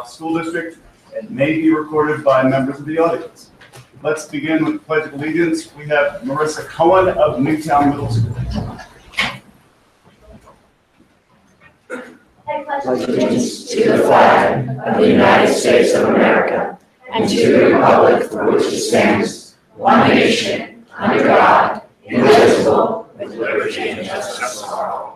School District and may be recorded by members of the audience. Let's begin with the Pledge of Allegiance. We have Marissa Cohen of Newtown Middle School. I pledge allegiance to the flag of the United States of America and to the republic for which it stands, one nation, under God, indivisible, with liberty and justice for all.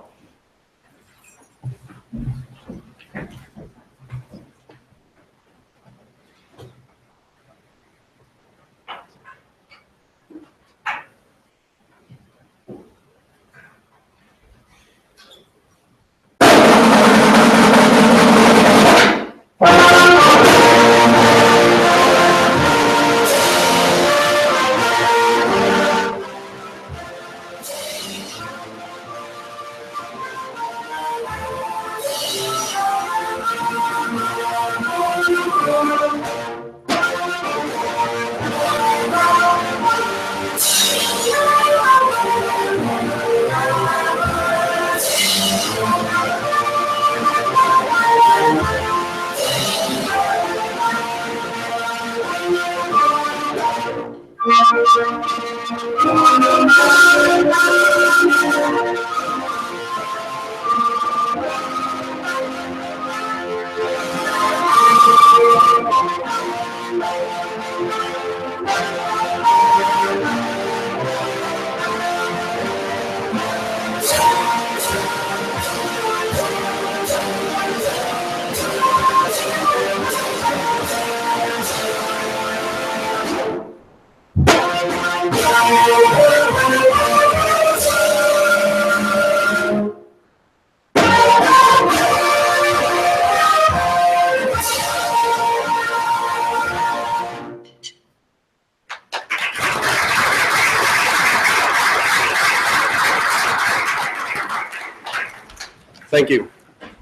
Thank you.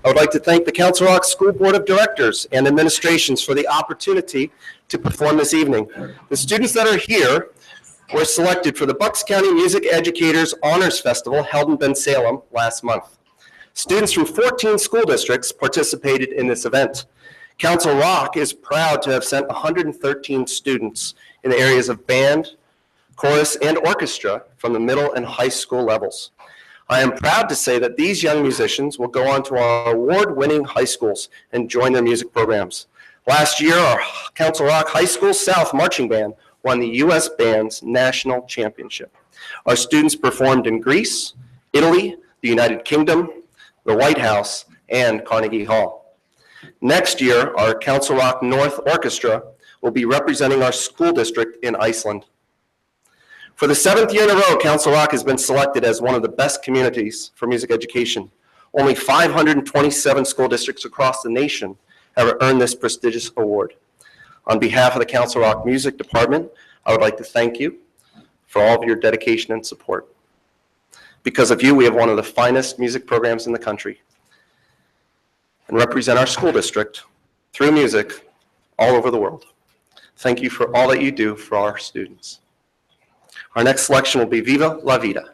I would like to thank the Council Rock School Board of Directors and administrations for the opportunity to perform this evening. The students that are here were selected for the Bucks County Music Educators Honors Festival held in Bensalem last month. Students from 14 school districts participated in this event. Council Rock is proud to have sent 113 students in the areas of band, chorus, and orchestra from the middle and high school levels. I am proud to say that these young musicians will go on to our award-winning high schools and join their music programs. Last year, our Council Rock High School South Marching Band won the U.S. Band's National Championship. Our students performed in Greece, Italy, the United Kingdom, the White House, and Carnegie Hall. Next year, our Council Rock North Orchestra will be representing our school district in Iceland. For the 7th year in a row, Council Rock has been selected as one of the best communities for music education. Only 527 school districts across the nation have earned this prestigious award. On behalf of the Council Rock Music Department, I would like to thank you for all of your dedication and support. Because of you, we have one of the finest music programs in the country and represent our school district through music all over the world. Thank you for all that you do for our students. Our next selection will be Viva La Vida.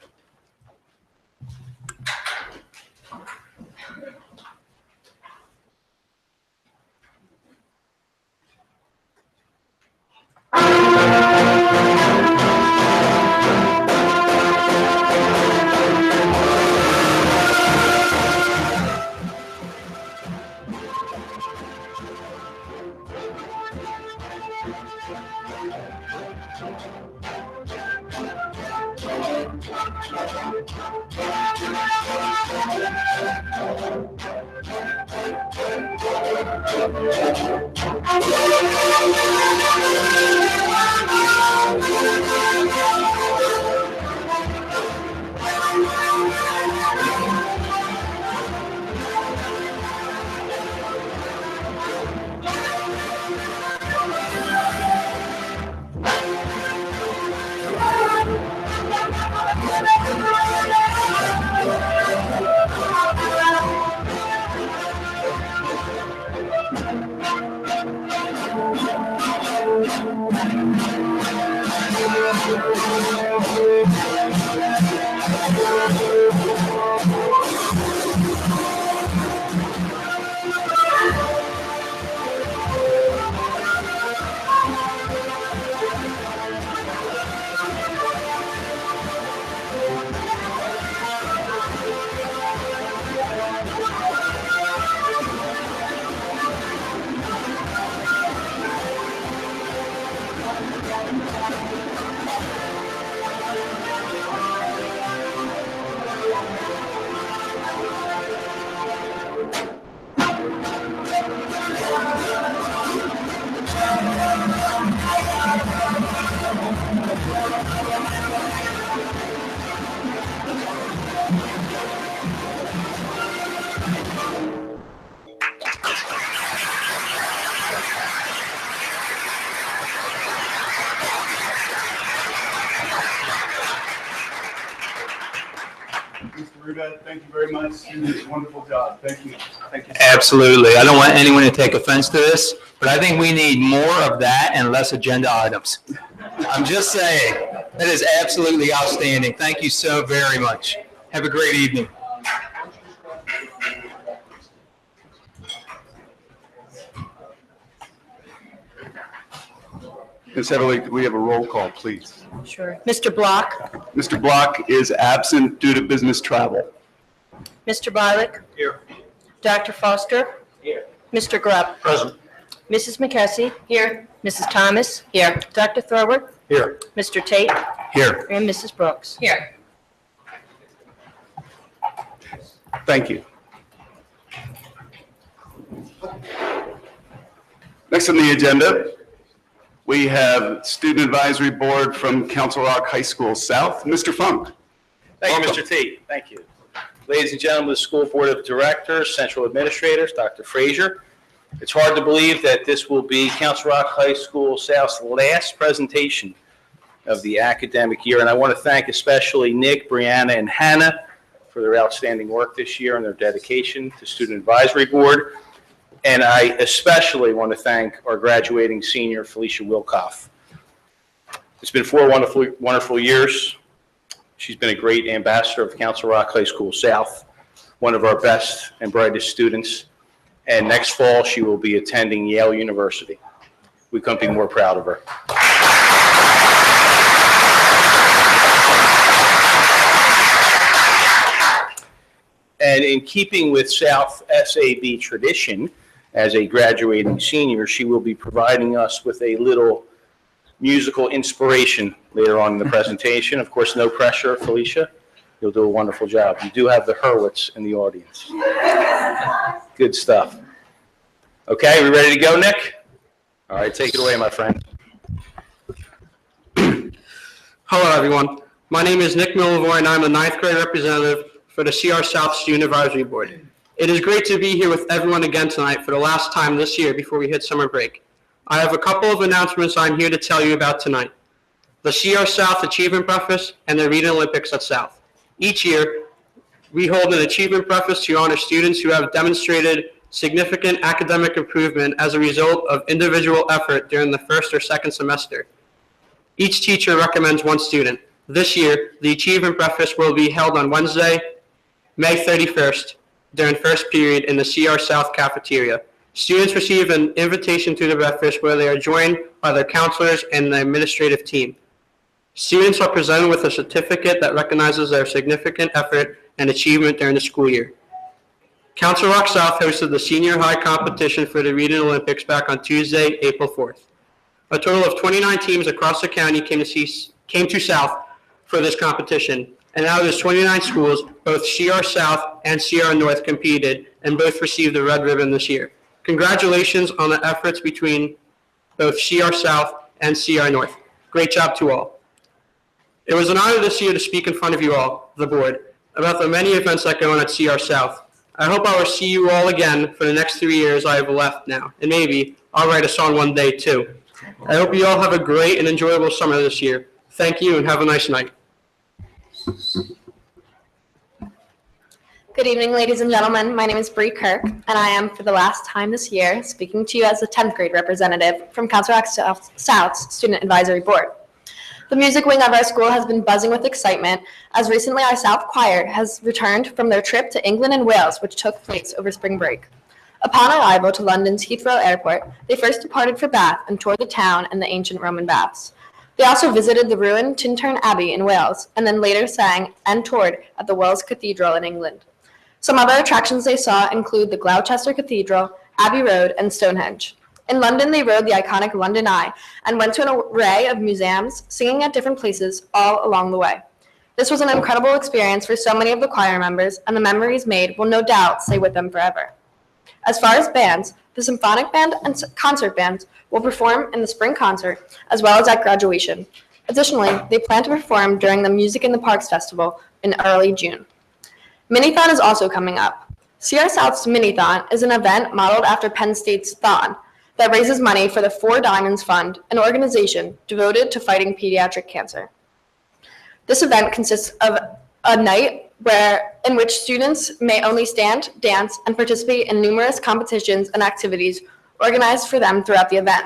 Mr. Ruda, thank you very much. You did a wonderful job. Thank you. Thank you. Absolutely. I don't want anyone to take offense to this, but I think we need more of that and less agenda items. I'm just saying, that is absolutely outstanding. Thank you so very much. Have a great evening. Ms. Heatherly, could we have a roll call, please? Sure. Mr. Block, Mr. Block is absent due to business travel. Mr. Bialik. Here. Dr. Foster. Here. Mr. Grubb. Present. Mrs. McKessie. Here. Mrs. Thomas. Here. Dr. Thorwald. Here. Mr. Tate. Here. And Mrs. Brooks. Here. Thank you. Next on the agenda, we have Student Advisory Board from Council Rock High School South. Mr. Funk. Thank you, Mr. Tate. Thank you. Ladies and gentlemen of the School Board of Directors, Central Administrators, Dr. Frazier. It's hard to believe that this will be Council Rock High School South's last presentation of the academic year. And I want to thank especially Nick, Brianna, and Hannah for their outstanding work this year and their dedication to Student Advisory Board. And I especially want to thank our graduating senior, Felicia Wilkoff. It's been 4 wonderful years. She's been a great ambassador of Council Rock High School South, one of our best and brightest students. And next fall, she will be attending Yale University. We couldn't be more proud of her. And in keeping with South SAB tradition, as a graduating senior, she will be providing us with a little musical inspiration later on in the presentation. Of course, no pressure, Felicia. You'll do a wonderful job. You do have the Hurwitz in the audience. Good stuff. Okay, we ready to go, Nick? All right, take it away, my friend. Hello, everyone. My name is Nick Millavoy, and I'm the 9th grade representative for the CR South Student Advisory Board. It is great to be here with everyone again tonight for the last time this year before we hit summer break. I have a couple of announcements I'm here to tell you about tonight. The CR South Achievement Breakfast and the Reading Olympics at South. Each year, we hold an achievement breakfast to honor students who have demonstrated significant academic improvement as a result of individual effort during the first or second semester. Each teacher recommends one student. This year, the achievement breakfast will be held on Wednesday, May 31st, during first period in the CR South cafeteria. Students receive an invitation to the breakfast where they are joined by their counselors and the administrative team. Students are presented with a certificate that recognizes their significant effort and achievement during the school year. Council Rock South hosted the senior high competition for the Reading Olympics back on Tuesday, April 4th. A total of 29 teams across the county came to South for this competition. And out of those 29 schools, both CR South and CR North competed and both received the red ribbon this year. Congratulations on the efforts between both CR South and CR North. Great job to all. It was an honor this year to speak in front of you all, the board, about the many events that go on at CR South. I hope I will see you all again for the next 3 years I have left now, and maybe I'll write a song one day too. I hope you all have a great and enjoyable summer this year. Thank you and have a nice night. Good evening, ladies and gentlemen. My name is Bree Kirk, and I am, for the last time this year, speaking to you as the 10th grade representative from Council Rock South's Student Advisory Board. The music wing of our school has been buzzing with excitement, as recently our South Choir has returned from their trip to England and Wales, which took place over spring break. Upon arrival to London's Heathrow Airport, they first departed for Bath and toured the town and the ancient Roman baths. They also visited the ruined Tintern Abbey in Wales, and then later sang and toured at the Wells Cathedral in England. Some other attractions they saw include the Gloucester Cathedral, Abbey Road, and Stonehenge. In London, they rode the iconic London Eye and went to an array of museums, singing at different places all along the way. This was an incredible experience for so many of the choir members, and the memories made will no doubt stay with them forever. As far as bands, the symphonic band and concert bands will perform in the spring concert as well as at graduation. Additionally, they plan to perform during the Music in the Parks Festival in early June. Minithon is also coming up. CR South's Minithon is an event modeled after Penn State's Thon that raises money for the Four Diamonds Fund, an organization devoted to fighting pediatric cancer. This event consists of a night in which students may only stand, dance, and participate in numerous competitions and activities organized for them throughout the event.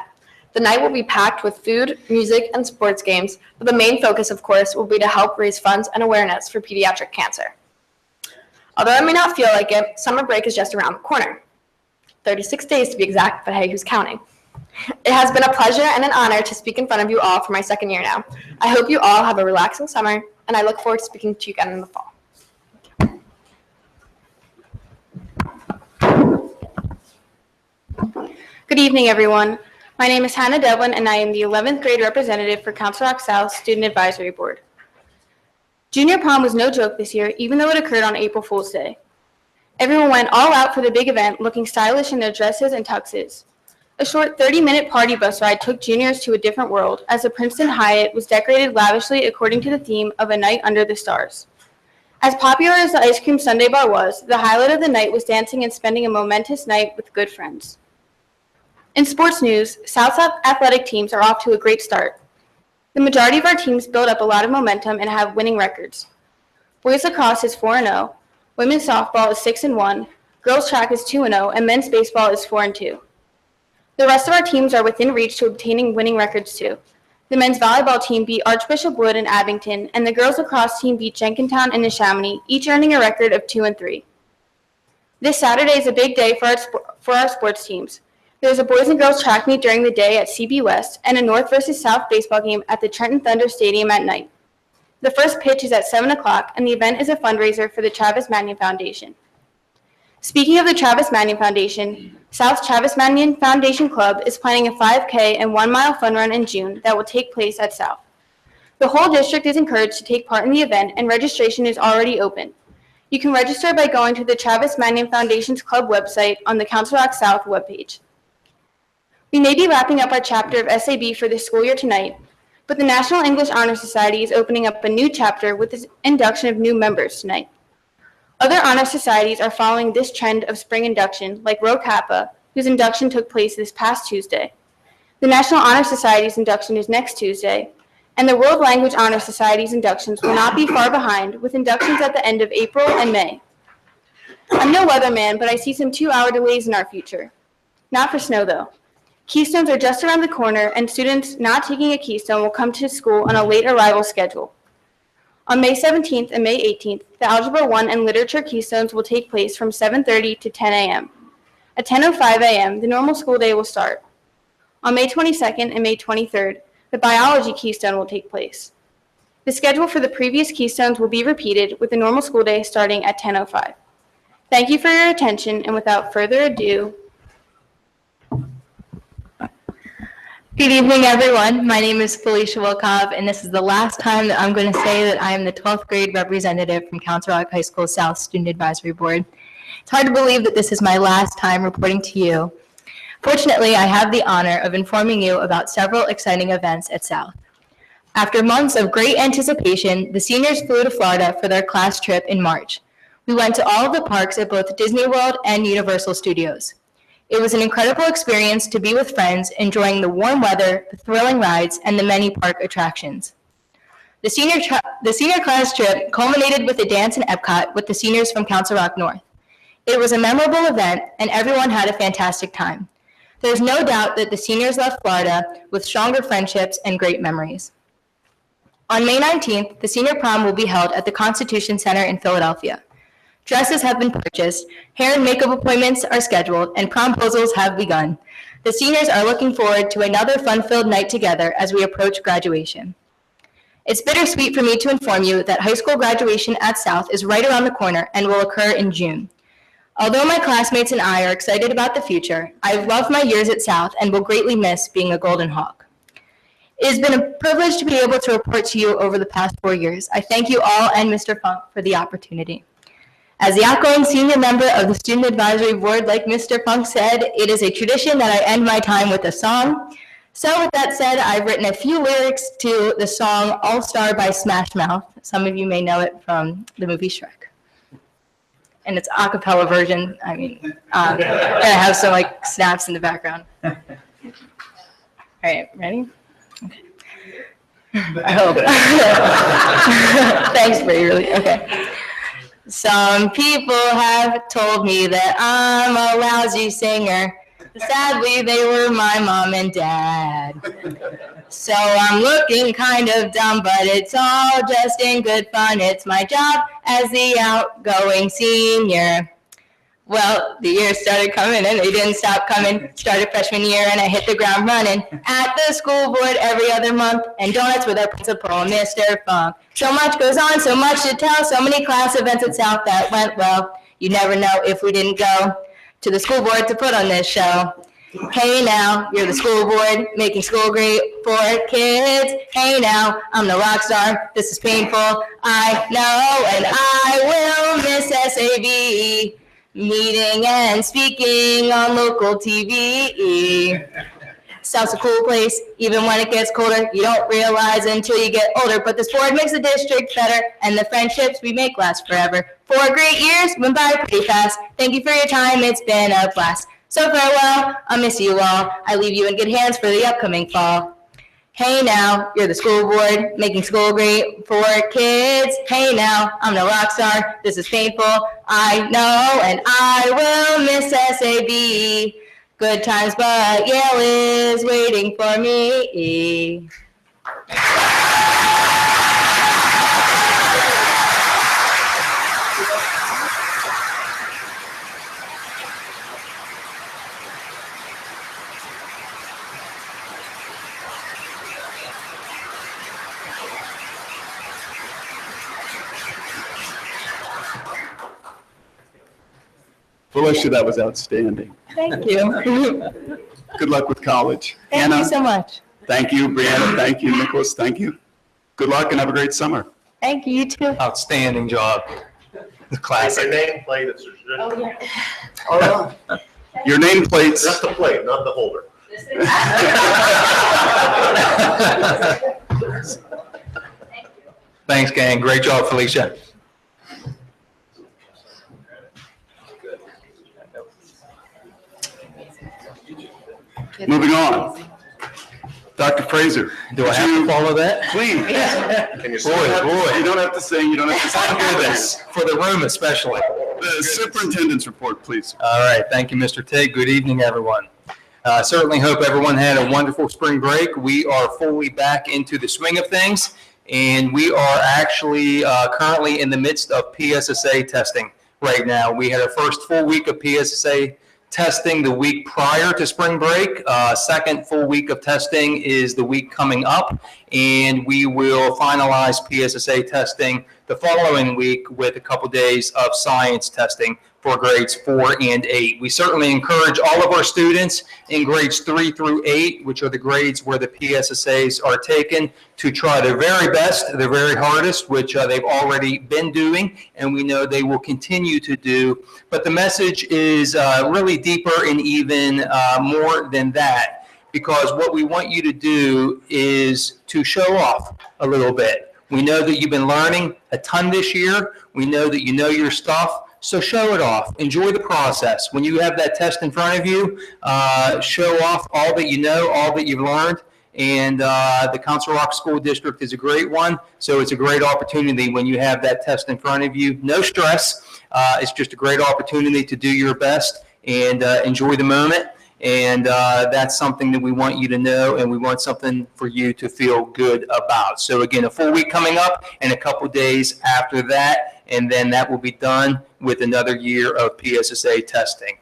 The night will be packed with food, music, and sports games, but the main focus, of course, will be to help raise funds and awareness for pediatric cancer. Although I may not feel like it, summer break is just around the corner. 36 days to be exact, but hey, who's counting? It has been a pleasure and an honor to speak in front of you all for my second year now. I hope you all have a relaxing summer, and I look forward to speaking to you again in the fall. Good evening, everyone. My name is Hannah Devlin, and I am the 11th grade representative for Council Rock South Student Advisory Board. Junior prom was no joke this year, even though it occurred on April Fool's Day. Everyone went all out for the big event, looking stylish in their dresses and tuxes. A short 30-minute party bus ride took juniors to a different world, as the Princeton Hyatt was decorated lavishly according to the theme of A Night Under the Stars. As popular as the ice cream sundae bar was, the highlight of the night was dancing and spending a momentous night with good friends. In sports news, South's athletic teams are off to a great start. The majority of our teams build up a lot of momentum and have winning records. Boys lacrosse is 4-0, women's softball is 6-1, girls track is 2-0, and men's baseball is 4-2. The rest of our teams are within reach to obtaining winning records too. The men's volleyball team beat Archbishop Wood and Abington, and the girls lacrosse team beat Jenkintown and Neshaminy, each earning a record of 2-3. This Saturday is a big day for our sports teams. There's a boys and girls track meet during the day at CB West and a North versus South baseball game at the Trenton Thunder Stadium at night. The first pitch is at 7 o'clock, and the event is a fundraiser for the Travis Manion Foundation. Speaking of the Travis Manion Foundation, South's Travis Manion Foundation Club is planning a 5K and 1 mile fun run in June that will take place at South. The whole district is encouraged to take part in the event, and registration is already open. You can register by going to the Travis Manion Foundation's club website on the Council Rock South webpage. We may be wrapping up our chapter of SAB for this school year tonight, but the National English Honor Society is opening up a new chapter with the induction of new members tonight. Other honor societies are following this trend of spring induction, like Rho Kappa, whose induction took place this past Tuesday. The National Honor Society's induction is next Tuesday, and the World Language Honor Society's inductions will not be far behind, with inductions at the end of April and May. I'm no weatherman, but I see some 2-hour delays in our future. Not for snow, though. Keystones are just around the corner, and students not taking a Keystone will come to school on a late arrival schedule. On May 17th and May 18th, the Algebra 1 and Literature Keystones will take place from 7:30 to 10 a.m. At 10:05 a.m., the normal school day will start. On May 22nd and May 23rd, the Biology Keystone will take place. The schedule for the previous Keystones will be repeated, with the normal school day starting at 10:05. Thank you for your attention, and without further ado, Good evening, everyone. My name is Felicia Wilkov, and this is the last time that I'm going to say that I am the 12th grade representative from Council Rock High School South Student Advisory Board. It's hard to believe that this is my last time reporting to you. Fortunately, I have the honor of informing you about several exciting events at South. After months of great anticipation, the seniors flew to Florida for their class trip in March. We went to all of the parks at both Disney World and Universal Studios. It was an incredible experience to be with friends, enjoying the warm weather, the thrilling rides, and the many park attractions. The senior class trip culminated with a dance in Epcot with the seniors from Council Rock North. It was a memorable event, and everyone had a fantastic time. There's no doubt that the seniors left Florida with stronger friendships and great memories. On May 19th, the senior prom will be held at the Constitution Center in Philadelphia. Dresses have been purchased, hair and makeup appointments are scheduled, and promposals have begun. The seniors are looking forward to another fun-filled night together as we approach graduation. It's bittersweet for me to inform you that high school graduation at South is right around the corner and will occur in June. Although my classmates and I are excited about the future, I've loved my years at South and will greatly miss being a Golden Hawk. It has been a privilege to be able to report to you over the past 4 years. I thank you all and Mr. Funk for the opportunity. As the outgoing senior member of the Student Advisory Board, like Mr. Funk said, it is a tradition that I end my time with a song. So with that said, I've written a few lyrics to the song All Star by Smash Mouth. Some of you may know it from the movie Shrek. And it's a cappella version, and I have some like snaps in the background. All right, ready? Okay. I hope. Thanks, Brady, really, okay. Some people have told me that I'm a lousy singer. Sadly, they were my mom and dad. So I'm looking kind of dumb, but it's all just in good fun. It's my job as the outgoing senior. Well, the years started coming and they didn't stop coming. Started freshman year and I hit the ground running. At the school board every other month, and donuts with our principal, Mr. Funk. So much goes on, so much to tell, so many class events at South that went well. You never know if we didn't go to the school board to put on this show. Hey now, you're the school board, making school great for kids. Hey now, I'm the rock star, this is painful, I know, and I will miss SAB. Meeting and speaking on local TV. South's a cool place, even when it gets colder. You don't realize until you get older, but this board makes the district better, and the friendships we make last forever. 4 great years went by pretty fast. Thank you for your time, it's been a blast. So farewell, I'll miss you all. I leave you in good hands for the upcoming fall. Hey now, you're the school board, making school great for kids. Hey now, I'm the rock star, this is painful, I know, and I will miss SAB. Good times, but Yale is waiting for me. Felicia, that was outstanding. Thank you. Good luck with college. Thank Anna, you so much. thank you. Brianna, thank you. Nicholas, thank you. Good luck and have a great summer. Thank you, you too. Outstanding job. Classic. nameplate, it's Oh, yeah. Your nameplates. just the plate, not the holder. Thanks, gang. Great job, Felicia. Moving on. Dr. Fraser. Do I have to follow that? Please. Can you Boy, you don't have to sing, you don't have to Thank sing. goodness, for the room especially. The superintendent's report, please. All right, thank you, Mr. Tate. Good evening, everyone. Certainly hope everyone had a wonderful spring break. We are fully back into the swing of things, and we are actually currently in the midst of PSSA testing right now. We had our first full week of PSSA testing the week prior to spring break. Second full week of testing is the week coming up, and we will finalize PSSA testing the following week with a couple days of science testing for grades 4 and 8. We certainly encourage all of our students in grades 3 through 8, which are the grades where the PSSAs are taken, to try their very best, their very hardest, which they've already been doing, and we know they will continue to do. But the message is really deeper and even more than that, because what we want you to do is to show off a little bit. We know that you've been learning a ton this year. We know that you know your stuff. So show it off. Enjoy the process. When you have that test in front of you, show off all that you know, all that you've learned. And the Council Rock School District is a great one. So it's a great opportunity when you have that test in front of you. No stress. It's just a great opportunity to do your best and enjoy the moment. And that's something that we want you to know, and we want something for you to feel good about. So again, a full week coming up and a couple days after that, and then that will be done with another year of PSSA testing.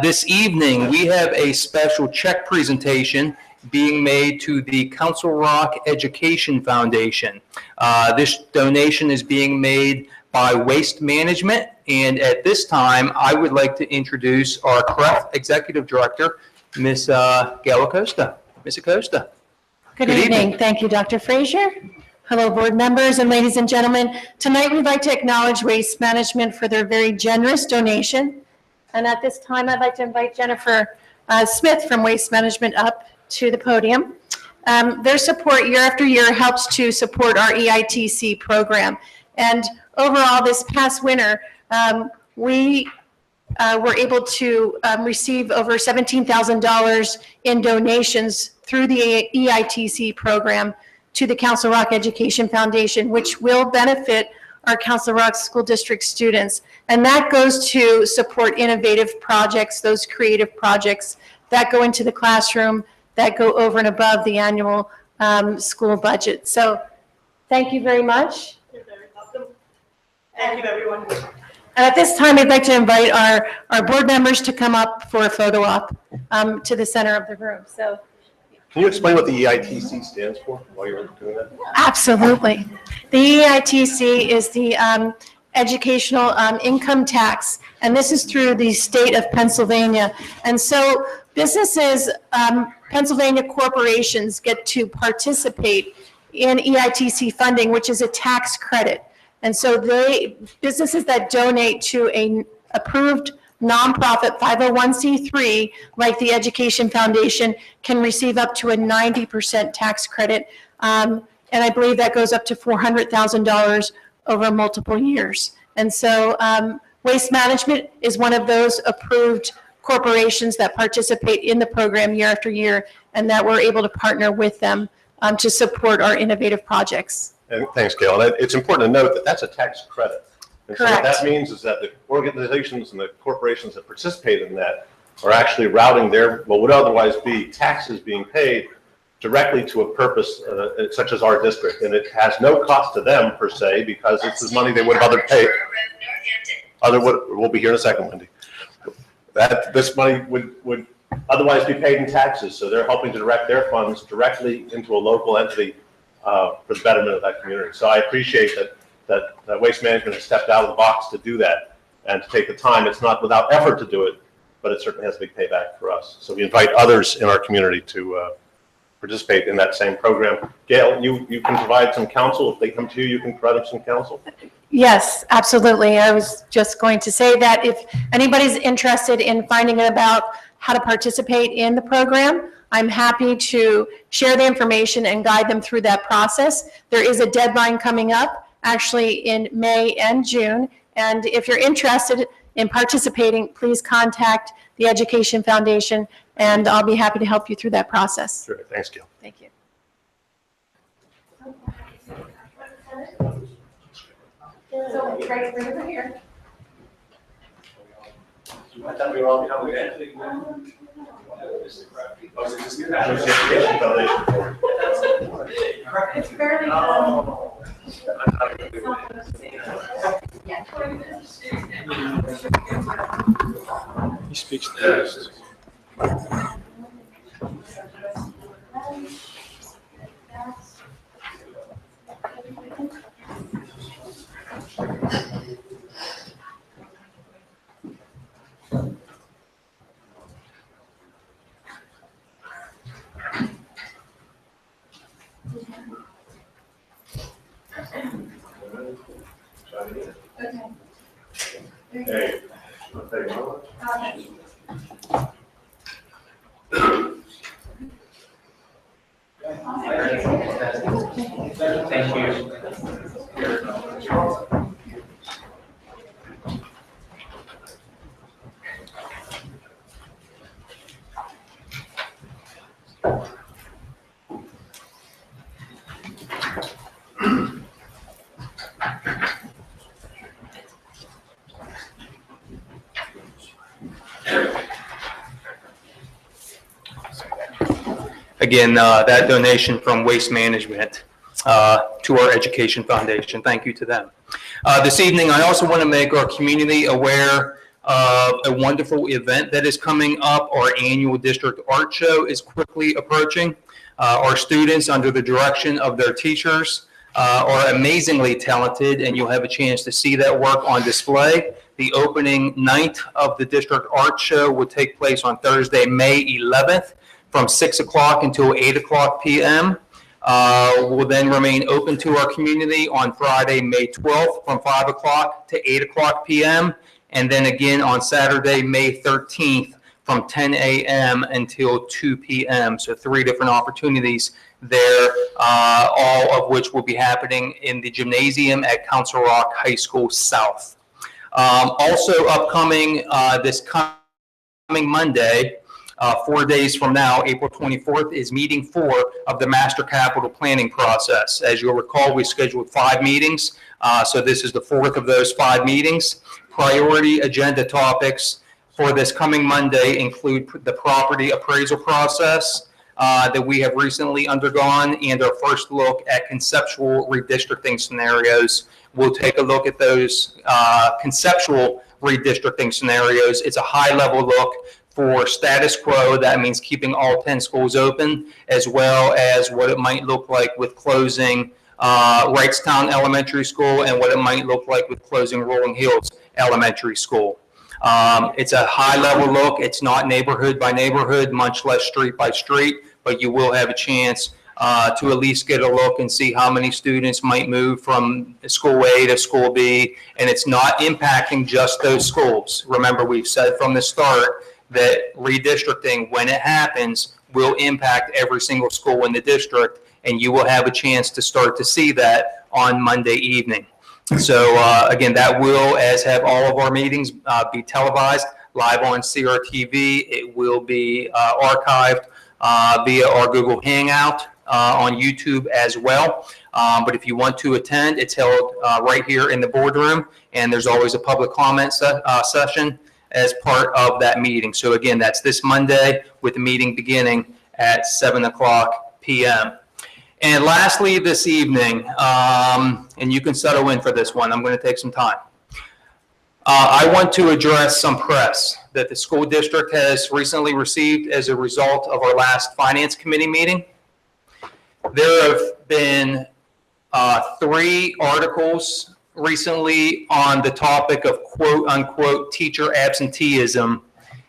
This evening, we have a special check presentation being made to the Council Rock Education Foundation. This donation is being made by Waste Management. And at this time, I would like to introduce our CREF Executive Director, Ms. Gail Acosta. Ms. Acosta. Good Good evening. evening. Thank you, Dr. Frazier. Hello, board members and ladies and gentlemen. Tonight, we'd like to acknowledge Waste Management for their very generous donation. And at this time, I'd like to invite Jennifer Smith from Waste Management up to the podium. Their support year after year helps to support our EITC program. And overall, this past winter, we were able to receive over $17,000 in donations through the EITC program to the Council Rock Education Foundation, which will benefit our Council Rock School District students. And that goes to support innovative projects, those creative projects that go into the classroom, that go over and above the annual school budget. So thank you very much. You're very welcome. Thank you, everyone. And at this time, I'd like to invite our board members to come up for a photo op to the center of the room. So Can you explain what the EITC stands for while you're doing that? absolutely. The EITC is the educational income tax, and this is through the state of Pennsylvania. And so businesses, Pennsylvania corporations get to participate in EITC funding, which is a tax credit. And so businesses that donate to an approved nonprofit 501c3, like the Education Foundation, can receive up to a 90% tax credit. And I believe that goes up to $400,000 over multiple years. And so Waste Management is one of those approved corporations that participate in the program year after year, and that we're able to partner with them to support our innovative projects. And thanks, Gail. And it's important to note that that's a tax credit. And so what Correct. that means is that the organizations and the corporations that participate in that are actually routing their, what would otherwise be taxes being paid directly to a purpose such as our district. And it has no cost to them per se, because it's the money they would have we'll be here in a second, Wendy. That this money would otherwise be paid in taxes. So they're helping to direct their funds directly into a local entity for the betterment of that community. So I appreciate that Waste Management has stepped out of the box to do that and to take the time. It's not without effort to do it, but it certainly has a big payback for us. So we invite others in our community to participate in that same program. Gail, you can provide some counsel. If they come to you, you can provide them some counsel. Yes, absolutely. I was just going to say that if anybody's interested in finding out about how to participate in the program, I'm happy to share the information and guide them through that process. There is a deadline coming up, actually in May and June. And if you're interested in participating, please contact the Education Foundation, and I'll be happy to help you through that process. Sure. Thanks, Gail. Thank you. So, right over here. I thought we were all becoming good. It's fairly. He speaks fast. Hey. Thank you. Again, that donation from Waste Management to our Education Foundation. Thank you to them. This evening, I also want to make our community aware of a wonderful event that is coming up. Our annual district art show is quickly approaching. Our students, under the direction of their teachers, are amazingly talented, and you'll have a chance to see that work on display. The opening night of the District Art Show will take place on Thursday, May 11th from 6 o'clock until 8 o'clock p.m. Will then remain open to our community on Friday, May 12th from 5 o'clock to 8 o'clock p.m. And then again on Saturday, May 13th from 10 a.m. until 2 p.m. So 3 different opportunities there, all of which will be happening in the gymnasium at Council Rock High School South. Also upcoming this coming Monday, 4 days from now, April 24th, is meeting 4 of the master capital planning process. As you'll recall, we scheduled 5 meetings, so this is the 4th of those 5 meetings. Priority agenda topics for this coming Monday include the property appraisal process that we have recently undergone and our first look at conceptual redistricting scenarios. We'll take a look at those conceptual redistricting scenarios. It's a high-level look for status quo. That means keeping all 10 schools open, as well as what it might look like with closing Wrightstown Elementary School and what it might look like with closing Rolling Hills Elementary School. It's a high-level look. It's not neighborhood by neighborhood, much less street by street, but you will have a chance to at least get a look and see how many students might move from school A to school B, and it's not impacting just those schools. Remember, we've said from the start that redistricting, when it happens, will impact every single school in the district, and you will have a chance to start to see that on Monday evening. So again, that will, as have all of our meetings, be televised live on CRTV. It will be archived via our Google Hangout on YouTube as well. But if you want to attend, it's held right here in the boardroom, and there's always a public comment session as part of that meeting. So again, that's this Monday with the meeting beginning at 7 o'clock p.m. And lastly, this evening, and you can settle in for this one, I'm going to take some time. I want to address some press that the school district has recently received as a result of our last finance committee meeting. There have been 3 articles recently on the topic of quote unquote teacher absenteeism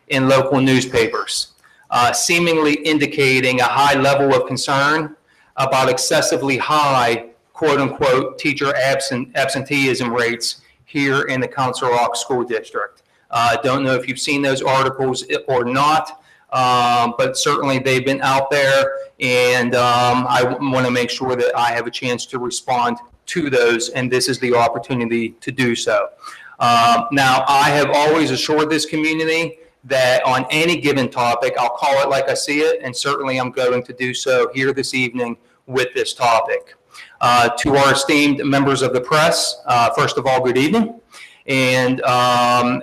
in local newspapers, seemingly indicating a high level of concern about excessively high quote unquote teacher absenteeism rates here in the Council Rock School District. Don't know if you've seen those articles or not, but certainly they've been out there, and I want to make sure that I have a chance to respond to those, and this is the opportunity to do so. Now, I have always assured this community that on any given topic, I'll call it like I see it, and certainly I'm going to do so here this evening with this topic. To our esteemed members of the press, first of all, good evening. And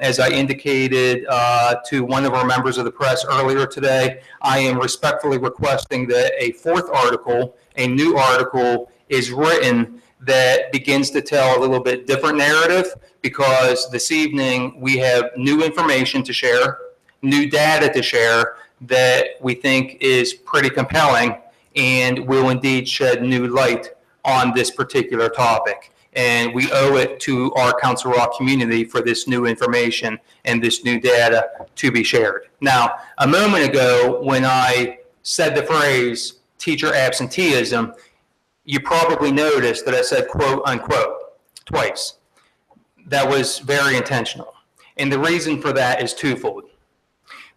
as I indicated to one of our members of the press earlier today, I am respectfully requesting that a 4th article, a new article, is written that begins to tell a little bit different narrative, because this evening we have new information to share, new data to share that we think is pretty compelling and will indeed shed new light on this particular topic. And we owe it to our Council Rock community for this new information and this new data to be shared. Now, a moment ago, when I said the phrase teacher absenteeism, you probably noticed that I said quote unquote twice. That was very intentional. And the reason for that is twofold.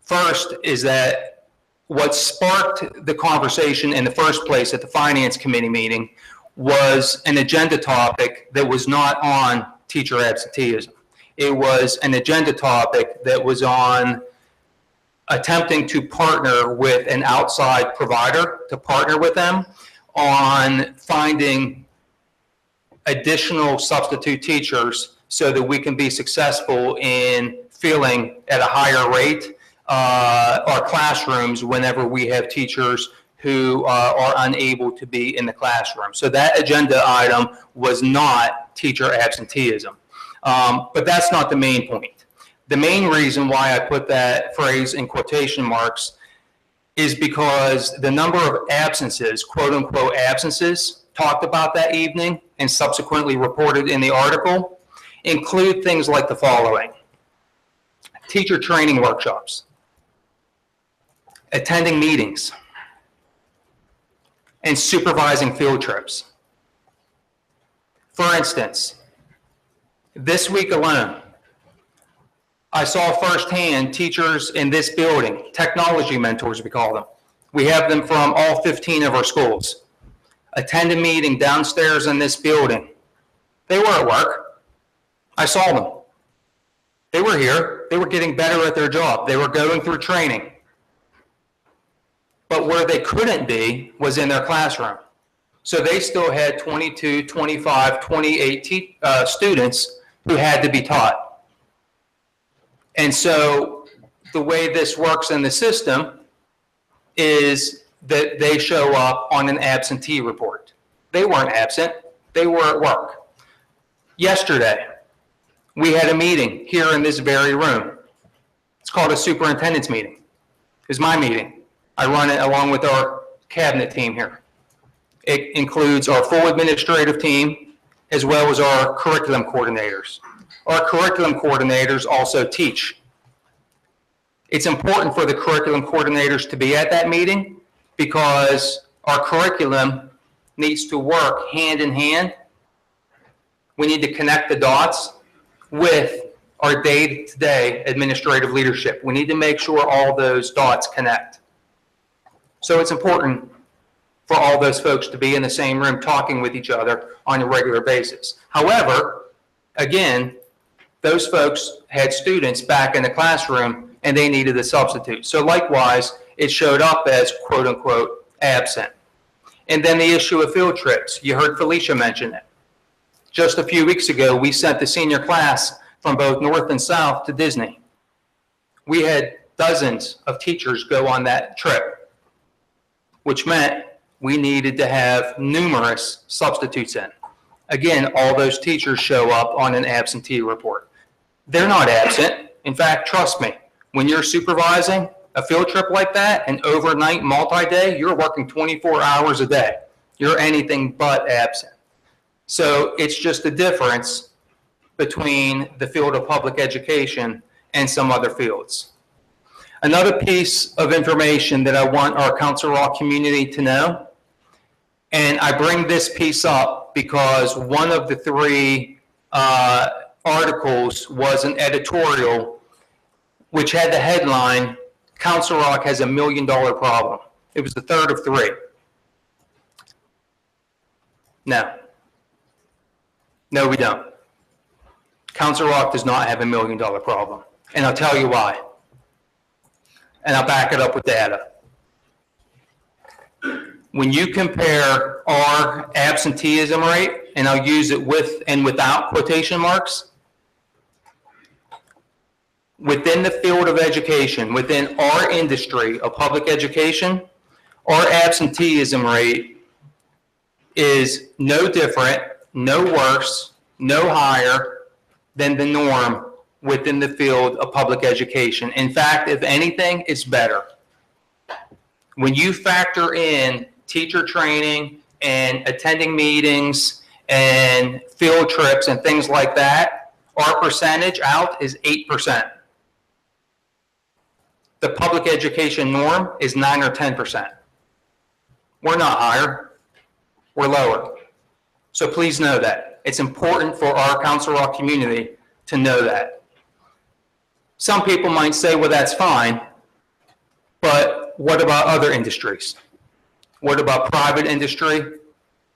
First is that what sparked the conversation in the first place at the Finance Committee meeting was an agenda topic that was not on teacher absenteeism. It was an agenda topic that was on attempting to partner with an outside provider, to partner with them on finding additional substitute teachers so that we can be successful in filling at a higher rate our classrooms whenever we have teachers who are unable to be in the classroom. So that agenda item was not teacher absenteeism. But that's not the main point. The main reason why I put that phrase in quotation marks is because the number of absences, quote unquote absences, talked about that evening and subsequently reported in the article include things like the following: teacher training workshops, attending meetings, and supervising field trips. For instance, this week alone, I saw firsthand teachers in this building, technology mentors we call them. We have them from all 15 of our schools. Attend a meeting downstairs in this building. They were at work. I saw them. They were here. They were getting better at their job. They were going through training. But where they couldn't be was in their classroom. So they still had 22, 25, 28 students who had to be taught. And so the way this works in the system is that they show up on an absentee report. They weren't absent, they were at work. Yesterday, we had a meeting here in this very room. It's called a superintendent's meeting. It's my meeting. I run it along with our cabinet team here. It includes our full administrative team as well as our curriculum coordinators. Our curriculum coordinators also teach. It's important for the curriculum coordinators to be at that meeting because our curriculum needs to work hand in hand. We need to connect the dots with our day-to-day administrative leadership. We need to make sure all those dots connect. So it's important for all those folks to be in the same room talking with each other on a regular basis. However, again, those folks had students back in the classroom and they needed a substitute. So likewise, it showed up as quote unquote absent. And then the issue of field trips. You heard Felicia mention it. Just a few weeks ago, we sent the senior class from both North and South to Disney. We had dozens of teachers go on that trip, which meant we needed to have numerous substitutes in. Again, all those teachers show up on an absentee report. They're not absent. In fact, trust me, when you're supervising a field trip like that, an overnight multi-day, you're working 24 hours a day. You're anything but absent. So it's just a difference between the field of public education and some other fields. Another piece of information that I want our Council Rock community to know, and I bring this piece up because one of the three articles was an editorial which had the headline, Council Rock has $1 million problem. It was the third of three. No, we don't. Council Rock does not have $1 million problem. And I'll tell you why. And I'll back it up with data. When you compare our absenteeism rate, and I'll use it with and without quotation marks, within the field of education, within our industry of public education, our absenteeism rate is no different, no worse, no higher than the norm within the field of public education. In fact, if anything, it's better. When you factor in teacher training and attending meetings and field trips and things like that, our percentage out is 8%. The public education norm is 9 or 10%. We're not higher, we're lower. So please know that. It's important for our Council Rock community to know that. Some people might say, well, that's fine, but what about other industries? What about private industry?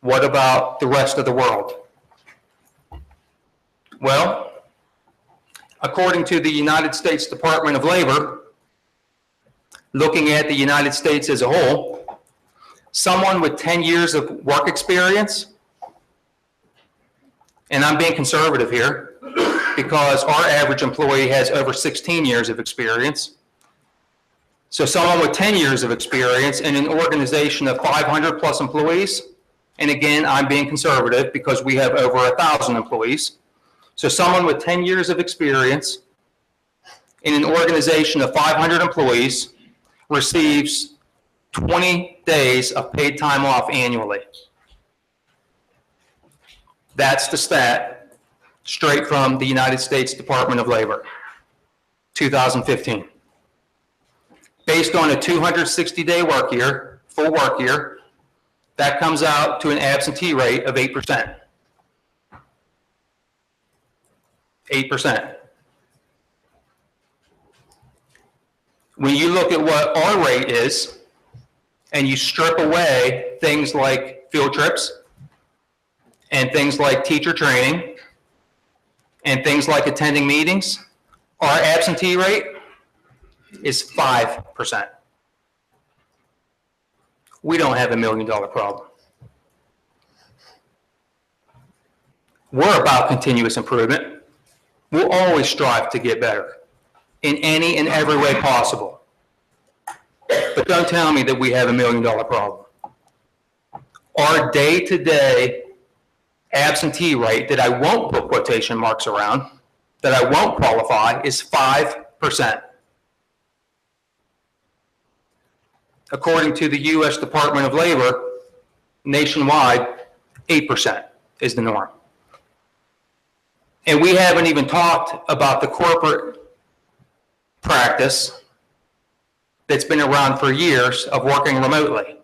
What about the rest of the world? Well, according to the United States Department of Labor, looking at the United States as a whole, someone with 10 years of work experience, and I'm being conservative here because our average employee has over 16 years of experience. So someone with 10 years of experience in an organization of 500 plus employees, and again, I'm being conservative because we have over 1,000 employees. So someone with 10 years of experience in an organization of 500 employees receives 20 days of paid time off annually. That's the stat straight from the United States Department of Labor, 2015. Based on a 260-day work year, full work year, that comes out to an absentee rate of 8%. 8%. When you look at what our rate is, and you strip away things like field trips, and things like teacher training, and things like attending meetings, our absentee rate is 5%. We don't have $1 million problem. We're about continuous improvement. We'll always strive to get better in any and every way possible. But don't tell me that we have $1 million problem. Our day-to-day absentee rate that I won't put quotation marks around, that I won't qualify, is 5%. According to the U.S. Department of Labor, nationwide, 8% is the norm. And we haven't even talked about the corporate practice that's been around for years of working remotely.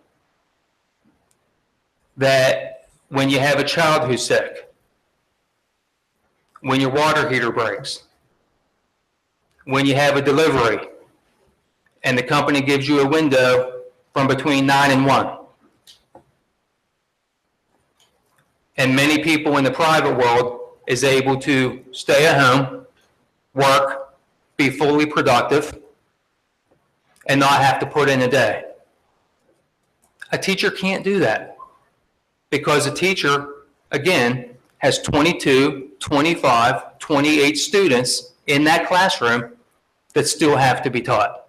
That when you have a child who's sick, when your water heater breaks, when you have a delivery, and the company gives you a window from between 9 and 1. And many people in the private world is able to stay at home, work, be fully productive, and not have to put in a day. A teacher can't do that because a teacher, again, has 22, 25, 28 students in that classroom that still have to be taught.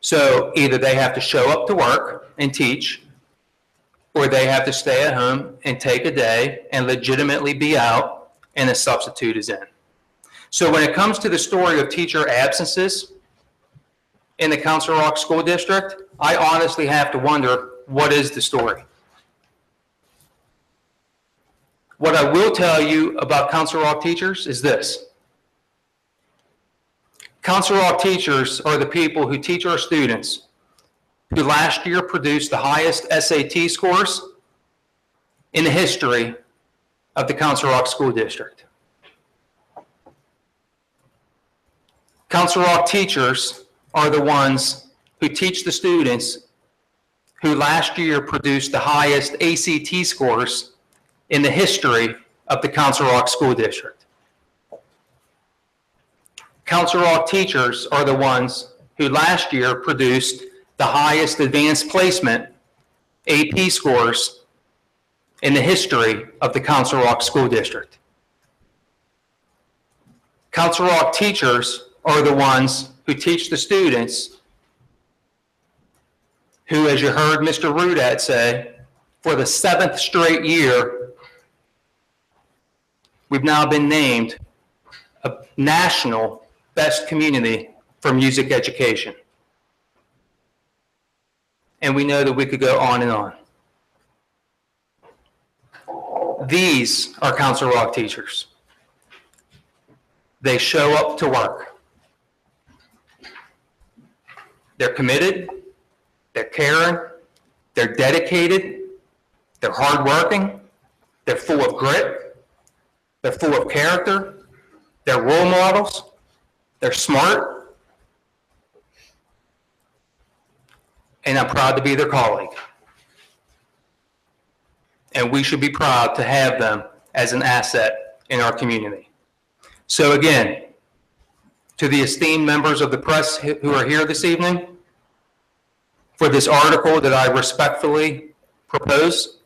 So either they have to show up to work and teach, or they have to stay at home and take a day and legitimately be out, and a substitute is in. So when it comes to the story of teacher absences in the Council Rock School District, I honestly have to wonder, what is the story? What I will tell you about Council Rock teachers is this. Council Rock teachers are the people who teach our students who last year produced the highest SAT scores in the history of the Council Rock School District. Council Rock teachers are the ones who teach the students who last year produced the highest ACT scores in the history of the Council Rock School District. Council Rock teachers are the ones who last year produced the highest advanced placement AP scores in the history of the Council Rock School District. Council Rock teachers are the ones who teach the students who, as you heard Mr. Rudat say, for the 7th straight year, we've now been named a national best community for music education. And we know that we could go on and on. These are Council Rock teachers. They show up to work. They're committed, they're caring, they're dedicated, they're hardworking, they're full of grit, they're full of character, they're role models, they're smart, and I'm proud to be their colleague. And we should be proud to have them as an asset in our community. So again, to the esteemed members of the press who are here this evening, for this article that I respectfully propose,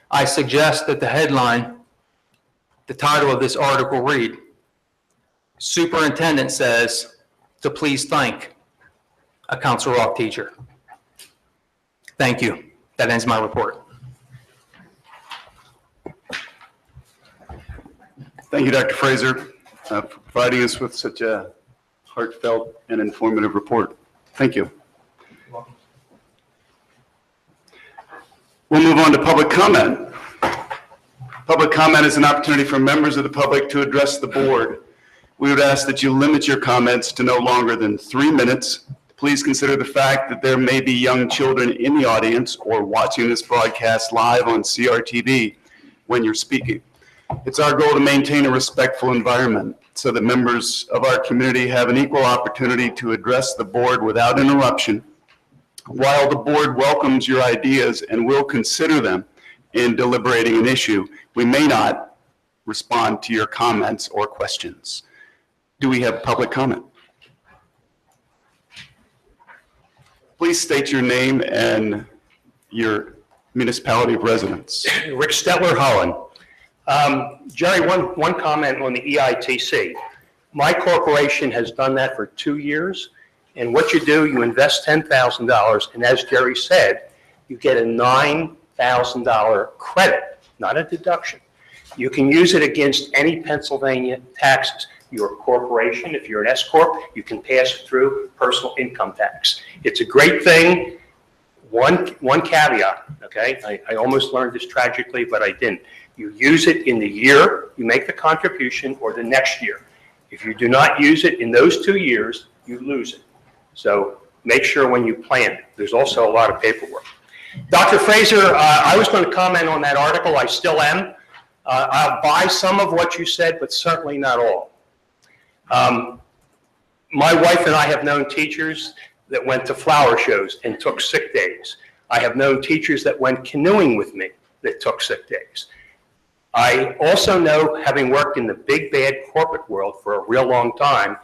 I suggest that the headline, the title of this article read, Superintendent says to please thank a Council Rock teacher. Thank you. That ends my report. Thank you, Dr. Fraser, for providing us with such a heartfelt and informative report. Thank you. We'll move on to public comment. Public comment is an opportunity for members of the public to address the board. We would ask that you limit your comments to no longer than 3 minutes. Please consider the fact that there may be young children in the audience or watching this broadcast live on CRTV when you're speaking. It's our goal to maintain a respectful environment so that members of our community have an equal opportunity to address the board without interruption. While the board welcomes your ideas and will consider them in deliberating an issue, we may not respond to your comments or questions. Do we have public comment? Please state your name and your municipality of residence. Rick Stetler, Holland. Jerry, one comment on the EITC. My corporation has done that for 2 years, and what you do, you invest $10,000, and as Jerry said, you get a $9,000 credit, not a deduction. You can use it against any Pennsylvania taxes. You're a corporation, if you're an S-corp, you can pass it through personal income tax. It's a great thing. One caveat, okay? I almost learned this tragically, but I didn't. You use it in the year you make the contribution or the next year. If you do not use it in those 2 years, you lose it. So make sure when you plan it. There's also a lot of paperwork. Dr. Fraser, I was going to comment on that article. I still am. I'll buy some of what you said, but certainly not all. My wife and I have known teachers that went to flower shows and took sick days. I have known teachers that went canoeing with me that took sick days. I also know, having worked in the big bad corporate world for a real long time,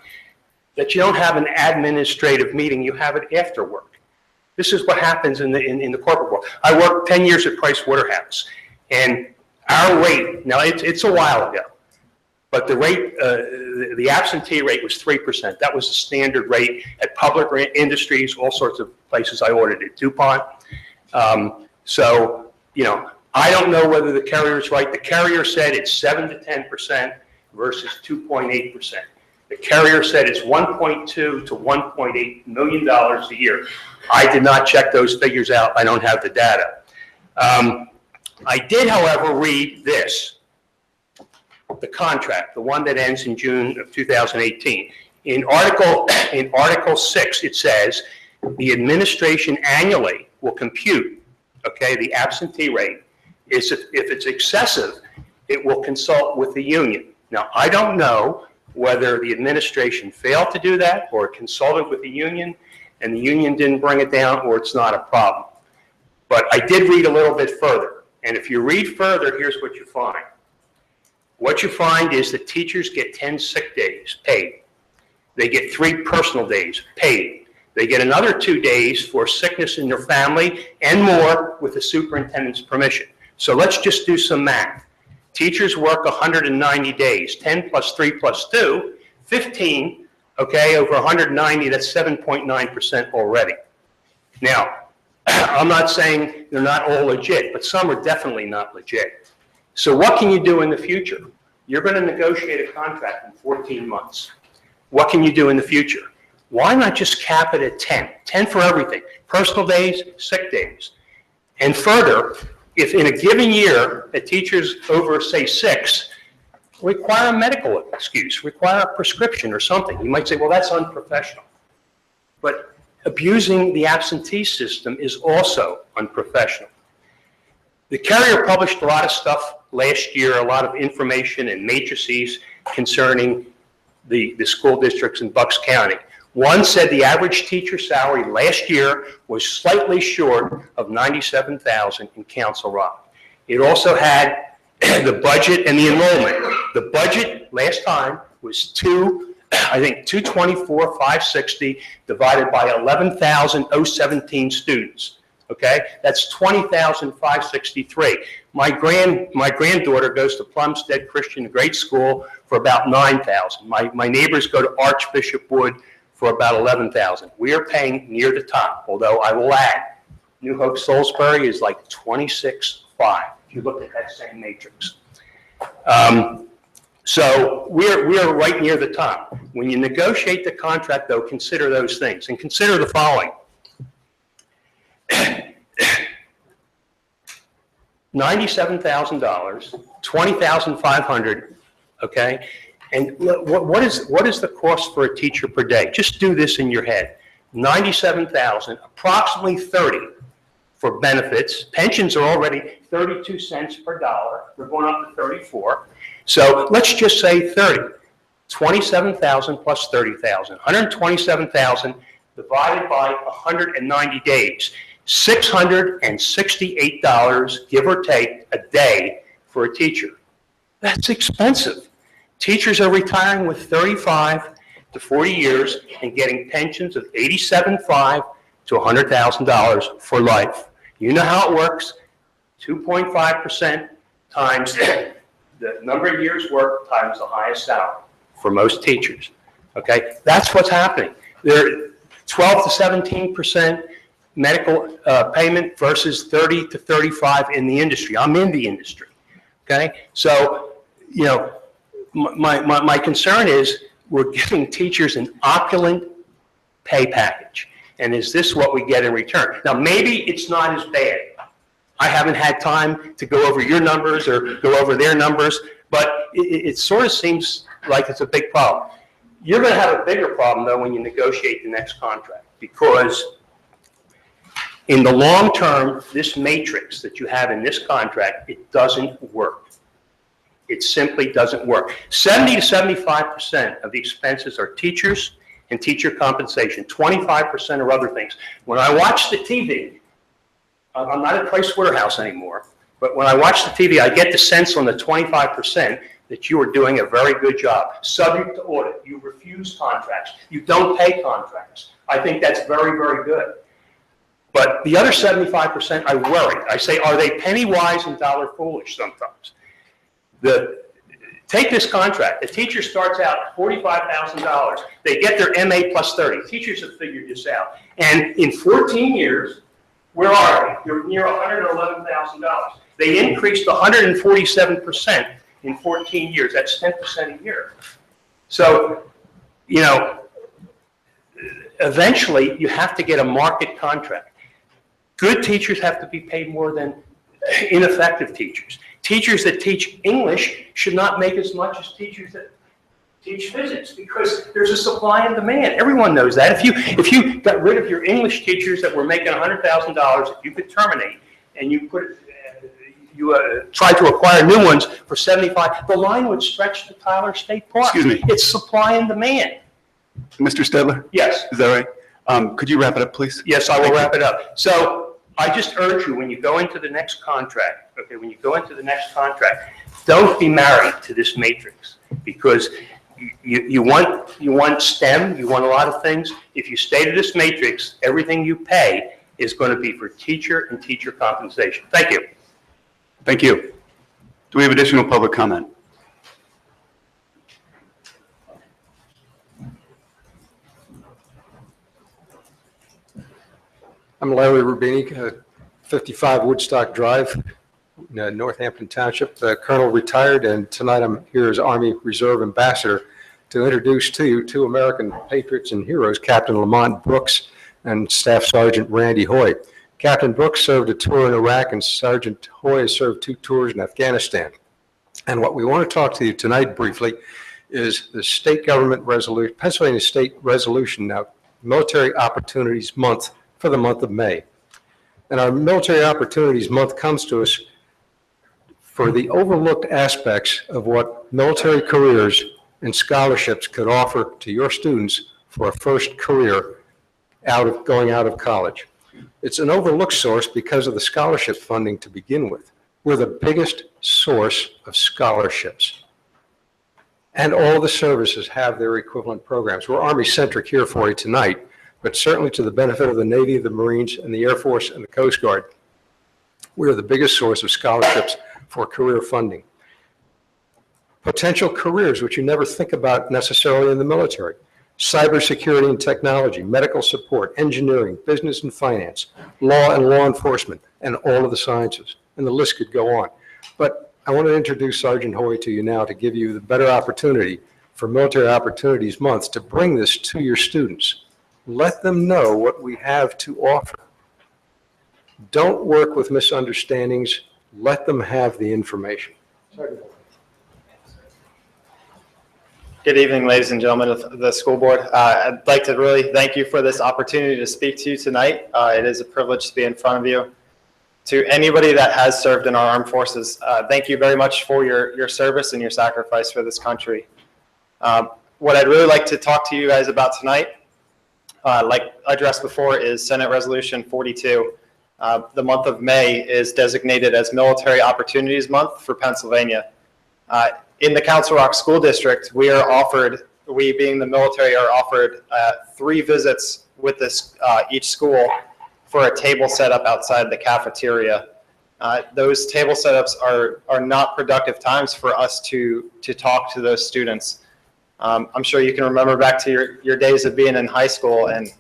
that you don't have an administrative meeting, you have it after work. This is what happens in the corporate world. I worked 10 years at Price Waterhouse, and our rate, now it's a while ago, but the rate, the absentee rate was 3%. That was the standard rate at public industries, all sorts of places I audited, DuPont. So, you know, I don't know whether the carrier is right. The carrier said it's 7 to 10% versus 2.8%. The carrier said it's $1.2 to $1.8 million a year. I did not check those figures out. I don't have the data. I did, however, read this, the contract, the one that ends in June of 2018. In Article 6, it says the administration annually will compute, okay, the absentee rate. If it's excessive, it will consult with the union. Now, I don't know whether the administration failed to do that or consulted with the union and the union didn't bring it down, or it's not a problem. But I did read a little bit further. And if you read further, here's what you find. What you find is that teachers get 10 sick days paid. They get 3 personal days paid. They get another 2 days for sickness in their family and more with the superintendent's permission. So let's just do some math. Teachers work 190 days, 10 plus 3 plus 2, 15, okay, over 190, that's 7.9% already. Now, I'm not saying they're not all legit, but some are definitely not legit. So what can you do in the future? You're going to negotiate a contract in 14 months. What can you do in the future? Why not just cap it at 10? 10 for everything, personal days, sick days. And further, if in a given year, a teacher's over, say, 6, require a medical excuse, require a prescription or something. You might say, well, that's unprofessional. But abusing the absentee system is also unprofessional. The carrier published a lot of stuff last year, a lot of information and matrices concerning the school districts in Bucks County. One said the average teacher salary last year was slightly short of $97,000 in Council Rock. It also had the budget and the enrollment. The budget last time was $224,560 divided by 11,017 students. Okay, that's 20,563. My granddaughter goes to Plumstead Christian Grade School for about 9,000. My neighbors go to Archbishop Wood for about 11,000. We are paying near the top, although I will add, New Hope Salisbury is like 26.5 if you look at that same matrix. So we're right near the top. When you negotiate the contract, though, consider those things and consider the following. $97,000, $20,500, okay? And what is the cost for a teacher per day? Just do this in your head. $97,000, approximately 30 for benefits. Pensions are already 32 cents per dollar. We're going up to 34. So let's just say 30. 27,000 plus 30,000. 127,000 divided by 190 days. $668, give or take, a day for a teacher. That's expensive. Teachers are retiring with 35 to 40 years and getting pensions of $87,500 to $100,000 for life. You know how it works. 2.5% times the number of years worked times the highest salary for most teachers. Okay, that's what's happening. They're 12 to 17% medical payment versus 30 to 35 in the industry. I'm in the industry. Okay, so you know, my concern is we're giving teachers an opulent pay package, and is this what we get in return? Now, maybe it's not as bad. I haven't had time to go over your numbers or go over their numbers, but it sort of seems like it's a big problem. You're going to have a bigger problem, though, when you negotiate the next contract, because in the long term, this matrix that you have in this contract, it doesn't work. It simply doesn't work. 70 to 75% of the expenses are teachers and teacher compensation. 25% are other things. When I watch the TV, I'm not at Price Waterhouse anymore, but when I watch the TV, I get the sense on the 25% that you are doing a very good job. Subject to audit, you refuse contracts, you don't pay contracts. I think that's very, very good. But the other 75%, I worry. I say, are they penny wise and dollar foolish sometimes? Take this contract. The teacher starts out at $45,000. They get their MA plus 30. Teachers have figured this out. And in 14 years, where are they? You're near $111,000. They increased 147% in 14 years. That's 10% a year. So, you know, eventually you have to get a market contract. Good teachers have to be paid more than ineffective teachers. Teachers that teach English should not make as much as teachers that teach physics, because there's a supply and demand. Everyone knows that. If you got rid of your English teachers that were making $100,000 that you could terminate, and you try to acquire new ones for 75, the line would stretch to Tyler State Park. Excuse me. It's supply and demand. Mr. Stedler? Yes. Is that right? Could you wrap it up, please? Yes, I will wrap it up. So I just urge you, when you go into the next contract, okay, when you go into the next contract, don't be married to this matrix, because you want STEM, you want a lot of things. If you stay to this matrix, everything you pay is going to be for teacher and teacher compensation. Thank you. Thank you. Do we have additional public comment? I'm Larry Rubini, 55 Woodstock Drive, Northampton Township. The Colonel retired, and tonight I'm here as Army Reserve Ambassador to introduce to you two American patriots and heroes, Captain Lamont Brooks and Staff Sergeant Randy Hoy. Captain Brooks served a tour in Iraq, and Sergeant Hoy served 2 tours in Afghanistan. And what we want to talk to you tonight briefly is the state government resolution, Pennsylvania State Resolution, now Military Opportunities Month, for the month of May. And our Military Opportunities Month comes to us for the overlooked aspects of what military careers and scholarships could offer to your students for a first career going out of college. It's an overlooked source because of the scholarship funding to begin with. We're the biggest source of scholarships. And all the services have their equivalent programs. We're Army-centric here for you tonight, but certainly to the benefit of the Navy, the Marines, and the Air Force, and the Coast Guard, we're the biggest source of scholarships for career funding. Potential careers, which you never think about necessarily in the military: cybersecurity and technology, medical support, engineering, business and finance, law and law enforcement, and all of the sciences. And the list could go on. But I want to introduce Sergeant Hoy to you now to give you the better opportunity for Military Opportunities Month to bring this to your students. Let them know what we have to offer. Don't work with misunderstandings. let them have the information. Good evening, ladies and gentlemen of the school board. I'd like to really thank you for this opportunity to speak to you tonight. It is a privilege to be in front of you. To anybody that has served in our armed forces, thank you very much for your service and your sacrifice for this country. What I'd really like to talk to you guys about tonight, like I addressed before, is Senate Resolution 42. The month of May is designated as Military Opportunities Month for Pennsylvania. In the Council Rock School District, we being the military are offered 3 visits with each school for a table setup outside the cafeteria. Those table setups are not productive times for us to talk to those students. I'm sure you can remember back to your days of being in high school, and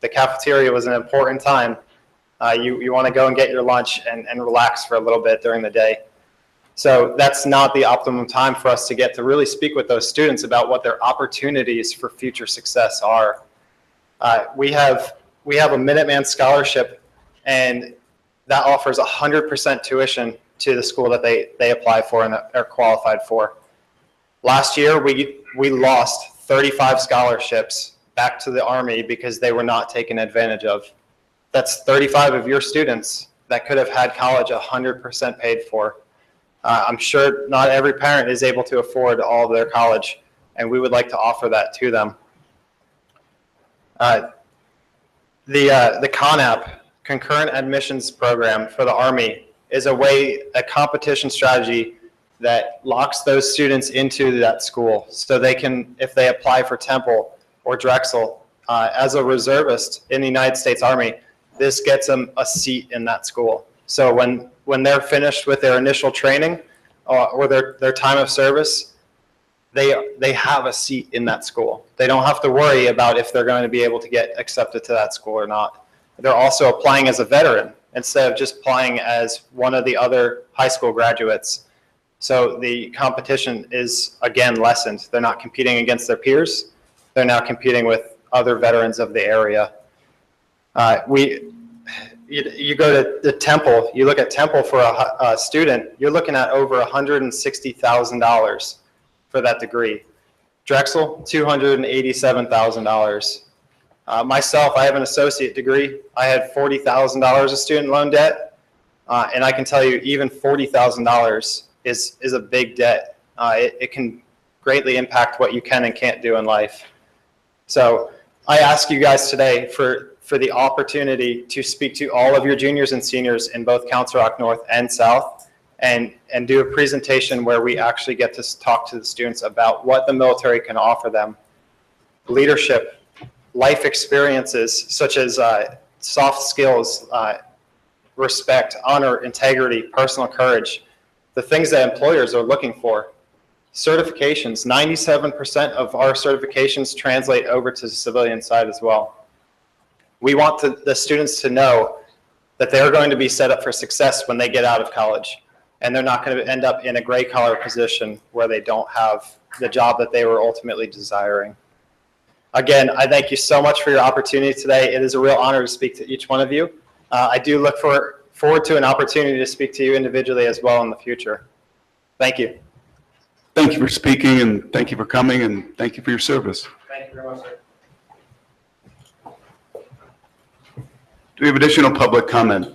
the cafeteria was an important time. You want to go and get your lunch and relax for a little bit during the day. So that's not the optimum time for us to get to really speak with those students about what their opportunities for future success are. We have a Minuteman scholarship, and that offers 100% tuition to the school that they apply for and are qualified for. Last year, we lost 35 scholarships back to the Army because they were not taken advantage of. That's 35 of your students that could have had college 100% paid for. I'm sure not every parent is able to afford all of their college, and we would like to offer that to them. The CONAP, Concurrent Admissions Program for the Army, is a competition strategy that locks those students into that school so they can, if they apply for Temple or Drexel as a reservist in the United States Army, this gets them a seat in that school. So when they're finished with their initial training or their time of service, they have a seat in that school. They don't have to worry about if they're going to be able to get accepted to that school or not. They're also applying as a veteran instead of just applying as one of the other high school graduates. So the competition is, again, lessened. They're not competing against their peers. They're now competing with other veterans of the area. You go to the Temple, you look at Temple for a student, you're looking at over $160,000 for that degree. Drexel, $287,000. Myself, I have an associate degree. I had $40,000 of student loan debt, and I can tell you even $40,000 is a big debt. It can greatly impact what you can and can't do in life. So I ask you guys today for the opportunity to speak to all of your juniors and seniors in both Council Rock North and South and do a presentation where we actually get to talk to the students about what the military can offer them. Leadership, life experiences such as soft skills, respect, honor, integrity, personal courage, the things that employers are looking for. Certifications, 97% of our certifications translate over to the civilian side as well. We want the students to know that they're going to be set up for success when they get out of college, and they're not going to end up in a gray collar position where they don't have the job that they were ultimately desiring. Again, I thank you so much for your opportunity today. It is a real honor to speak to each one of you. I do look forward to an opportunity to speak to you individually as well in the future. Thank you. Thank you for speaking, and thank you for coming, and thank you for your service. Thank you very much, sir. Do we have additional public comment?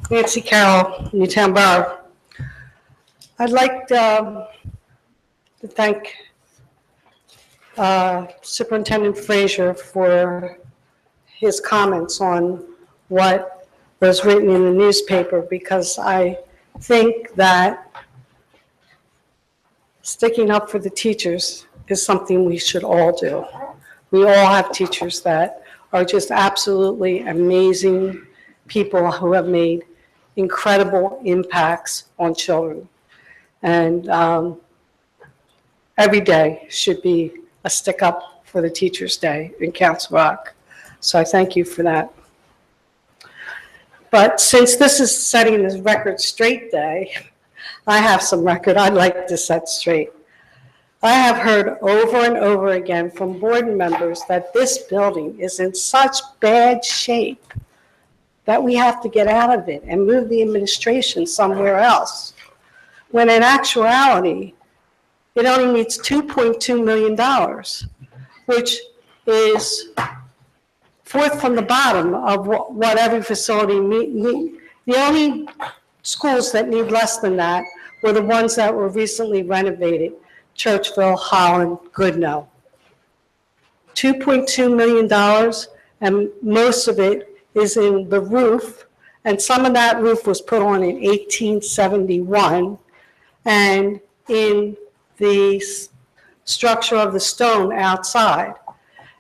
Nancy Carroll, Newtown Borough. I'd like to thank Superintendent Frazier for his comments on what was written in the newspaper, because I think that sticking up for the teachers is something we should all do. We all have teachers that are just absolutely amazing people who have made incredible impacts on children. And every day should be a Stick Up for the Teachers Day in Council Rock. So I thank you for that. But since this is setting the record straight day, I have some record I'd like to set straight. I have heard over and over again from board members that this building is in such bad shape that we have to get out of it and move the administration somewhere else. When in actuality, it only needs $2.2 million, which is fourth from the bottom of what every facility needs. The only schools that need less than that were the ones that were recently renovated, Churchville, Holland, Goodnow. $2.2 million, and most of it is in the roof, and some of that roof was put on in 1871, and in the structure of the stone outside.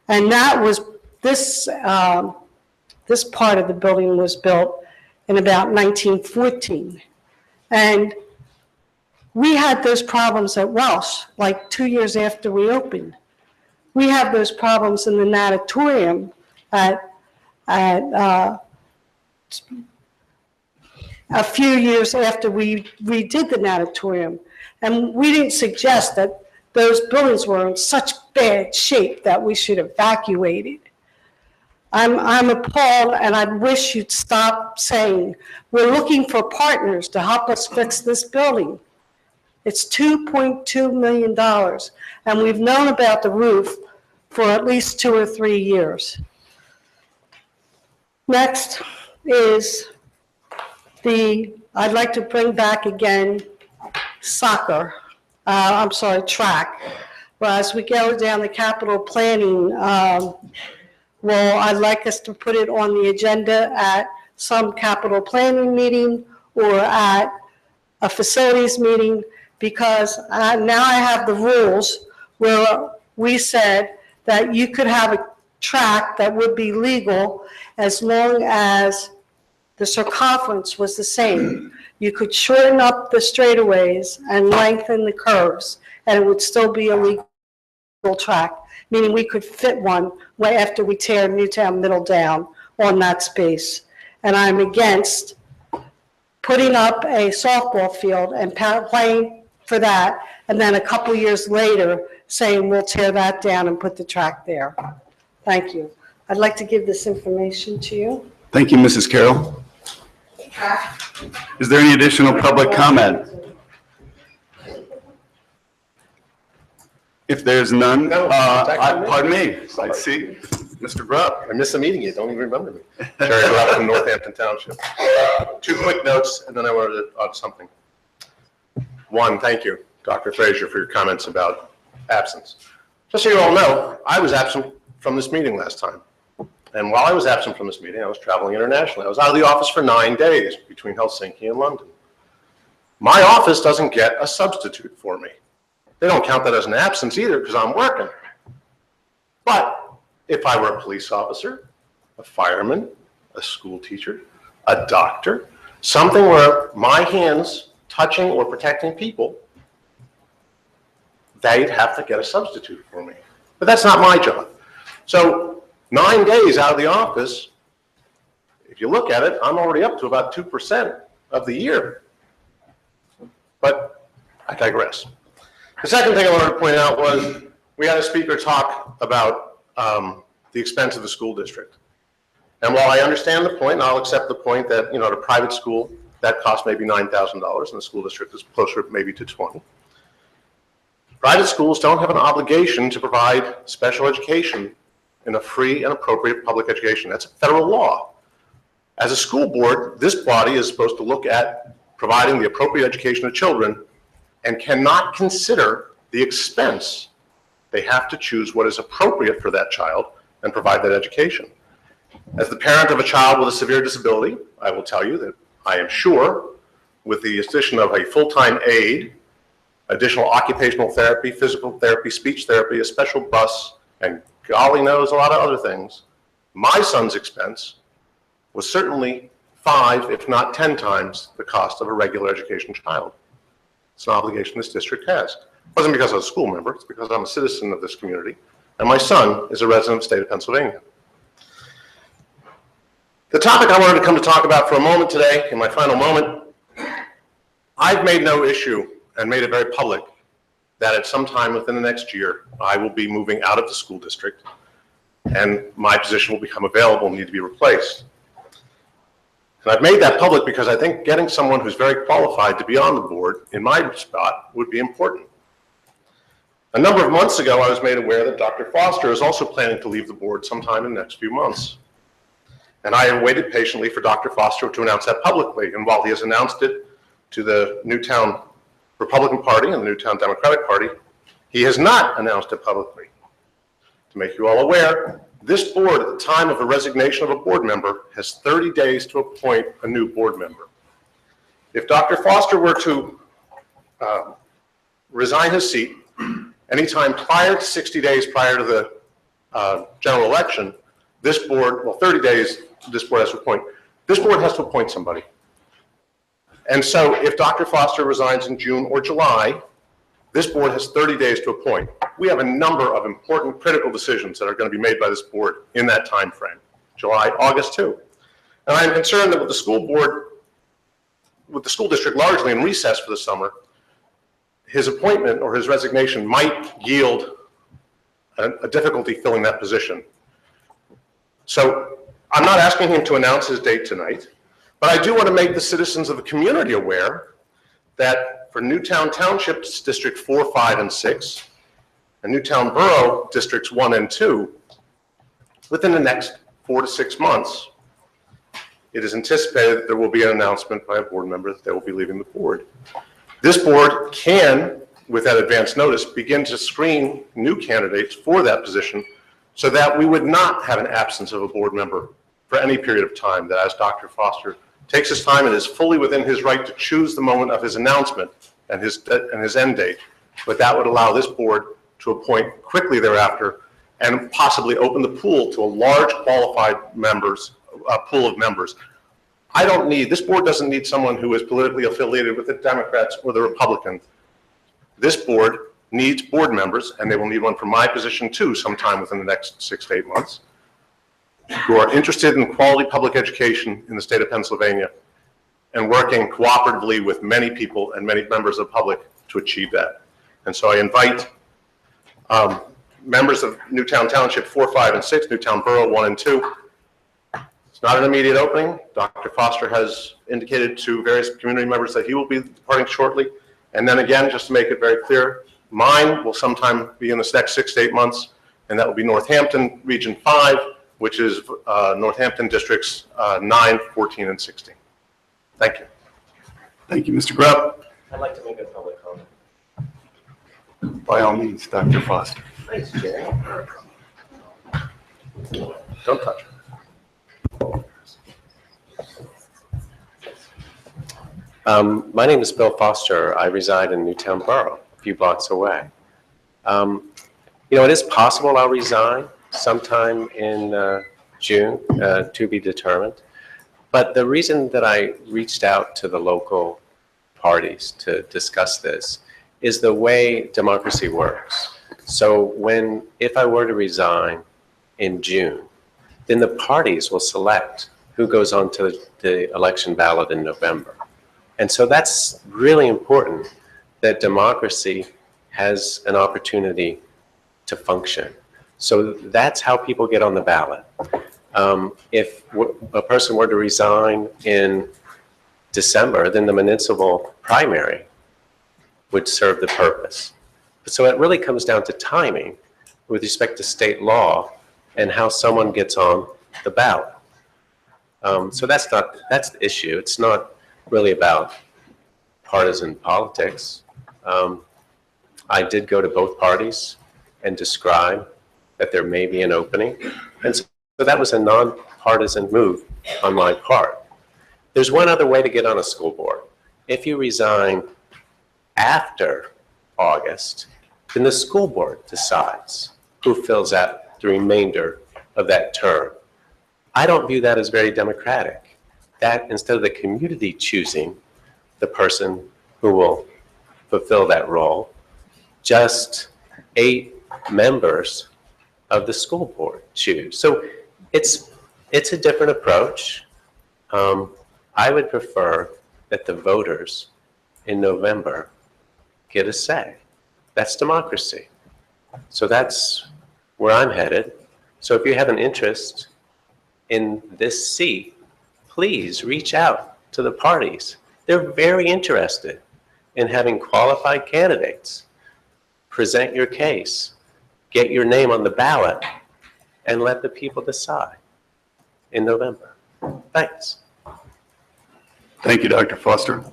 And that was, this part of the building was built in about 1914. And we had those problems at Welsh, like 2 years after we opened. We had those problems in the natatorium at a few years after we redid the natatorium. And we didn't suggest that those buildings were in such bad shape that we should evacuate it. I'm appalled, and I wish you'd stop saying, we're looking for partners to help us fix this building. It's $2.2 million, and we've known about the roof for at least 2 or 3 years. Next is I'd like to bring back again track. Well, as we go down the capital planning, I'd like us to put it on the agenda at some capital planning meeting or at a facilities meeting, because now I have the rules where we said that you could have a track that would be legal as long as the circumference was the same. You could shorten up the straightaways and lengthen the curves, and it would still be a legal track, meaning we could fit one after we tear Newtown Middle down on that space. And I'm against putting up a softball field and playing for that, and then a couple years later saying we'll tear that down and put the track there. Thank you. I'd like to give this information to you. Thank you, Mrs. Carroll. Is there any additional public comment? If there's none, pardon me, I see Mr. Grubb. I missed the meeting, you don't even remember me. Jerry Grubb from Northampton Township. 2 quick notes, and then I wanted to add something. One, thank you, Dr. Frazier, for your comments about absence. Just so you all know, I was absent from this meeting last time. And while I was absent from this meeting, I was traveling internationally. I was out of the office for 9 days between Helsinki and London. My office doesn't get a substitute for me. They don't count that as an absence either because I'm working. But if I were a police officer, a fireman, a school teacher, a doctor, something where my hands touching or protecting people, they'd have to get a substitute for me. But that's not my job. So 9 days out of the office, if you look at it, I'm already up to about 2% of the year. But I digress. The second thing I wanted to point out was we had a speaker talk about the expense of the school district. And while I understand the point, and I'll accept the point that, at a private school, that costs maybe $9,000, and the school district is closer maybe to $20,000. Private schools don't have an obligation to provide special education in a free and appropriate public education. That's a federal law. As a school board, this body is supposed to look at providing the appropriate education to children and cannot consider the expense. They have to choose what is appropriate for that child and provide that education. As the parent of a child with a severe disability, I will tell you that I am sure with the addition of a full-time aide, additional occupational therapy, physical therapy, speech therapy, a special bus, and golly knows a lot of other things, my son's expense was certainly 5, if not 10 times the cost of a regular education child. It's an obligation this district has. It wasn't because I was a school member, it's because I'm a citizen of this community, and my son is a resident of the state of Pennsylvania. The topic I wanted to come to talk about for a moment today, in my final moment, I've made no issue and made it very public that at some time within the next year, I will be moving out of the school district and my position will become available and need to be replaced. And I've made that public because I think getting someone who's very qualified to be on the board in my spot would be important. A number of months ago, I was made aware that Dr. Foster is also planning to leave the board sometime in the next few months. And I have waited patiently for Dr. Foster to announce that publicly. And while he has announced it to the Newtown Republican Party and the Newtown Democratic Party, he has not announced it publicly. To make you all aware, this board, at the time of a resignation of a board member, has 30 days to appoint a new board member. If Dr. Foster were to resign his seat anytime prior to 60 days prior to the general election, this board, well, 30 days, this board has to appoint. This board has to appoint somebody. And so if Dr. Foster resigns in June or July, this board has 30 days to appoint. We have a number of important critical decisions that are going to be made by this board in that time frame, July, August too. And I'm concerned that with the school board, with the school district largely in recess for the summer, his appointment or his resignation might yield a difficulty filling that position. So I'm not asking him to announce his date tonight, but I do want to make the citizens of the community aware that for Newtown Township's District 4, 5, and 6, and Newtown Borough Districts 1 and 2, within the next 4 to 6 months, it is anticipated that there will be an announcement by a board member that they will be leaving the board. This board can, with that advance notice, begin to screen new candidates for that position so that we would not have an absence of a board member for any period of time, that as Dr. Foster takes his time and is fully within his right to choose the moment of his announcement and his end date, but that would allow this board to appoint quickly thereafter and possibly open the pool to a large qualified pool of members. This board doesn't need someone who is politically affiliated with the Democrats or the Republicans. This board needs board members, and they will need one for my position too sometime within the next 6 to 8 months, who are interested in quality public education in the state of Pennsylvania and working cooperatively with many people and many members of the public to achieve that. And so I invite members of Newtown Township 4, 5, and 6, Newtown Borough 1 and 2. It's not an immediate opening. Dr. Foster has indicated to various community members that he will be departing shortly. And then again, just to make it very clear, mine will sometime be in the next 6 to 8 months, and that will be Northampton Region 5, which is Northampton Districts 9, 14, and 16. Thank you. Thank you, Mr. Grubb. I'd like to make a public comment. By all means, Dr. Foster. Thanks, Jerry. Don't touch her. My name is Bill Foster. I reside in Newtown Borough, a few blocks away. It is possible I'll resign sometime in June, to be determined. But the reason that I reached out to the local parties to discuss this is the way democracy works. So if I were to resign in June, then the parties will select who goes on to the election ballot in November. And so that's really important, that democracy has an opportunity to function. So that's how people get on the ballot. If a person were to resign in December, then the municipal primary would serve the purpose. So it really comes down to timing with respect to state law and how someone gets on the ballot. So that's the issue. It's not really about partisan politics. I did go to both parties and describe that there may be an opening. And so that was a nonpartisan move on my part. There's one other way to get on a school board. If you resign after August, then the school board decides who fills out the remainder of that term. I don't view that as very democratic. That instead of the community choosing the person who will fulfill that role, just 8 members of the school board choose. So it's a different approach. I would prefer that the voters in November get a say. That's democracy. So that's where I'm headed. So if you have an interest in this seat, please reach out to the parties. They're very interested in having qualified candidates. Present your case, get your name on the ballot, and let the people decide in November. Thanks. Thank you, Dr. Foster.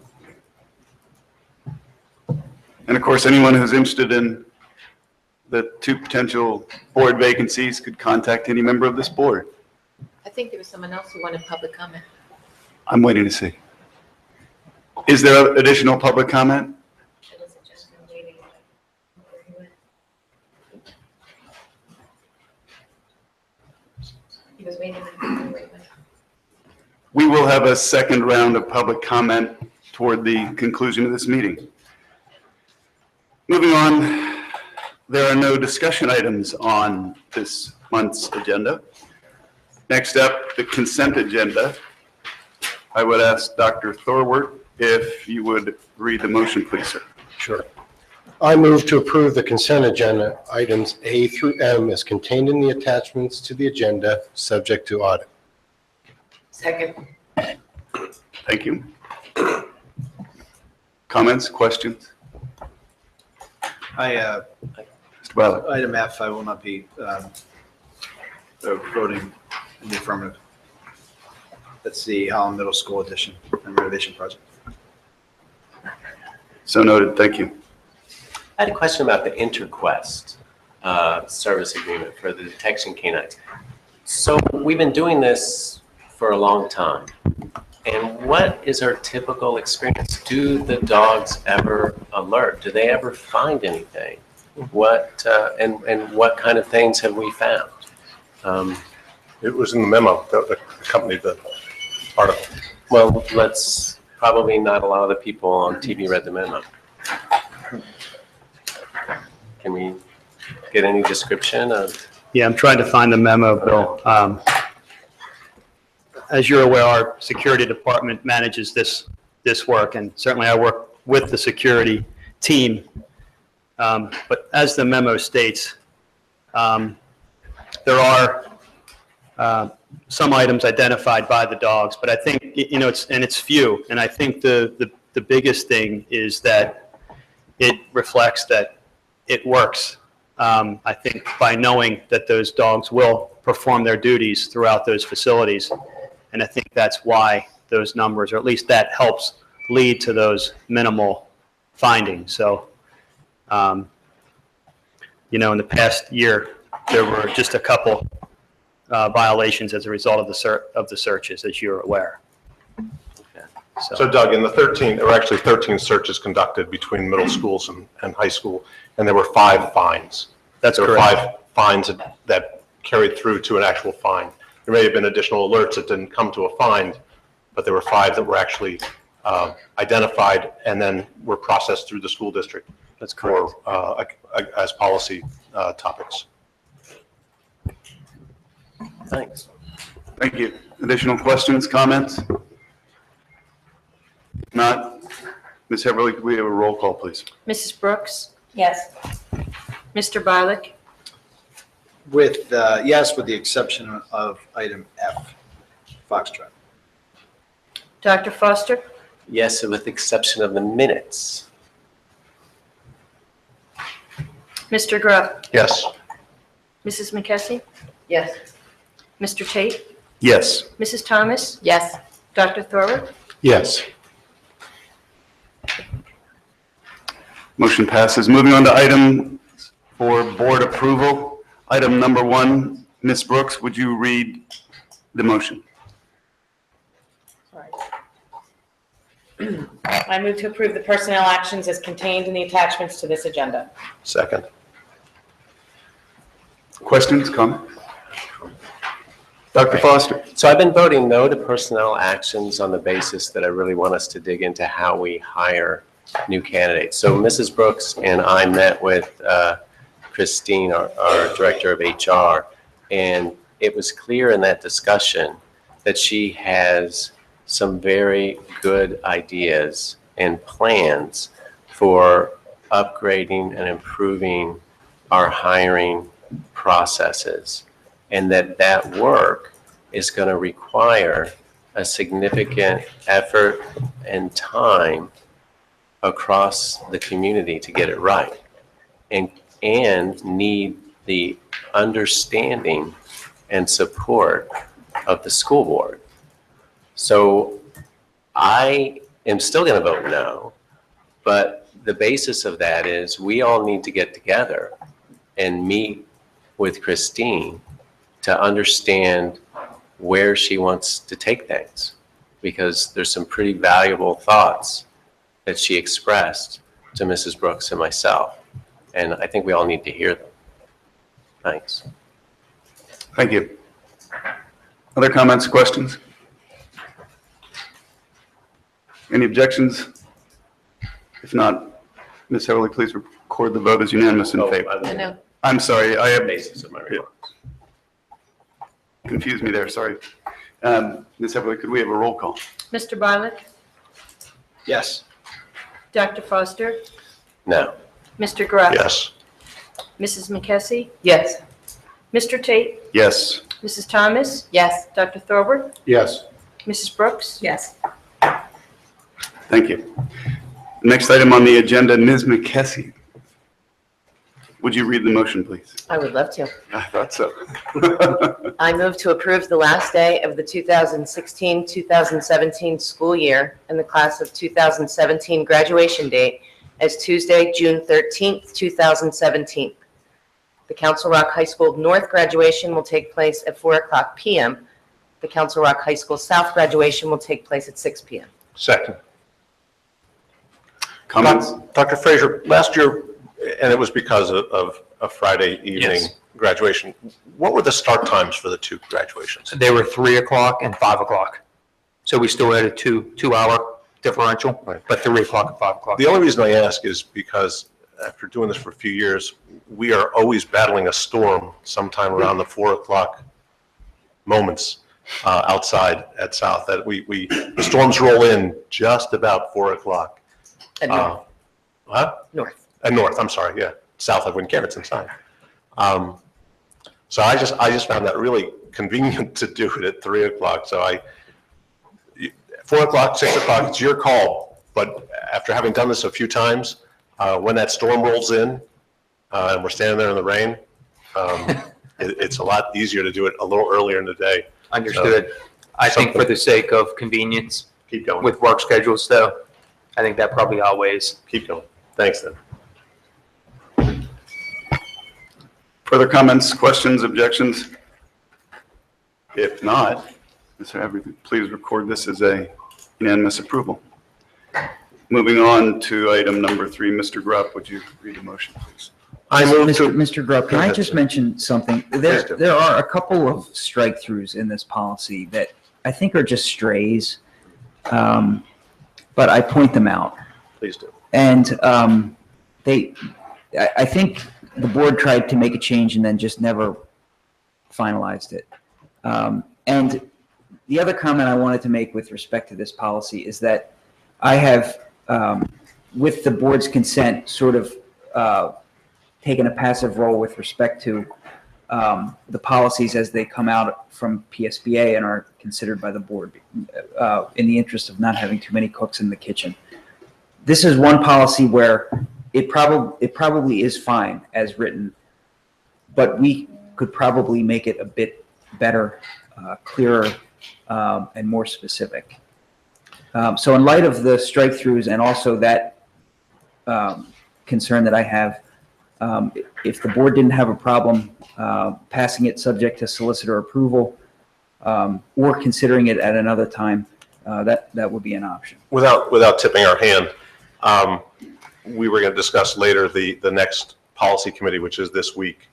And of course, anyone who's interested in the 2 potential board vacancies could contact any member of this board. I think there was someone else who wanted public comment. I'm waiting to see. Is there additional public comment? He was waiting. We will have a second round of public comment toward the conclusion of this meeting. Moving on, there are no discussion items on this month's agenda. Next up, the consent agenda. I would ask Dr. Thorwart if you would read the motion, please, sir. Sure. I move to approve the consent agenda items A through M as contained in the attachments to the agenda, subject to audit. Second. Thank you. Comments, questions? Mr. Ballard. Item F, I will not be voting in the affirmative. That's the Holland Middle School addition and renovation project. So noted, thank you. I had a question about the InterQuest service agreement for the detection canines. So we've been doing this for a long time. And what is our typical experience? Do the dogs ever alert? Do they ever find anything? What and what kind of things have we found? It was in the memo that accompanied the article. Well, let's probably not a lot of the people on TV read the memo. Can we get any description of? Yeah, I'm trying to find the memo, Bill. As you're aware, our security department manages this work, and certainly I work with the security team. But as the memo states, there are some items identified by the dogs, but I think, it's few. And I think the biggest thing is that it reflects that it works. I think by knowing that those dogs will perform their duties throughout those facilities. And I think that's why those numbers, or at least that helps lead to those minimal findings. So, in the past year, there were just a couple violations as a result of the searches, as you're aware. So Doug, in the 13, there were actually 13 searches conducted between middle schools and high school, and there were 5 fines. That's correct. correct. There were 5 fines that carried through to an actual fine. There may have been additional alerts that didn't come to a fine, but there were 5 that were actually identified and then were processed through the school district. That's correct. As policy topics. Thanks. Thank you. Additional questions, comments? If not, Ms. Heverly, could we have a roll call, please? Mrs. Brooks? Yes. Mr. Barlick? With, yes, with the exception of item F, Foxtrot. Dr. Foster? Yes, with the exception of the minutes. Mr. Grubb? Yes. Mrs. McKessie? Yes. Mr. Tate? Yes. Mrs. Thomas? Yes. Dr. Thorwart? Yes. Motion passes. Moving on to item for board approval. Item number 1, Ms. Brooks, would you read the motion? I move to approve the personnel actions as contained in the attachments to this agenda. Second. Questions, comments? Dr. Foster? So I've been voting no to personnel actions on the basis that I really want us to dig into how we hire new candidates. So Mrs. Brooks and I met with Christine, our director of HR, and it was clear in that discussion that she has some very good ideas and plans for upgrading and improving our hiring processes, and that work is going to require a significant effort and time across the community to get it right, and need the understanding and support of the school board. So I am still going to vote no, but the basis of that is we all need to get together and meet with Christine to understand where she wants to take things, because there's some pretty valuable thoughts that she expressed to Mrs. Brooks and myself, and I think we all need to hear them. Thanks. Thank you. Other comments, questions? Any objections? If not, Ms. Heatherly, please record the vote as unanimous in favor. No. I'm sorry, I have Basis of my remarks. confused me there, sorry. Ms. Heatherly, could we have a roll call? Mr. Bartlett? Yes. Dr. Foster? No. Mr. Grubb? Yes. Mrs. McKessie? Yes. Mr. Tate? Yes. Mrs. Thomas? Yes. Dr. Thorburn? Yes. Mrs. Brooks? Yes. Thank you. Next item on the agenda, Ms. McKessie. Would you read the motion, please? I would love to. I thought so. I move to approve the last day of the 2016-2017 school year and the class of 2017 graduation date as Tuesday, June 13th, 2017. The Council Rock High School North graduation will take place at 4:00 p.m. The Council Rock High School South graduation will take place at 6 p.m. Second. Comments? Dr. Frazier, last year, and it was because of a Friday evening Yes. graduation, what were the start times for the two graduations? They were 3 o'clock and 5 o'clock. So we still had a two-hour differential, Right. but 3 o'clock and 5 o'clock. The only reason I ask is because after doing this for a few years, we are always battling a storm sometime around the 4 o'clock moments outside at South. That the storms roll in just about 4 o'clock. At North. What? North. At North, I'm sorry, yeah. South, I wouldn't care, it's inside. So I just found that really convenient to do it at 3 o'clock. So 4 o'clock, 6 o'clock, it's your call. But after having done this a few times, when that storm rolls in and we're standing there in the rain, it's a lot easier to do it a little earlier in the day. Understood. I think for the sake of convenience Keep going. with work schedules though, I think that probably outweighs. Keep going. Thanks, then. Further comments, questions, objections? If not, Mr. Everett, please record this as a unanimous approval. Moving on to item number 3, Mr. Grubb, would you read the motion, please? I move to. Mr. Grubb, can Go I ahead, just sir. mention something? Please do. There are a couple of strike-throughs in this policy that I think are just strays, but I point them out. Please do. And I think the board tried to make a change and then just never finalized it. And the other comment I wanted to make with respect to this policy is that I have, with the board's consent, sort of taken a passive role with respect to the policies as they come out from PSBA and are considered by the board in the interest of not having too many cooks in the kitchen. This is one policy where it probably is fine as written, but we could probably make it a bit better, clearer, and more specific. So in light of the strike-throughs and also that concern that I have, if the board didn't have a problem passing it subject to solicitor approval or considering it at another time, that would be an option. Without tipping our hand, we were going to discuss later the next policy committee, which is this week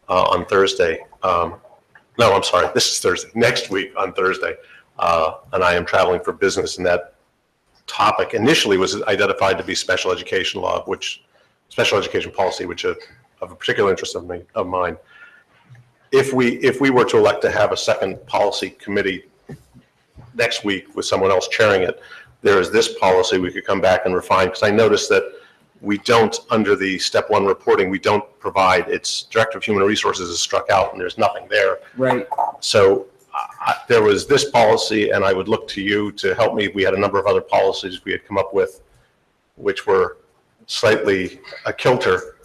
on Thursday. No, I'm sorry, this is Thursday, next week on Thursday. And I am traveling for business, and that topic initially was identified to be special education law, special education policy, which of a particular interest of mine. If we were to elect to have a second policy committee next week with someone else chairing it, there is this policy we could come back and refine, because I noticed that we don't, under the step one reporting, we don't provide, it's Director of Human Resources is struck out and there's nothing there. Right. So there was this policy, and I would look to you to help me. We had a number of other policies we had come up with, which were slightly a kilter,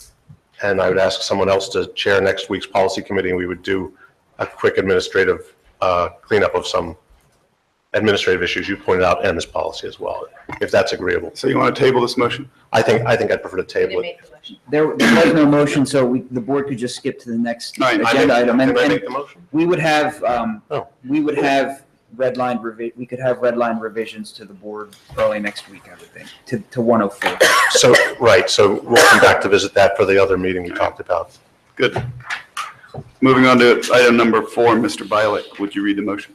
and I would ask someone else to chair next week's policy committee, and we would do a quick administrative cleanup of some administrative issues you pointed out and this policy as well, if that's agreeable. So you want to table this motion? I think I'd prefer to table it. There was no motion, so the board could just skip to the next Right. agenda item. Can I make the motion? We would have, Oh. we could have red line revisions to the board early next week, I would think, to 104. So, right, so we'll come back to visit that for the other meeting we talked about. Good. Moving on to item number 4, Mr. Bialik, would you read the motion?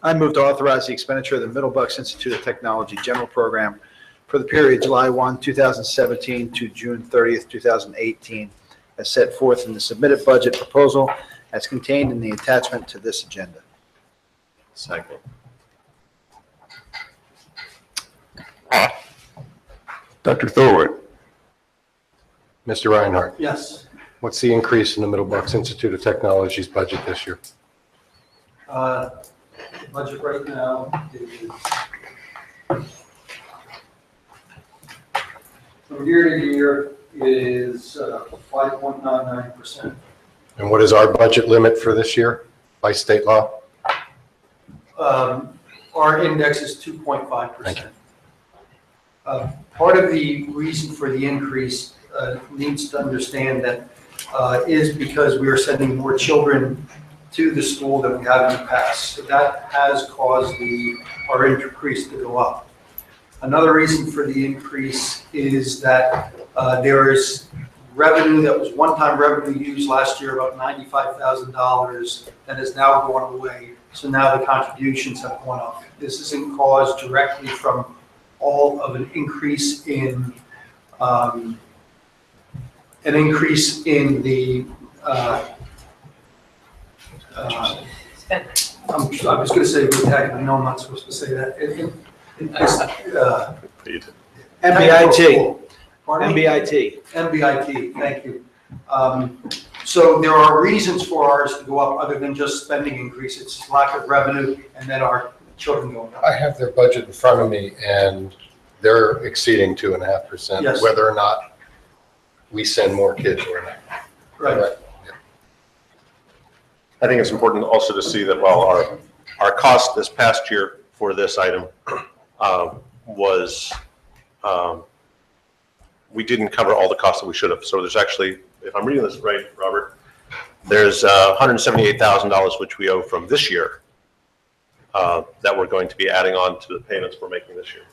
I move to authorize the expenditure of the Middle Bucks Institute of Technology General Program for the period July 1, 2017 to June 30th, 2018, as set forth in the submitted budget proposal as contained in the attachment to this agenda. Second. Dr. Thorwart. Mr. Reinhardt, Yes. what's the increase in the Middle Bucks Institute of Technology's budget this year? Budget right now is, from year to year, is 5.99%. And what is our budget limit for this year by state law? Our index is 2.5%. Part of the reason for the increase needs to understand that is because we are sending more children to the school than we have in the past. So that has caused our increase to go up. Another reason for the increase is that there is revenue that was one-time revenue used last year, about $95,000, that is now going away. So now the contributions have gone up. This isn't caused directly from all of an increase in the I was going to say RETAC, I know I'm not supposed to say that. MBIT. Pardon me? MBIT. MBIT, thank you. So there are reasons for ours to go up other than just spending increase. It's lack of revenue and then our children going up. I have their budget in front of me, and they're exceeding 2.5%, Yes. whether or not we send more kids or not. Right. I think it's important also to see that while our cost this past year for this item was, we didn't cover all the costs that we should have. So there's actually, if I'm reading this right, Robert, there's $178,000 which we owe from this year that we're going to be adding on to the payments we're making this year.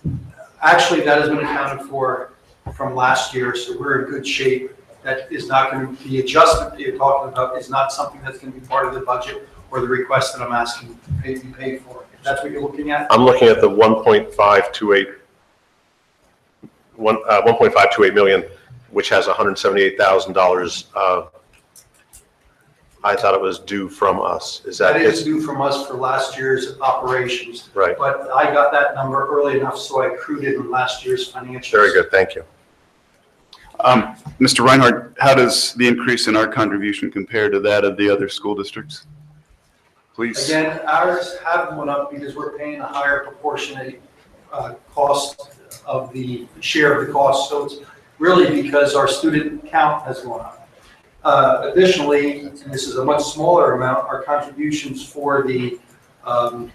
Actually, that has been accounted for from last year, so we're in good shape. That is not going to, the adjustment that you're talking about is not something that's going to be part of the budget or the request that I'm asking to be paid for. If that's what you're looking at? I'm looking at the 1.528 million, which has $178,000. I thought it was due from us. Is that? That is due from us for last year's operations. Right. But I got that number early enough, so I accrued it in last year's financials. Very good, thank you. Mr. Reinhardt, how does the increase in our contribution compare to that of the other school districts? Please. Again, ours have gone up because we're paying a higher proportionate cost of the share of the cost. So it's really because our student count has gone up. Additionally, and this is a much smaller amount, our contributions for the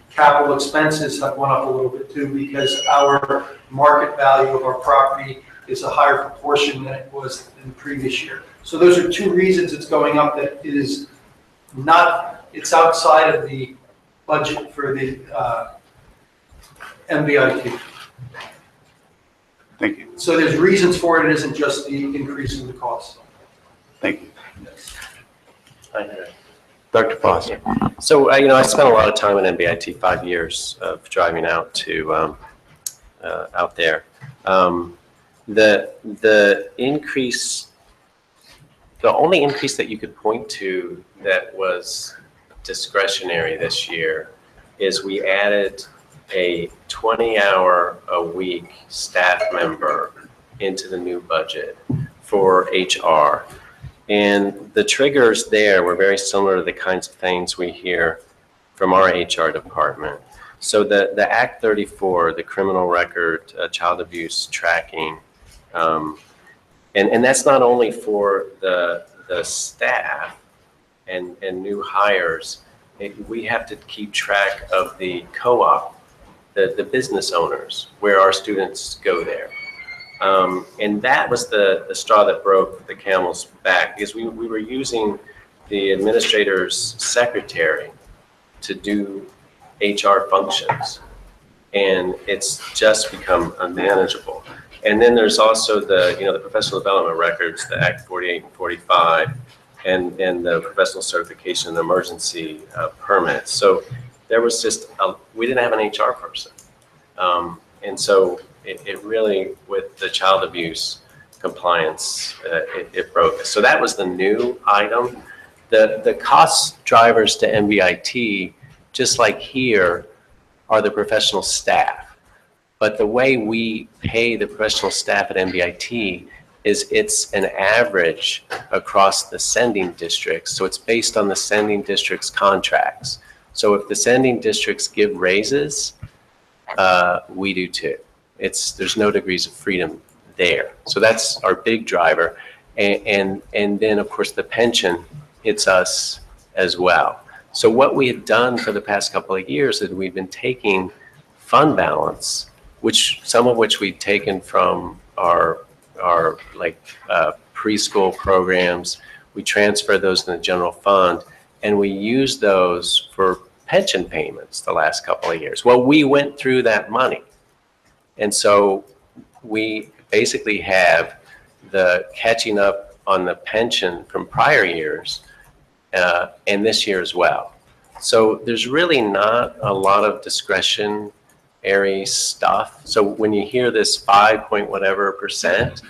capital expenses have gone up a little bit too because our market value of our property is a higher proportion than it was in the previous year. So those are two reasons it's going up. That it is not, it's outside of the budget for the MBIT. Thank you. So there's reasons for it. It isn't just the increase in the cost. Thank you. Yes. Dr. Foster. So, I spent a lot of time in MBIT, 5 years of driving out to out there. The increase, the only increase that you could point to that was discretionary this year is we added a 20-hour-a-week staff member into the new budget for HR. And the triggers there were very similar to the kinds of things we hear from our HR department. So the Act 34, the criminal record, child abuse tracking, and that's not only for the staff and new hires. We have to keep track of the co-op, the business owners, where our students go there. And that was the straw that broke the camel's back, because we were using the administrator's secretary to do HR functions, and it's just become unmanageable. And then there's also the professional development records, the Act 48 and 45, and the professional certification and emergency permits. So there was just we didn't have an HR person, and so it really, with the child abuse compliance, it broke us. So that was the new item. The cost drivers to MBIT, just like here, are the professional staff. But the way we pay the professional staff at MBIT is it's an average across the sending districts. So it's based on the sending districts' contracts. So if the sending districts give raises, we do too. There's no degrees of freedom there. So that's our big driver. And then, of course, the pension hits us as well. So what we have done for the past couple of years is we've been taking fund balance, some of which we've taken from our preschool programs. We transfer those in the general fund, and we use those for pension payments the last couple of years. Well, we went through that money. And so we basically have the catching up on the pension from prior years and this year as well. So there's really not a lot of discretionary stuff. So when you hear this 5-point-whatever%,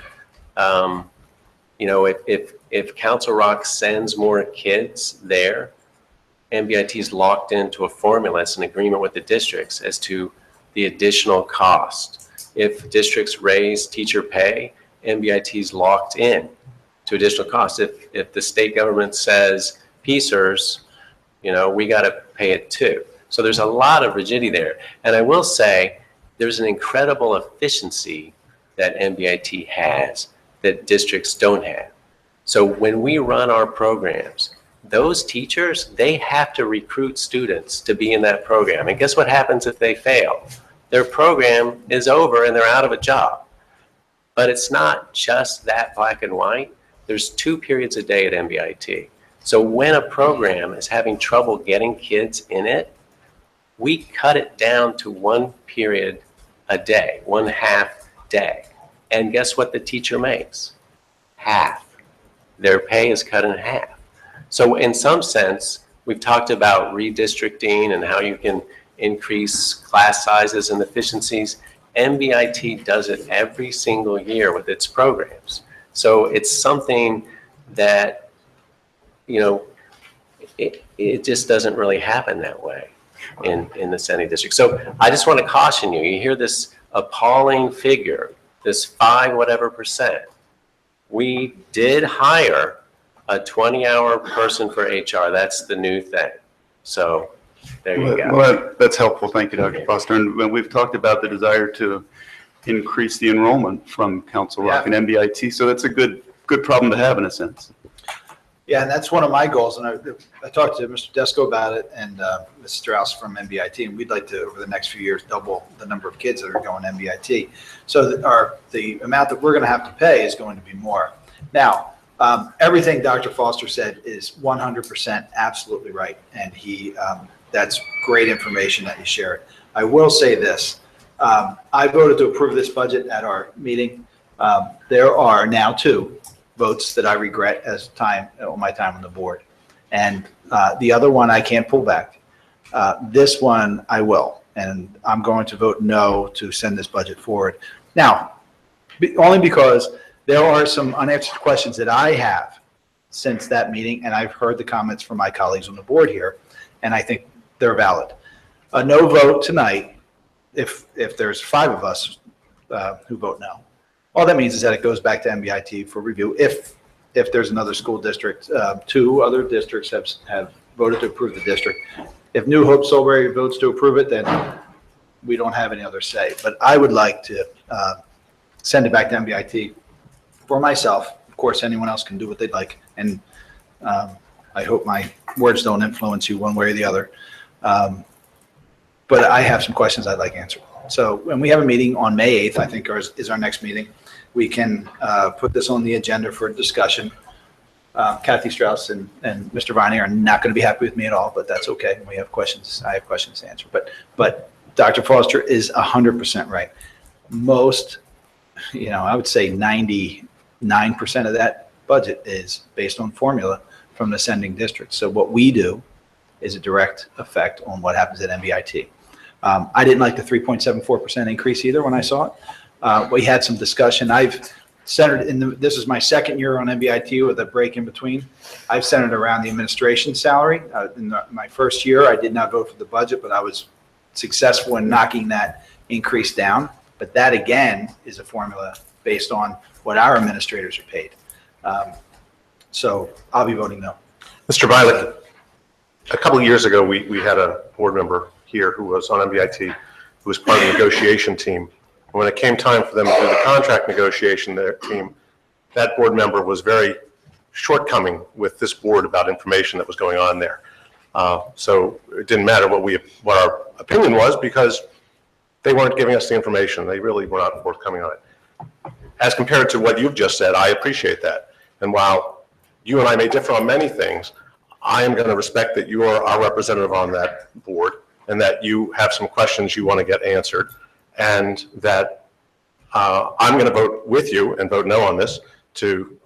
if Council Rock sends more kids there, MBIT is locked into a formula. It's an agreement with the districts as to the additional cost. If districts raise teacher pay, MBIT is locked in to additional costs. If the state government says PSERS, we got to pay it too. So there's a lot of rigidity there. And I will say there's an incredible efficiency that MBIT has that districts don't have. So when we run our programs, those teachers, they have to recruit students to be in that program. And guess what happens if they fail? Their program is over and they're out of a job. But it's not just that black and white. There's 2 periods a day at MBIT. So when a program is having trouble getting kids in it, we cut it down to 1 period a day, 1/2 day. And guess what the teacher makes? Half. Their pay is cut in half. So in some sense, we've talked about redistricting and how you can increase class sizes and efficiencies. MBIT does it every single year with its programs. So it's something that, it just doesn't really happen that way in the sending district. So I just want to caution you. You hear this appalling figure, this 5-whatever%. We did hire a 20-hour person for HR. That's the new thing. So there you go. Well, that's helpful. Thank you, Dr. Foster. And when we've talked about the desire to increase the enrollment from Council Rock and MBIT, so that's a good problem to have in a sense. Yeah, and that's one of my goals, and I talked to Mr. Desko about it and Ms. Strauss from MBIT, and we'd like to, over the next few years, double the number of kids that are going to MBIT. So that the amount that we're going to have to pay is going to be more. Now, everything Dr. Foster said is 100% absolutely right, and that's great information that you shared. I will say this. I voted to approve this budget at our meeting. There are now 2 votes that I regret as my time on the board. And the other one I can't pull back. This one I will. And I'm going to vote no to send this budget forward. Now, only because there are some unanswered questions that I have since that meeting, and I've heard the comments from my colleagues on the board here, and I think they're valid. A no vote tonight, if there's 5 of us who vote no, All that means is that it goes back to MBIT for review if there's another school district. Two other districts have voted to approve the district. If New Hope Solberry votes to approve it, then we don't have any other say. But I would like to send it back to MBIT for myself. Of course, anyone else can do what they'd like. And I hope my words don't influence you one way or the other. But I have some questions I'd like answered. So when we have a meeting on May 8th, I think is our next meeting, we can put this on the agenda for discussion. Kathy Strauss and Mr. Vining are not going to be happy with me at all, but that's okay. We have questions. I have questions to answer. But Dr. Foster is 100% right. Most, I would say 99% of that budget is based on formula from the sending district. So what we do is a direct effect on what happens at MBIT. I didn't like the 3.74% increase either when I saw it. We had some discussion. I've centered this is my second year on MBIT with a break in between. I've centered around the administration salary. In my first year, I did not vote for the budget, but I was successful in knocking that increase down. But that again is a formula based on what our administrators are paid. So I'll be voting no. Mr. Bialik, a couple of years ago, we had a board member here who was on MBIT, who was part of the negotiation team. When it came time for them to do the contract negotiation, their team, that board member was very shortcoming with this board about information that was going on there. So it didn't matter what our opinion was because they weren't giving us the information. They really were not forthcoming on it. As compared to what you've just said, I appreciate that. And while you and I may differ on many things, I am going to respect that you are our representative on that board and that you have some questions you want to get answered. And that I'm going to vote with you and vote no on this to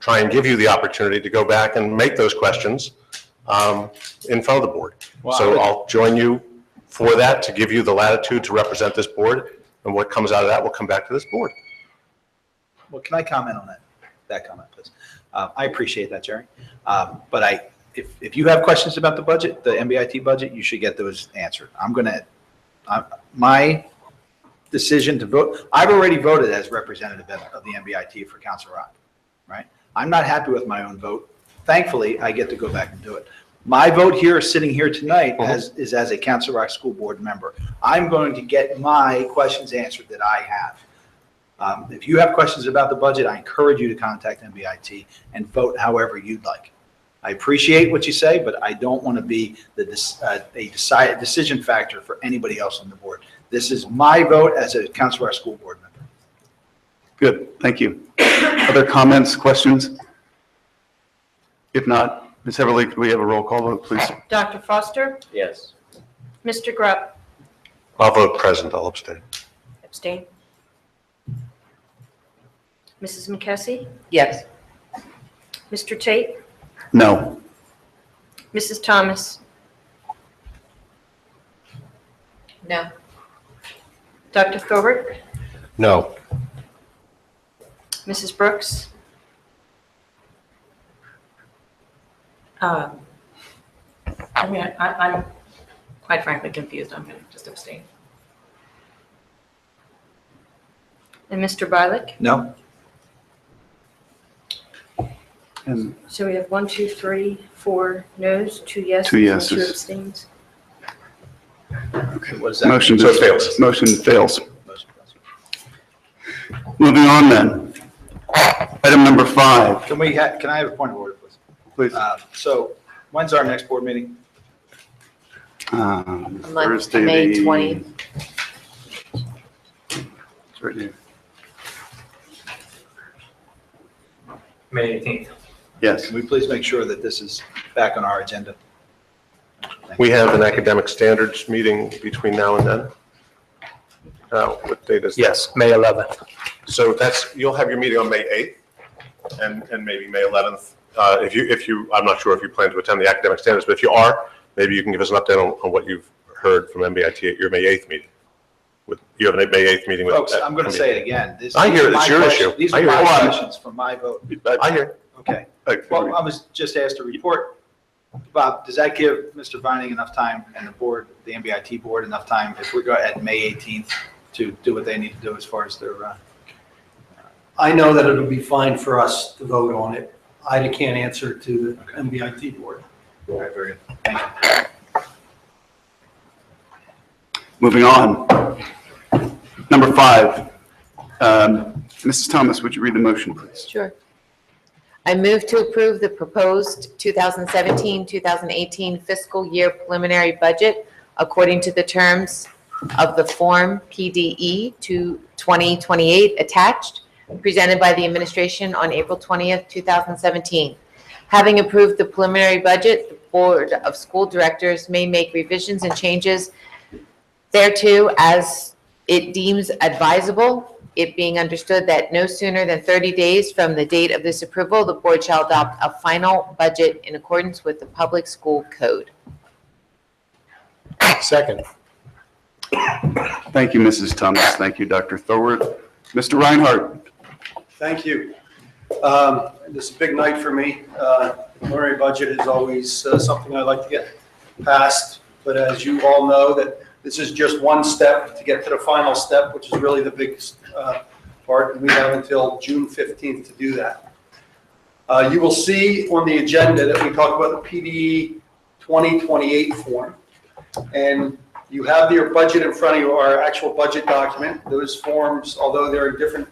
try and give you the opportunity to go back and make those questions in front of the board. So I'll join you for that to give you the latitude to represent this board, and what comes out of that will come back to this board. Well, can I comment on that comment, please? I appreciate that, Jerry. But if you have questions about the budget, the MBIT budget, you should get those answered. My decision to vote, I've already voted as representative of the MBIT for Council Rock, right? I'm not happy with my own vote. Thankfully, I get to go back and do it. My vote here, sitting here tonight, is as a Council Rock School Board member. I'm going to get my questions answered that I have. If you have questions about the budget, I encourage you to contact MBIT and vote however you'd like. I appreciate what you say, but I don't want to be a decision factor for anybody else on the board. This is my vote as a Council Rock School Board member. Good, thank you. Other comments, questions? If not, Ms. Everly, could we have a roll call vote, please? Dr. Foster? Yes. Mr. Grupp? I'll vote present, I'll abstain. Abstain. Mrs. McKessie? Yes. Mr. Tate? No. Mrs. Thomas? No. Dr. Filbert? No. Mrs. Brooks? I'm quite frankly confused. I'm going to just abstain. And Mr. Bialik? No. And So we have 1, 2, 3, 4 noes, 2 yeses. Two yeses. And 2 abstains. okay. What does that Motion mean? So it fails. Motion fails. Moving on then. Item number 5. Can I have a point of order, please? Please. So when's our next board meeting? Thursday, May the- 20th. It's right here. May 18th. Yes. Can we please make sure that this is back on our agenda? We have an academic standards meeting between now and then. What date is that? Yes, May 11th. So you'll have your meeting on May 8th and maybe May 11th. I'm not sure if you plan to attend the academic standards, but if you are, maybe you can give us an update on what you've heard from MBIT at your May 8th meeting. You have a May 8th meeting with. Folks, I'm going to say it again. I hear it. It's your issue. These I are hear my it. questions from my vote. I hear. Okay. Well, I was just asked to report. Bob, does that give Mr. Vining enough time and the board, the MBIT board, enough time if we go at May 18th to do what they need to do as far as their I know that it'll be fine for us to vote on it. I can't answer to the MBIT board. All right, very good. Moving on. Number 5. Mrs. Thomas, would you read the motion, please? Sure. I move to approve the proposed 2017-2018 fiscal year preliminary budget according to the terms of the Form PDE to 2028 attached, presented by the administration on April 20th, 2017. Having approved the preliminary budget, the Board of School Directors may make revisions and changes thereto as it deems advisable, it being understood that no sooner than 30 days from the date of this approval, the board shall adopt a final budget in accordance with the Public School Code. Second. Thank you, Mrs. Thomas. Thank you, Dr. Thorworth. Mr. Reinhardt. Thank you. This is a big night for me. Preliminary budget is always something I like to get passed, but as you all know, that this is just one step to get to the final step, which is really the biggest part, and we have until June 15th to do that. You will see on the agenda that we talk about the PDE 2028 form, and you have your budget in front of you, our actual budget document. Those forms, although they're in different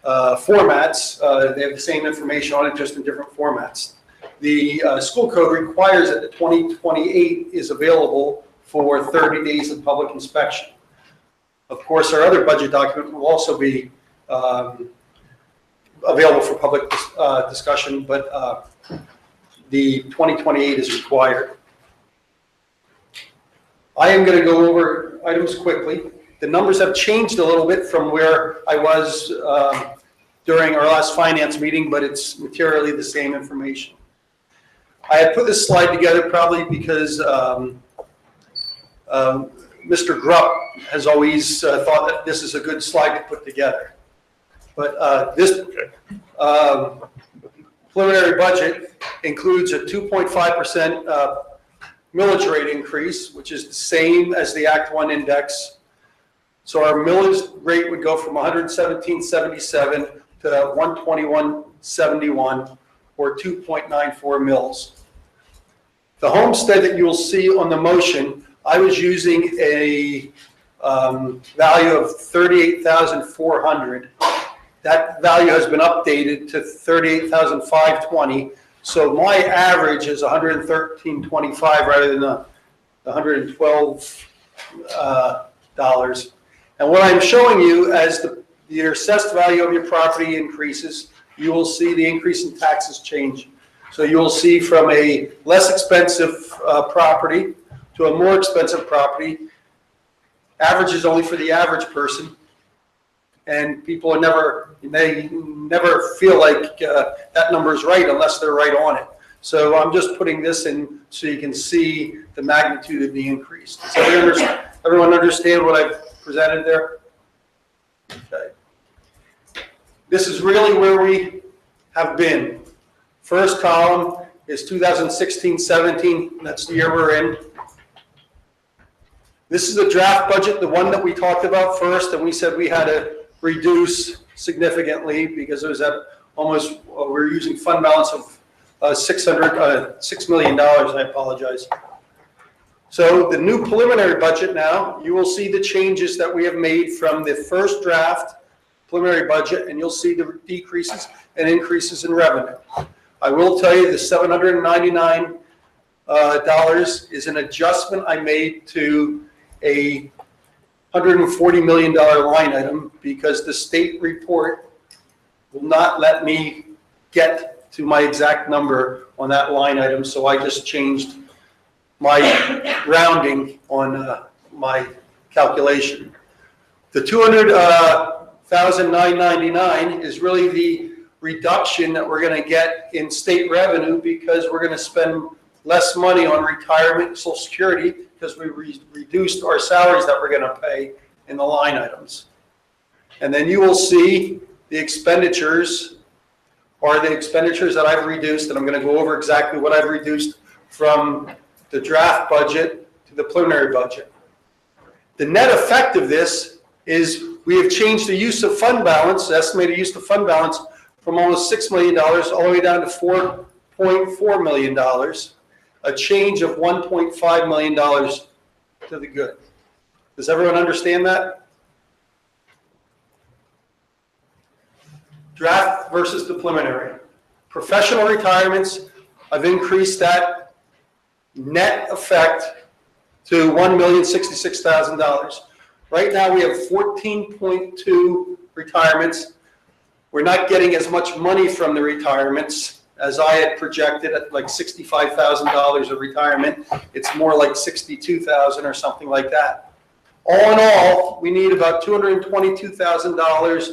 formats, they have the same information on it, just in different formats. The school code requires that the 2028 is available for 30 days of public inspection. Of course, our other budget document will also be available for public discussion, but the 2028 is required. I am going to go over items quickly. The numbers have changed a little bit from where I was during our last finance meeting, but it's materially the same information. I had put this slide together probably because Mr. Grupp has always thought that this is a good slide to put together. But this preliminary budget includes a 2.5% millage rate increase, which is the same as the Act 1 index. So our millage rate would go from 117.77 to 121.71, or 2.94 mils. The homestead that you will see on the motion, I was using a value of 38,400. That value has been updated to 38,520. So my average is 113.25 rather than the $112 dollars. And what I'm showing you, as your assessed value of your property increases, you will see the increase in taxes change. So you will see from a less expensive property to a more expensive property. Average is only for the average person, and people are they never feel like that number is right unless they're right on it. So I'm just putting this in so you can see the magnitude of the increase. Does everyone understand what I've presented there? Okay. This is really where we have been. First column is 2016-17. That's the year we're in. This is the draft budget, the one that we talked about first, and we said we had to reduce significantly because it was at almost, we're using fund balance of $6 million, I apologize. So the new preliminary budget now, you will see the changes that we have made from the first draft preliminary budget, and you'll see the decreases and increases in revenue. I will tell you the $799 is an adjustment I made to a $140 million line item because the state report will not let me get to my exact number on that line item, so I just changed my rounding on my calculation. The $200,999 is really the reduction that we're going to get in state revenue because we're going to spend less money on retirement and Social Security because we reduced our salaries that we're going to pay in the line items. And then you will see the expenditures are the expenditures that I've reduced, and I'm going to go over exactly what I've reduced from the draft budget to the preliminary budget. The net effect of this is We have changed the use of fund balance, estimated use of fund balance, from almost $6 million all the way down to $4.4 million, a change of $1.5 million to the good. Does everyone understand that? Draft versus the preliminary. Professional retirements, I've increased that net effect to $1,066,000. Right now, we have 14.2 retirements. We're not getting as much money from the retirements as I had projected at like $65,000 of retirement. It's more like $62,000 or something like that. All in all, we need about $222,000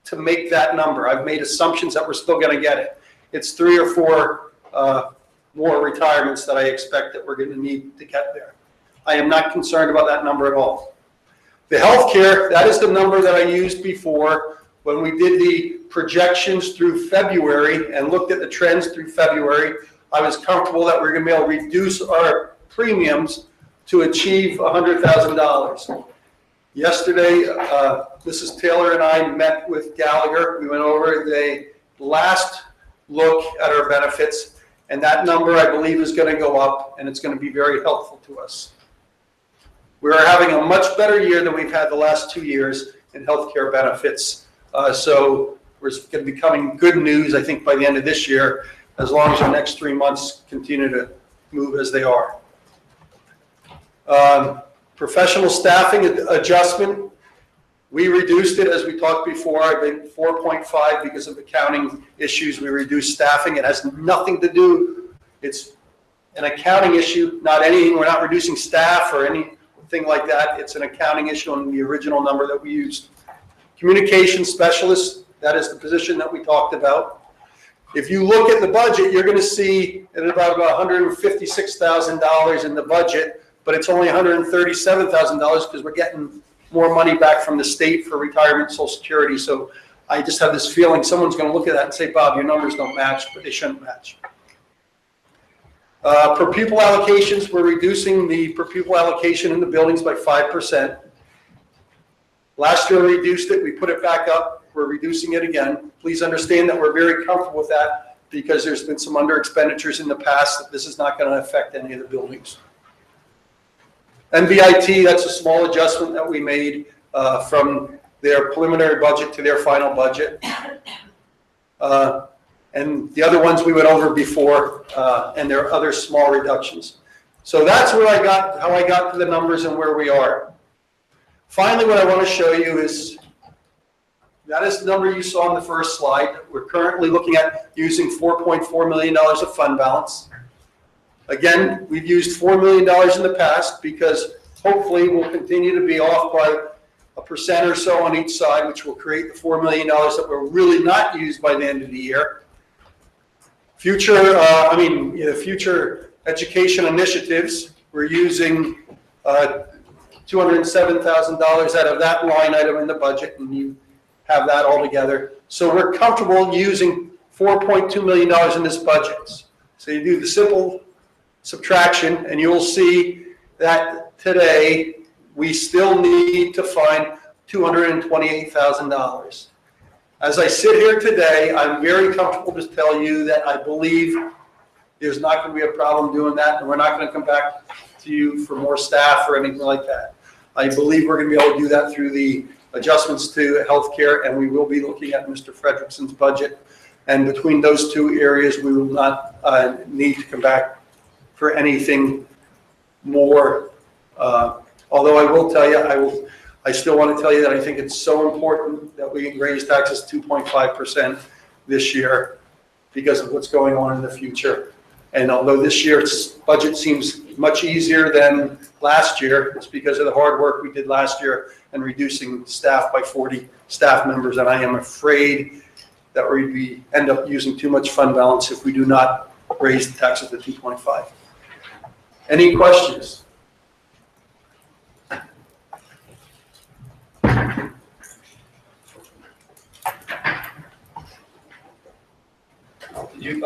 to make that number. I've made assumptions that we're still going to get it. It's 3 or 4 more retirements that I expect that we're going to need to get there. I am not concerned about that number at all. The healthcare, that is the number that I used before when we did the projections through February and looked at the trends through February. I was comfortable that we're going to be able to reduce our premiums to achieve $100,000. Yesterday, Mrs. Taylor and I met with Gallagher. We went over the last look at our benefits, and that number, I believe, is going to go up, and it's going to be very helpful to us. We are having a much better year than we've had the last 2 years in healthcare benefits. So we're going to be coming good news, I think, by the end of this year, as long as the next 3 months continue to move as they are. Professional staffing adjustment, we reduced it as we talked before. I think 4.5 because of accounting issues. We reduced staffing. It has nothing to do, it's an accounting issue, not anything. We're not reducing staff or anything like that. It's an accounting issue on the original number that we used. Communication specialist, that is the position that we talked about. If you look at the budget, you're going to see it about $156,000 in the budget, but it's only $137,000 because we're getting more money back from the state for retirement and Social Security. So I just have this feeling someone's going to look at that and say, Bob, your numbers don't match, but they shouldn't match. Per pupil allocations, we're reducing the per pupil allocation in the buildings by 5%. Last year we reduced it, we put it back up, we're reducing it again. Please understand that we're very comfortable with that because there's been some under expenditures in the past that this is not going to affect any of the buildings. NVIT, that's a small adjustment that we made from their preliminary budget to their final budget. And the other ones we went over before, and there are other small reductions. So that's where how I got to the numbers and where we are. Finally, what I want to show you is, that is the number you saw on the first slide. We're currently looking at using $4.4 million of fund balance. Again, we've used $4 million in the past because hopefully we'll continue to be off by 1% or so on each side, which will create the $4 million that will really not used by the end of the year. Future education initiatives, we're using $207,000 out of that line item in the budget, and you have that all together. So we're comfortable using $4.2 million in this budget. So you do the simple subtraction, and you'll see that today we still need to find $228,000. As I sit here today, I'm very comfortable to tell you that I believe there's not going to be a problem doing that, and we're not going to come back to you for more staff or anything like that. I believe we're going to be able to do that through the adjustments to healthcare, and we will be looking at Mr. Frederickson's budget. And between those two areas, we will not need to come back for anything more. Although I will tell you, I still want to tell you that I think it's so important that we raise taxes 2.5% this year because of what's going on in the future. And although this year's budget seems much easier than last year, it's because of the hard work we did last year and reducing staff by 40 staff members. And I am afraid that we end up using too much fund balance if we do not raise the taxes to 2.5. Any questions?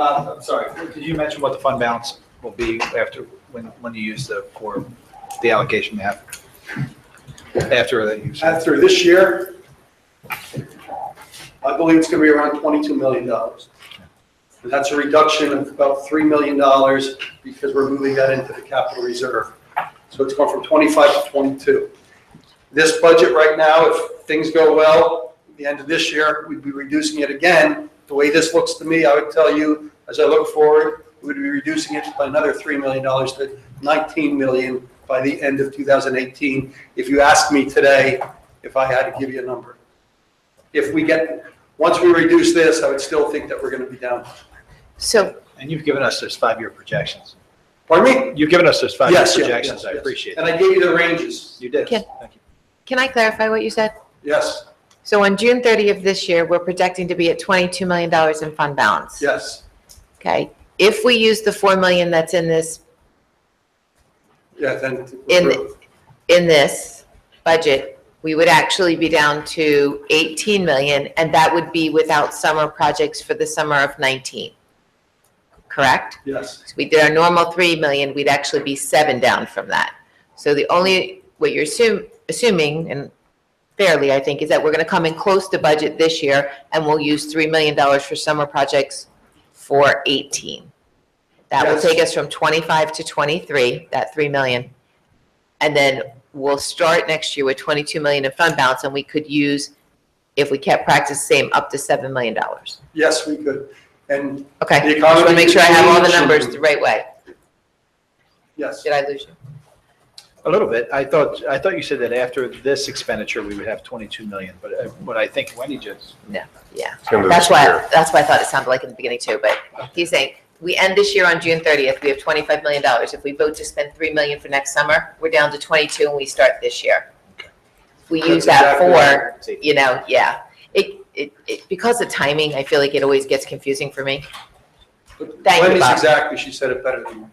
I'm sorry, did you mention what the fund balance will be after, when you use for the allocation you have? After they use it? After this year, I believe it's going to be around $22 million. And that's a reduction of about $3 million because we're moving that into the capital reserve. So it's going from 25 to 22. This budget right now, if things go well, at the end of this year, we'd be reducing it again. The way this looks to me, I would tell you, as I look forward, we would be reducing it by another $3 million to $19 million by the end of 2018. If you ask me today, if I had to give you a number. Once we reduce this, I would still think that we're going to be down. And you've given us those 5-year projections. Pardon me? You've given us those 5-year Yes, yeah, projections. yes, I yes. appreciate And it. I gave you the ranges. You did. Can- Thank you. Can I clarify what you said? Yes, So on June 30th this year, we're projecting to be at $22 million in fund balance. yes, Okay. If we use the $4 million that's in this yeah, then. in this budget, we would actually be down to 18 million, and that would be without summer projects for the summer of 19. Correct? Yes, So we did our normal 3 million, we'd actually be 7 down from that. So what you're assuming, and fairly, I think, is that we're going to come in close to budget this year, and we'll use $3 million for summer projects for 18. That will Yes. take us from 25 to 23, that 3 million. And then we'll start next year with 22 million in fund balance, and we could use, if we kept practice same, up to $7 million. yes, we could. And Okay, The just economy want to make sure I have all the continues to- numbers the right way. yes, Did I lose you? A little bit. I thought you said that after this expenditure, we would have 22 million, but what I think Wendy just. Yeah. End of That's this year. why I thought it sounded like in the beginning too, but he's saying, we end this year on June 30th, we have $25 million. If we vote to spend 3 million for next summer, we're down to 22 and we start this year. If we use That's that exactly for, yeah. Because of timing, I feel like it always gets confusing for me. Thank you, Wendy's Bob. exactly, she said it better than me.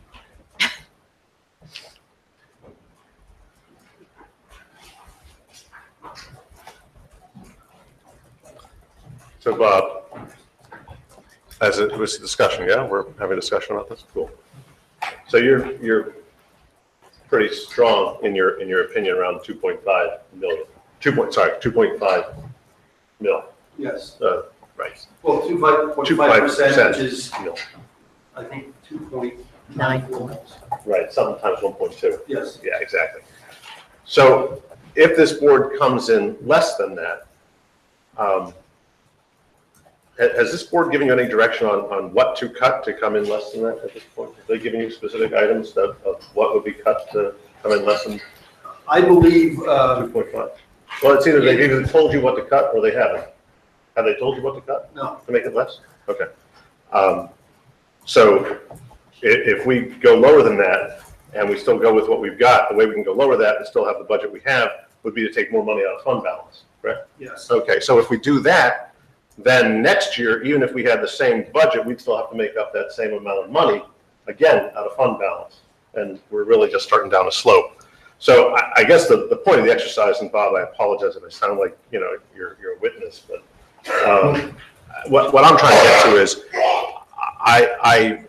So Bob, as it was a discussion, yeah, we're having a discussion about this, cool. So you're pretty strong in your opinion around 2.5 million, 2.5 mil, Yes. right. Well, 2.5%, which is, mil. I think, 2.94. Right, sometimes 1.2. Yes. Yeah, exactly. So if this board comes in less than that, has this board given you any direction on what to cut to come in less than that at this point? Have they given you specific items of what would be cut to come in less than I believe, 2.5? Well, it's either they've either told you what to cut or they haven't. Have they told you what to cut no, to make it less? Okay. So if we go lower than that and we still go with what we've got, the way we can go lower that and still have the budget we have would be to take more money out of fund balance, correct? yes. Okay, so if we do that, then next year, even if we had the same budget, we'd still have to make up that same amount of money, again, out of fund balance. And we're really just starting down a slope. So I guess the point of the exercise, and Bob, I apologize if I sound like, you're a witness, but what I'm trying to get to is I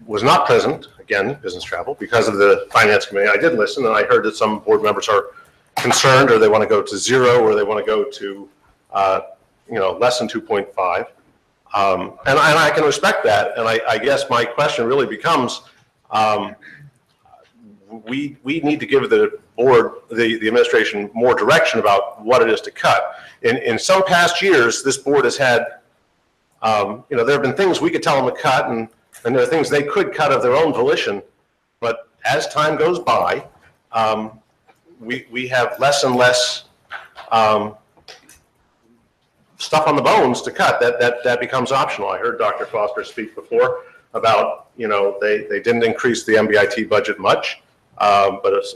was not present, again, business travel, because of the finance committee. I did listen, and I heard that some board members are concerned, or they want to go to 0, or they want to go to less than 2.5. And I can respect that. And I guess my question really becomes, we need to give the board, the administration, more direction about what it is to cut. In some past years, this board has had, there have been things we could tell them to cut, and there are things they could cut of their own volition. But as time goes by, we have less and less stuff on the bones to cut. That becomes optional. I heard Dr. Foster speak before about, they didn't increase the MBIT budget much, but it's,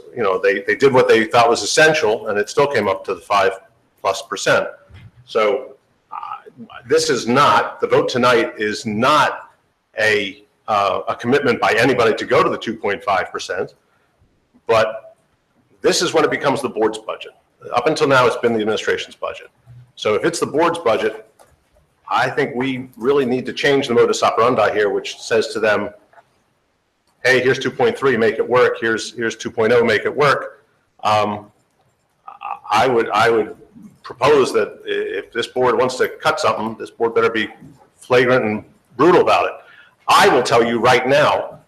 they did what they thought was essential, and it still came up to the 5+%. So this is not, the vote tonight is not a commitment by anybody to go to the 2.5%, but this is when it becomes the board's budget. Up until now, it's been the administration's budget. So if it's the board's budget, I think we really need to change the modus operandi here, which says to them, hey, here's 2.3, make it work. Here's 2.0, make it work. I would propose that if this board wants to cut something, this board better be flagrant and brutal about it. I will tell you right now,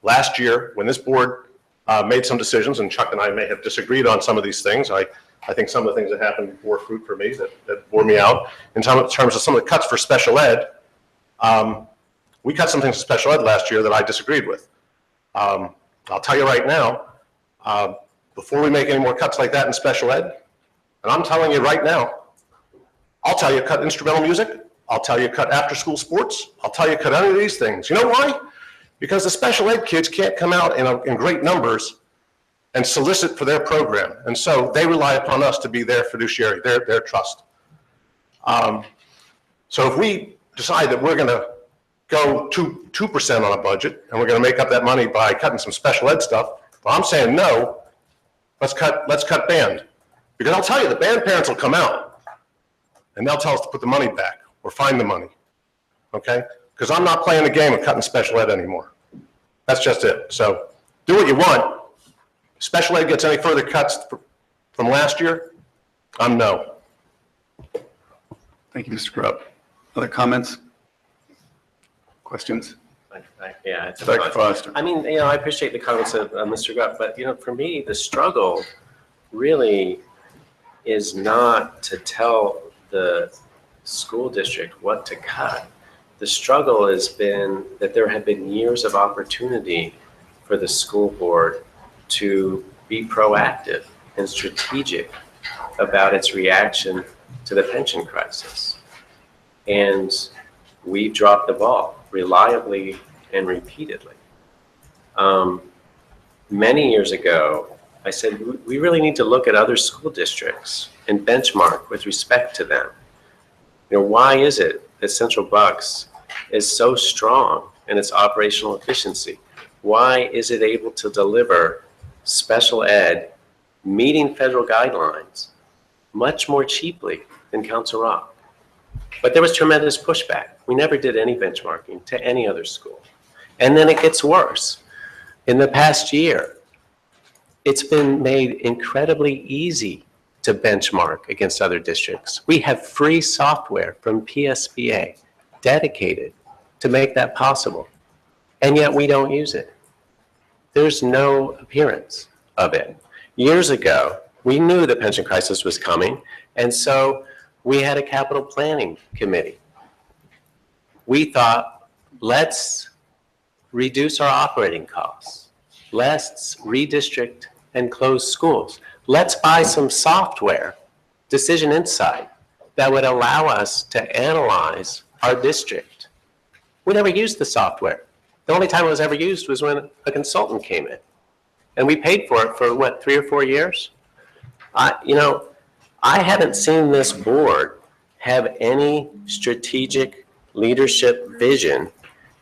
last year, when this board made some decisions, and Chuck and I may have disagreed on some of these things, I think some of the things that happened bore fruit for me that bore me out. In terms of some of the cuts for special ed, we cut some things for special ed last year that I disagreed with. I'll tell you right now, before we make any more cuts like that in special ed, and I'm telling you right now, I'll tell you cut instrumental music, I'll tell you cut after-school sports, I'll tell you cut any of these things. You know why? Because the special ed kids can't come out in great numbers and solicit for their program. And so they rely upon us to be their fiduciary, their trust. So if we decide that we're going to go 2% on a budget and we're going to make up that money by cutting some special ed stuff, well, I'm saying no, let's cut band. Because I'll tell you, the band parents will come out and they'll tell us to put the money back or find the money, okay? Because I'm not playing the game of cutting special ed anymore. That's just it. So do what you want. Special ed gets any further cuts from last year, I'm no. Thank you, Mr. Grubb. Other comments? Questions? Yeah, it's Dr. Foster. I mean, I appreciate the comments of Mr. Grubb, but, for me, the struggle really is not to tell the school district what to cut. The struggle has been that there have been years of opportunity for the school board to be proactive and strategic about its reaction to the pension crisis. And we've dropped the ball reliably and repeatedly. Many years ago, I said, we really need to look at other school districts and benchmark with respect to them. Why is it that Central Bucks is so strong in its operational efficiency? Why is it able to deliver special ed meeting federal guidelines much more cheaply than Council Rock? But there was tremendous pushback. We never did any benchmarking to any other school. And then it gets worse. In the past year, it's been made incredibly easy to benchmark against other districts. We have free software from PSBA dedicated to make that possible. And yet we don't use it. There's no appearance of it. Years ago, we knew the pension crisis was coming, and so we had a capital planning committee. We thought, let's reduce our operating costs. Let's redistrict and close schools. Let's buy some software, Decision Insight, that would allow us to analyze our district. We never used the software. The only time it was ever used was when a consultant came in. And we paid for it for, 3 or 4 years? I haven't seen this board have any strategic leadership vision.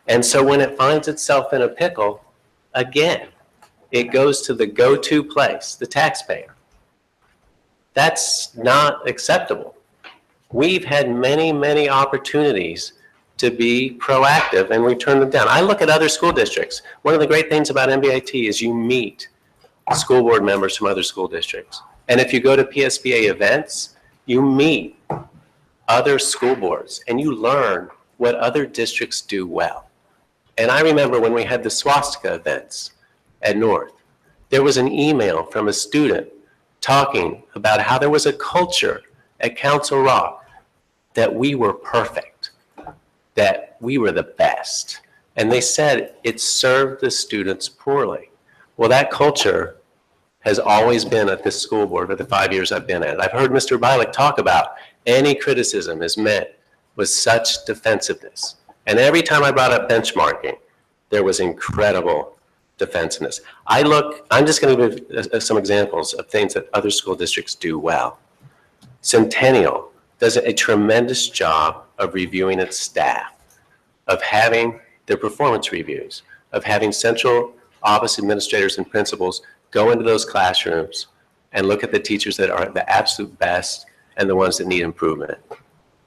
And so when it finds itself in a pickle, again, it goes to the go-to place, the taxpayer. That's not acceptable. We've had many, many opportunities to be proactive, and we turn them down. I look at other school districts. One of the great things about MBIT is you meet school board members from other school districts. And if you go to PSBA events, you meet other school boards, and you learn what other districts do well. And I remember when we had the swastika events at North, there was an email from a student talking about how there was a culture at Council Rock that we were perfect, that we were the best. And they said it served the students poorly. Well, that culture has always been at this school board for the 5 years I've been at it. I've heard Mr. Bialik talk about any criticism is met with such defensiveness. And every time I brought up benchmarking, there was incredible defensiveness. I'm just going to give some examples of things that other school districts do well. Centennial does a tremendous job of reviewing its staff, of having their performance reviews, of having central office administrators and principals go into those classrooms and look at the teachers that are the absolute best and the ones that need improvement.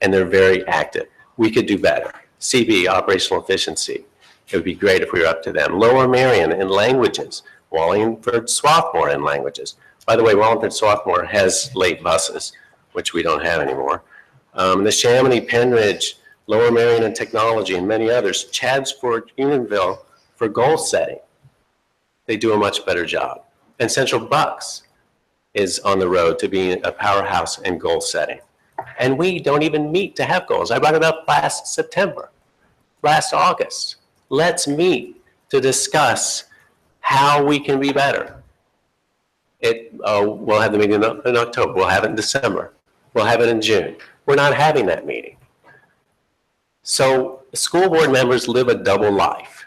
And they're very active. We could do better. CB, operational efficiency. It would be great if we were up to them. Lower Merion in languages. Wallingford Swarthmore in languages. By the way, Wallingford Swarthmore has late buses. which we don't have anymore, the Chamonix, Penridge, Lower Marion and Technology, and many others, Chad's Ford, Unionville for goal setting. They do a much better job. And Central Bucks is on the road to being a powerhouse in goal setting. And we don't even meet to have goals. I brought it up last September, last August. Let's meet to discuss how we can be better. We'll have the meeting in October. We'll have it in December. We'll have it in June. We're not having that meeting. So school board members live a double life.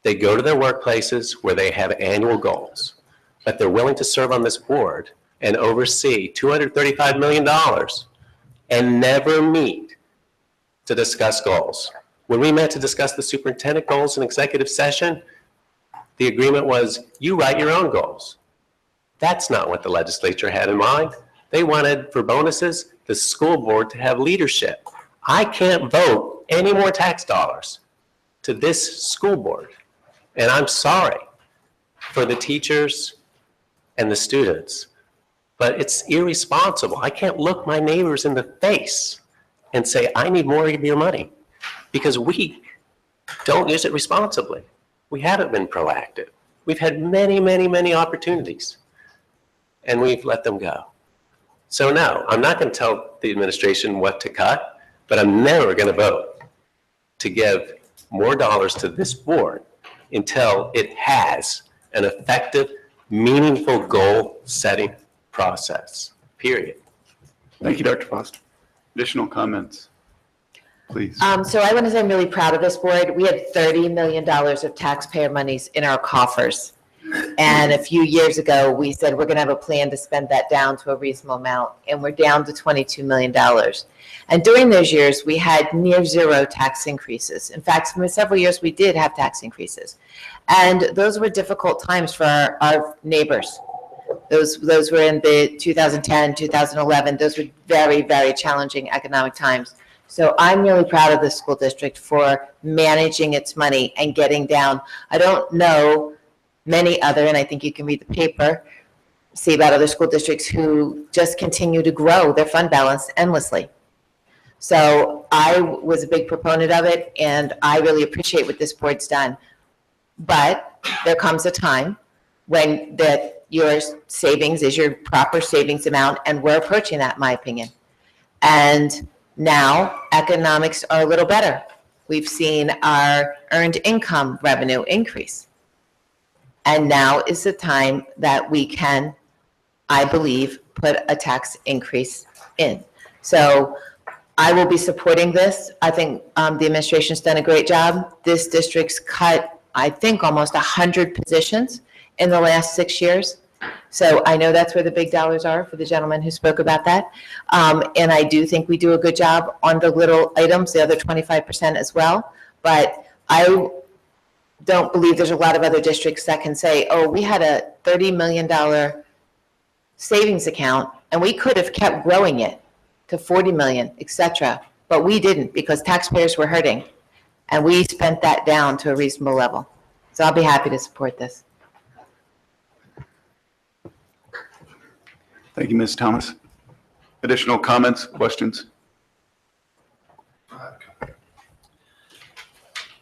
They go to their workplaces where they have annual goals, but they're willing to serve on this board and oversee $235 million and never meet to discuss goals. When we met to discuss the superintendent goals in executive session, the agreement was you write your own goals. That's not what the legislature had in mind. They wanted, for bonuses, the school board to have leadership. I can't vote any more tax dollars to this school board. And I'm sorry for the teachers and the students, but it's irresponsible. I can't look my neighbors in the face and say, I need more of your money, because we don't use it responsibly. We haven't been proactive. We've had many, many, many opportunities, and we've let them go. So no, I'm not going to tell the administration what to cut, but I'm never going to vote to give more dollars to this board until it has an effective, meaningful goal-setting process, period. Thank you, Dr. Foster. Additional comments, please. So I want to say I'm really proud of this board. We had $30 million of taxpayer monies in our coffers. And a few years ago, we said we're going to have a plan to spend that down to a reasonable amount, and we're down to $22 million. And during those years, we had near zero tax increases. In fact, for several years, we did have tax increases. And those were difficult times for our neighbors. Those were in the 2010, 2011. Those were very, very challenging economic times. So I'm really proud of the school district for managing its money and getting down. I don't know many other, and I think you can read the paper, see about other school districts who just continue to grow their fund balance endlessly. So I was a big proponent of it, and I really appreciate what this board's done. But there comes a time when your savings is your proper savings amount, and we're approaching that, in my opinion. And now economics are a little better. We've seen our earned income revenue increase. And now is the time that we can, I believe, put a tax increase in. So I will be supporting this. I think the administration's done a great job. This district's cut, I think, almost 100 positions in the last 6 years. So I know that's where the big dollars are for the gentleman who spoke about that. And I do think we do a good job on the little items, the other 25% as well. But I don't believe there's a lot of other districts that can say, oh, we had a $30 million savings account and we could have kept growing it to 40 million, et cetera. But we didn't, because taxpayers were hurting, and we spent that down to a reasonable level. So I'll be happy to support this. Thank you, Ms. Thomas. Additional comments, questions?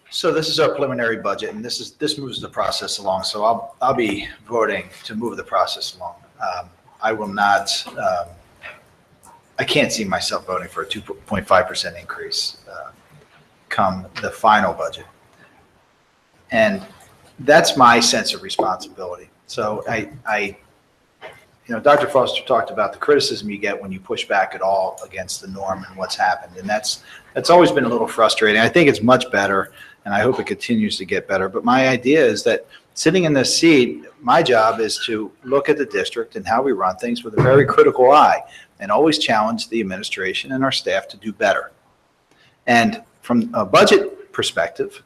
So this is our preliminary budget, and this moves the process along. So I'll be voting to move the process along. I will not. I can't see myself voting for a 2.5% increase come the final budget, and that's my sense of responsibility. So Dr. Foster talked about the criticism you get when you push back at all against the norm and what's happened, and that's always been a little frustrating. I think it's much better, and I hope it continues to get better. But my idea is that sitting in this seat, my job is to look at the district and how we run things with a very critical eye, and always challenge the administration and our staff to do better. And from a budget perspective,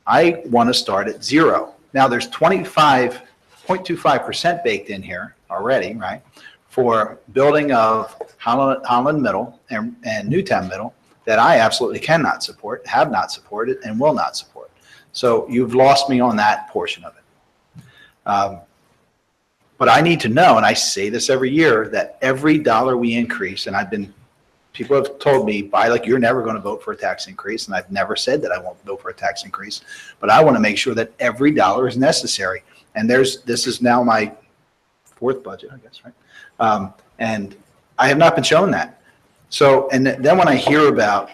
I want to start at zero. Now, there's 25.25% baked in here already, right, for building of Holland Middle and Newtown Middle that I absolutely cannot support, have not supported, and will not support. So you've lost me on that portion of it. But I need to know, and I say this every year, that every dollar we increase, and people have told me, you're never going to vote for a tax increase, and I've never said that I won't vote for a tax increase, but I want to make sure that every dollar is necessary. And this is now my fourth budget, I guess, right? And I have not been shown that. So, and then when I hear about,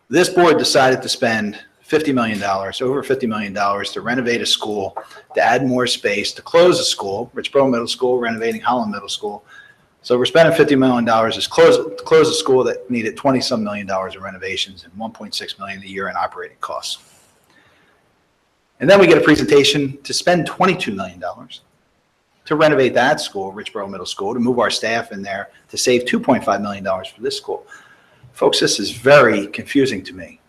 this board decided to spend $50 million, over $50 million to renovate a school, to add more space, to close a school, Richboro Middle School, renovating Holland Middle School. So we're spending $50 million to close a school that needed $20-some million in renovations and $1.6 million a year in operating costs. And then we get a presentation to spend $22 million to renovate that school, Richboro Middle School, to move our staff in there, to save $2.5 million for this school. Folks, this is very confusing to me,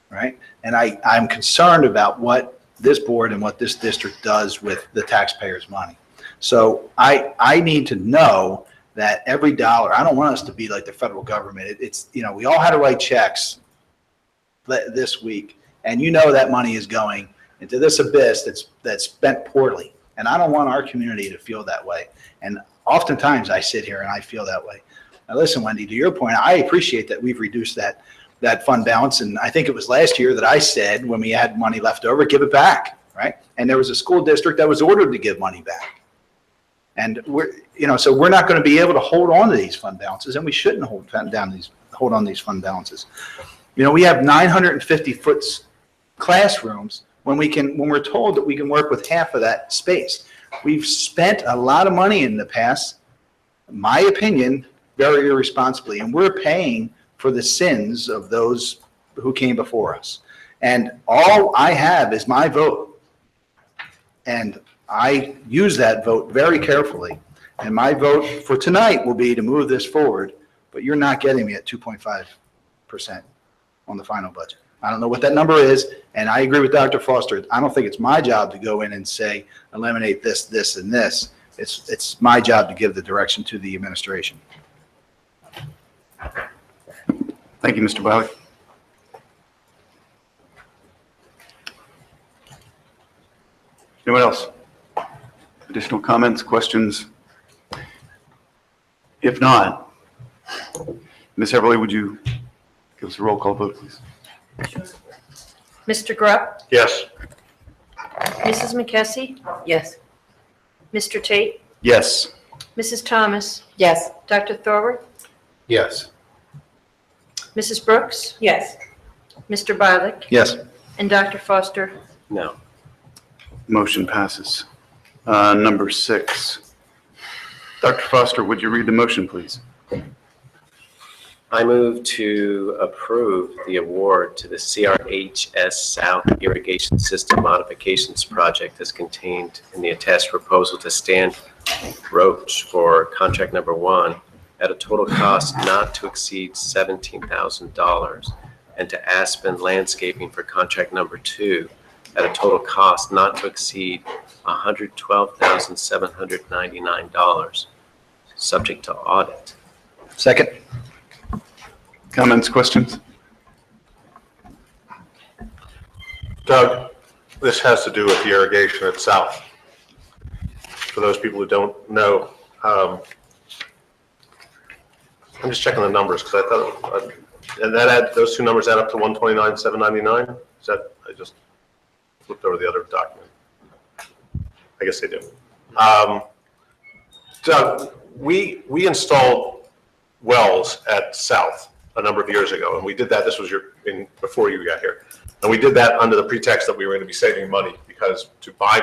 right? And I'm concerned about what this board and what this district does with the taxpayers' money. So I need to know that every dollar, I don't want us to be like the federal government. We all had to write checks this week, and that money is going into this abyss that's spent poorly. And I don't want our community to feel that way. And oftentimes I sit here and I feel that way. Now listen, Wendy, to your point, I appreciate that we've reduced that fund balance. And I think it was last year that I said, when we had money left over, give it back, right? And there was a school district that was ordered to give money back. And so we're not going to be able to hold on to these fund balances, and we shouldn't hold on to these fund balances. We have 950-foot classrooms when we're told that we can work with half of that space. We've spent a lot of money in the past, in my opinion, very irresponsibly, and we're paying for the sins of those who came before us. And all I have is my vote. And I use that vote very carefully. And my vote for tonight will be to move this forward, but you're not getting me at 2.5% on the final budget. I don't know what that number is, and I agree with Dr. Foster. I don't think it's my job to go in and say, eliminate this, this, and this. It's my job to give the direction to the administration. Thank you, Mr. Wiley. Anyone else? Additional comments, questions? If not, Ms. Everly, would you give us a roll call vote, please? Mr. Grupp? Yes. Mrs. McKessie? Yes. Mr. Tate? Yes. Mrs. Thomas? Yes. Dr. Thorwald? Yes. Mrs. Brooks? Yes. Mr. Bialik? Yes. And Dr. Foster? No. Motion passes. Number 6. Dr. Foster, would you read the motion, please? I move to approve the award to the CRHS South Irrigation System Modifications Project as contained in the attached proposal to Stan Roach for contract number 1 at a total cost not to exceed $17,000, and to Aspen Landscaping for contract number 2 at a total cost not to exceed $112,799, subject to audit. Second. Comments, questions? Doug, this has to do with the irrigation at South. For those people who don't know, I'm just checking the numbers because I thought, and those two numbers add up to 129,799. Is that, I just flipped over the other document. I guess they do. Doug, we installed wells at South a number of years ago, and we did that. This was before you got here, and we did that under the pretext that we were going to be saving money because to buy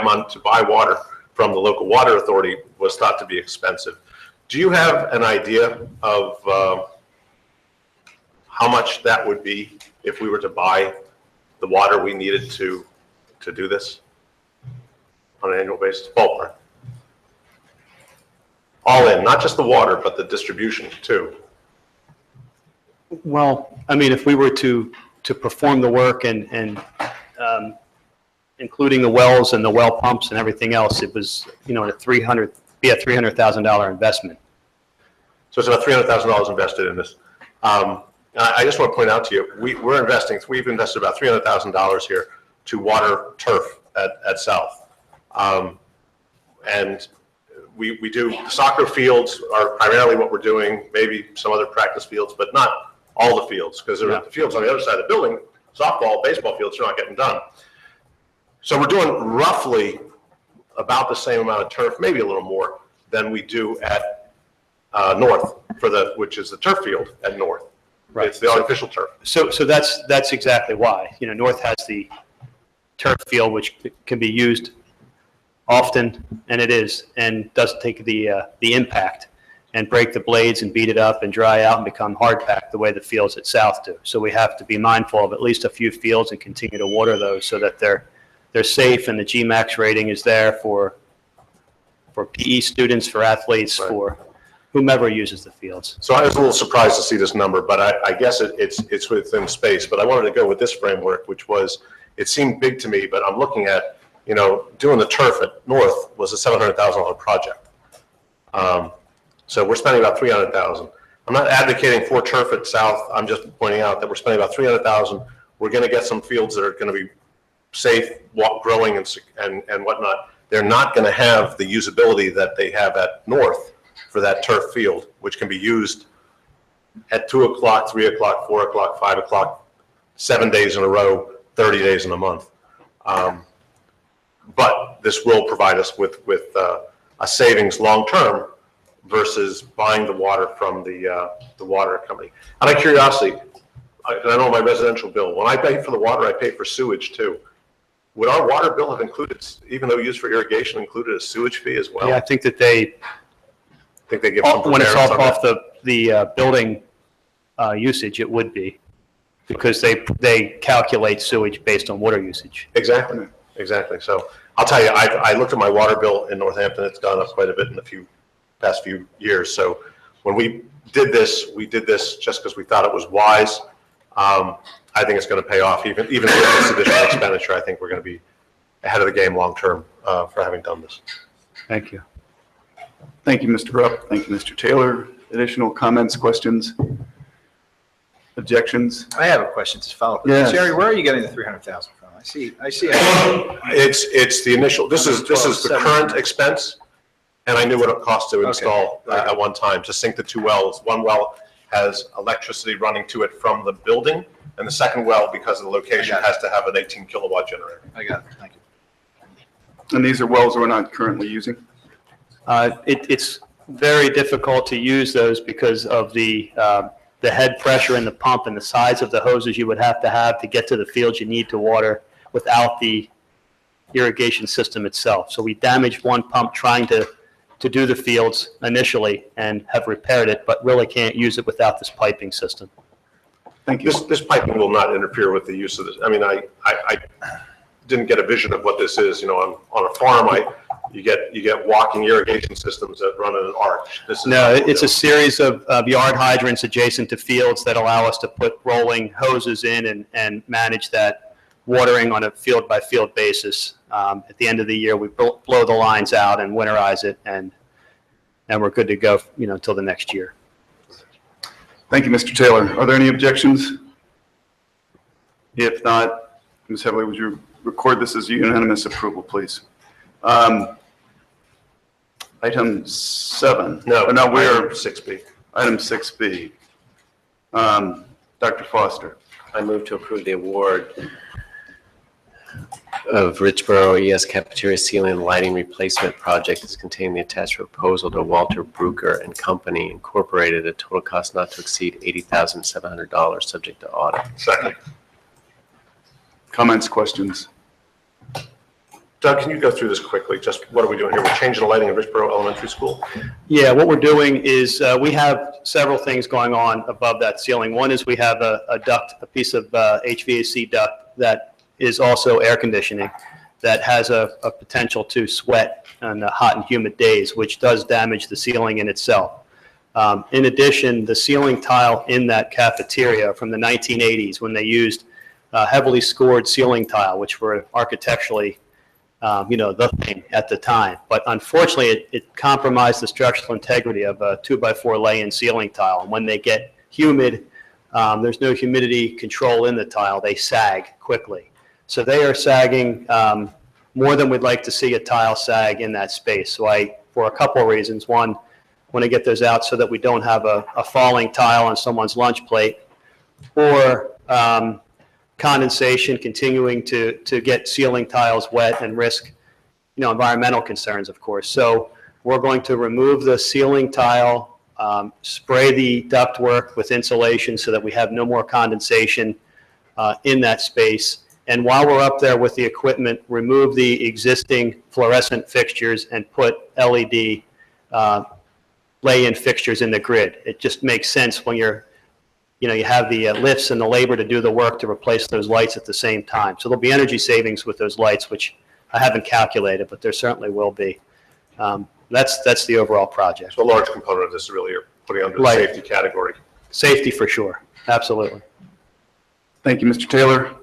water from the local water authority was thought to be expensive. Do you have an idea of how much that would be if we were to buy the water we needed to do this on an annual basis? Ballpark. All in, not just the water, but the distribution too. Well, I mean, if we were to perform the work and including the wells and the well pumps and everything else, it was, a $300,000 investment. So it's about $300,000 invested in this. I just want to point out to you, we've invested about $300,000 here to water turf at South. And we do, soccer fields are primarily what we're doing, maybe some other practice fields, but not all the fields, because there are the fields on the other side of the building, softball, baseball fields are not getting done. So we're doing roughly about the same amount of turf, maybe a little more, than we do at North, which is the turf field at North. Right. It's the artificial turf. So that's exactly why. You know, North has the turf field, which can be used often, and it is, and does take the impact and break the blades and beat it up and dry out and become hard packed the way the fields at South do. So we have to be mindful of at least a few fields and continue to water those so that they're safe and the GMAX rating is there for PE students, for athletes, for whomever uses the fields. So I was a little surprised to see this number, but I guess it's within space. But I wanted to go with this framework, which was, it seemed big to me, but I'm looking at, you know, doing the turf at North was a $700,000 project. So we're spending about $300,000. I'm not advocating for turf at South. I'm just pointing out that we're spending about $300,000. We're going to get some fields that are going to be safe, growing and whatnot. They're not going to have the usability that they have at North for that turf field, which can be used at 2 o'clock, 3 o'clock, 4 o'clock, 5 o'clock, 7 days in a row, 30 days in a month. But this will provide us with a savings long-term versus buying the water from the water company. Out of curiosity, I know my residential bill, when I pay for the water, I pay for sewage too. Would our water bill have included, even though used for irrigation, included a sewage fee as well? Yeah, I think that they give some when it's forbearance off on the building usage, it would be, because they calculate sewage based on water usage. Exactly, exactly. So I'll tell you, I looked at my water bill in Northampton. It's gone up quite a bit in the past few years. So when we did this just because we thought it was wise. I think it's going to pay off. Even with this additional expenditure, I think we're going to be ahead of the game long term for having done this. Thank you. Thank you, Mr. Rupp. Thank you, Mr. Taylor. Additional comments, questions, objections? I have a question to follow up. Yes. Jerry, where are you getting the 300,000 from? I see. It's the initial. This is the current expense, and I knew what it cost to install at one time to sink the two wells. One well has electricity running to it from the building, and the second well, because of the location, has to have an 18 kilowatt generator. I got it. Thank you. And these are wells we're not currently using? It's very difficult to use those because of the head pressure in the pump and the size of the hoses you would have to get to the fields you need to water without the irrigation system itself. So we damaged one pump trying to do the fields initially and have repaired it, but really can't use it without this piping system. Thank you. This piping will not interfere with the use of this. I mean, I didn't get a vision of what this is. You know, on a farm, you get walking irrigation systems that run in an arch. It's a series of yard hydrants adjacent to fields that allow us to put rolling hoses in and manage that watering on a field-by-field basis. At the end of the year, we blow the lines out and winterize it, and we're good to go, until the next year. Thank you, Mr. Taylor. Are there any objections? If not, Ms. Heavily, would you record this as unanimous approval, please? Item 7. No, we're 6B. Item 6B. Dr. Foster. I move to approve the award of Richboro ES Cafeteria Ceiling and Lighting Replacement Project as contained in the attached proposal to Walter Bruker and Company Incorporated, at a total cost not to exceed $80,700, subject to audit. Second. Comments, questions? Doug, can you go through this quickly? Just what are we doing here? We're changing the lighting at Richboro Elementary School? Yeah, what we're doing is we have several things going on above that ceiling. One is we have a duct, a piece of HVAC duct that is also air conditioning that has a potential to sweat on hot and humid days, which does damage the ceiling in itself. In addition, the ceiling tile in that cafeteria from the 1980s, when they used heavily scored ceiling tile, which were architecturally the thing at the time. But unfortunately, it compromised the structural integrity of a 2x4 lay-in ceiling tile. And when they get humid, there's no humidity control in the tile. They sag quickly. So they are sagging more than we'd like to see a tile sag in that space. So for a couple of reasons. One, want to get those out so that we don't have a falling tile on someone's lunch plate, or condensation continuing to get ceiling tiles wet and risk, environmental concerns, of course. So we're going to remove the ceiling tile, spray the ductwork with insulation so that we have no more condensation in that space. And while we're up there with the equipment, remove the existing fluorescent fixtures and put LED lay-in fixtures in the grid. It just makes sense when you have the lifts and the labor to do the work to replace those lights at the same time. So there'll be energy savings with those lights, which I haven't calculated, but there certainly will be. That's the overall project. So a large component of this is really you're putting under the Right. safety category. Safety for sure, absolutely. Thank you, Mr. Taylor.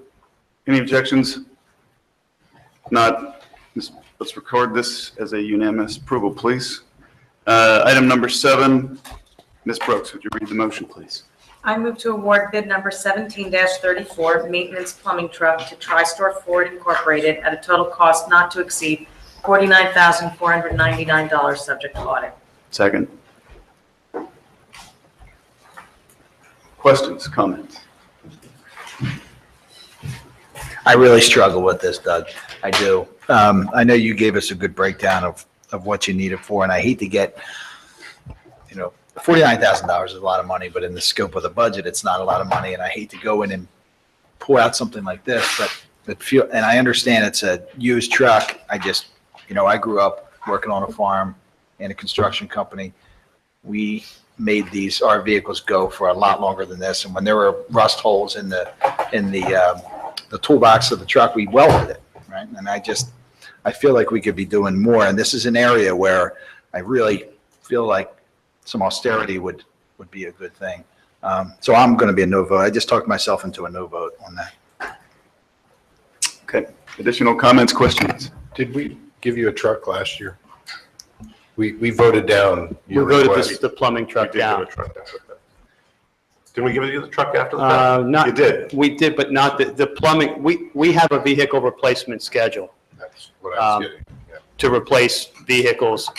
Any objections? Not, let's record this as a unanimous approval, please. Item number 7, Ms. Brooks, would you read the motion, please? I move to award bid number 17-34, maintenance plumbing truck to TriStar Ford Incorporated at a total cost not to exceed $49,499, subject to audit. Second. Questions, comments? I really struggle with this, Doug. I do. I know you gave us a good breakdown of what you need it for, and I hate to get, $49,000 is a lot of money, but in the scope of the budget, it's not a lot of money, and I hate to go in and pull out something like this, and I understand it's a used truck. I just, I grew up working on a farm in a construction company. We made our vehicles go for a lot longer than this, and when there were rust holes in the toolbox of the truck, we welded it, right? And I feel like we could be doing more, and this is an area where I really feel like some austerity would be a good thing. So I'm going to be a no vote. I just talked myself into a no vote on that. Okay. Additional comments, questions? Did we give you a truck last year? We voted down your We voted request. the plumbing truck down. Didn't we give you the truck after the fact? Not, You did. We did, but not the plumbing. We have a vehicle replacement schedule That's what I was getting. to replace vehicles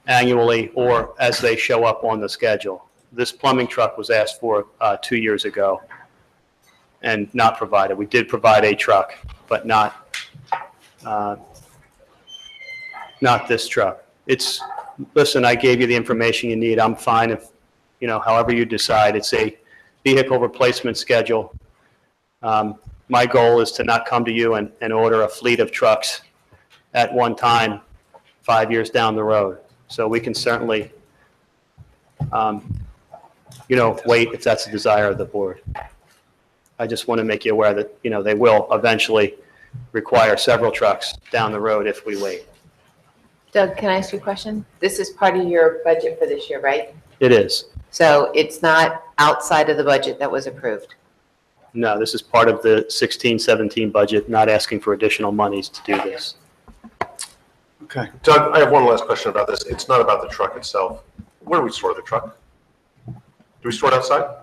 annually or as they show up on the schedule. This plumbing truck was asked for 2 years ago and not provided. We did provide a truck, but not this truck. Listen, I gave you the information you need. I'm fine if, however you decide. It's a vehicle replacement schedule. My goal is to not come to you and order a fleet of trucks at one time 5 years down the road. So we can certainly, wait if that's the desire of the board. I just want to make you aware that, they will eventually require several trucks down the road if we wait. Doug, can I ask you a question? This is part of your budget for this year, right? It is. So it's not outside of the budget that was approved? No, this is part of the 16-17 budget, not asking for additional monies to do this. Okay. Doug, I have one last question about this. It's not about the truck itself. Where do we store the truck? Do we store it outside?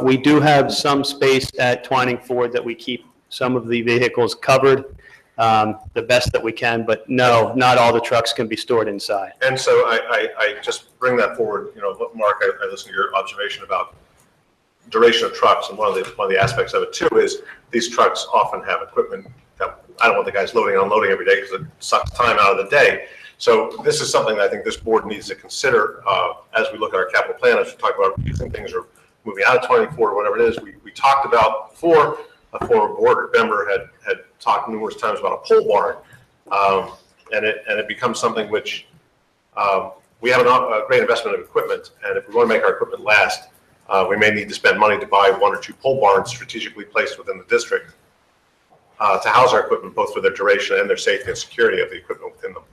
We do have some space at Twining Ford that we keep some of the vehicles covered the best that we can, but no, not all the trucks can be stored inside. And so I just bring that forward, Mark, I listened to your observation about duration of trucks, and one of the aspects of it too is these trucks often have equipment that I don't want the guys loading and unloading every day because it sucks time out of the day. So this is something that I think this board needs to consider as we look at our capital plan, as we talk about using things or moving out of 24 or whatever it is. We talked about before, a former board member had talked numerous times about a pole barn, and it becomes something which we have a great investment of equipment, and if we want to make our equipment last, we may need to spend money to buy 1 or 2 pole barns strategically placed within the district to house our equipment, both for their duration and their safety and security of the equipment within them.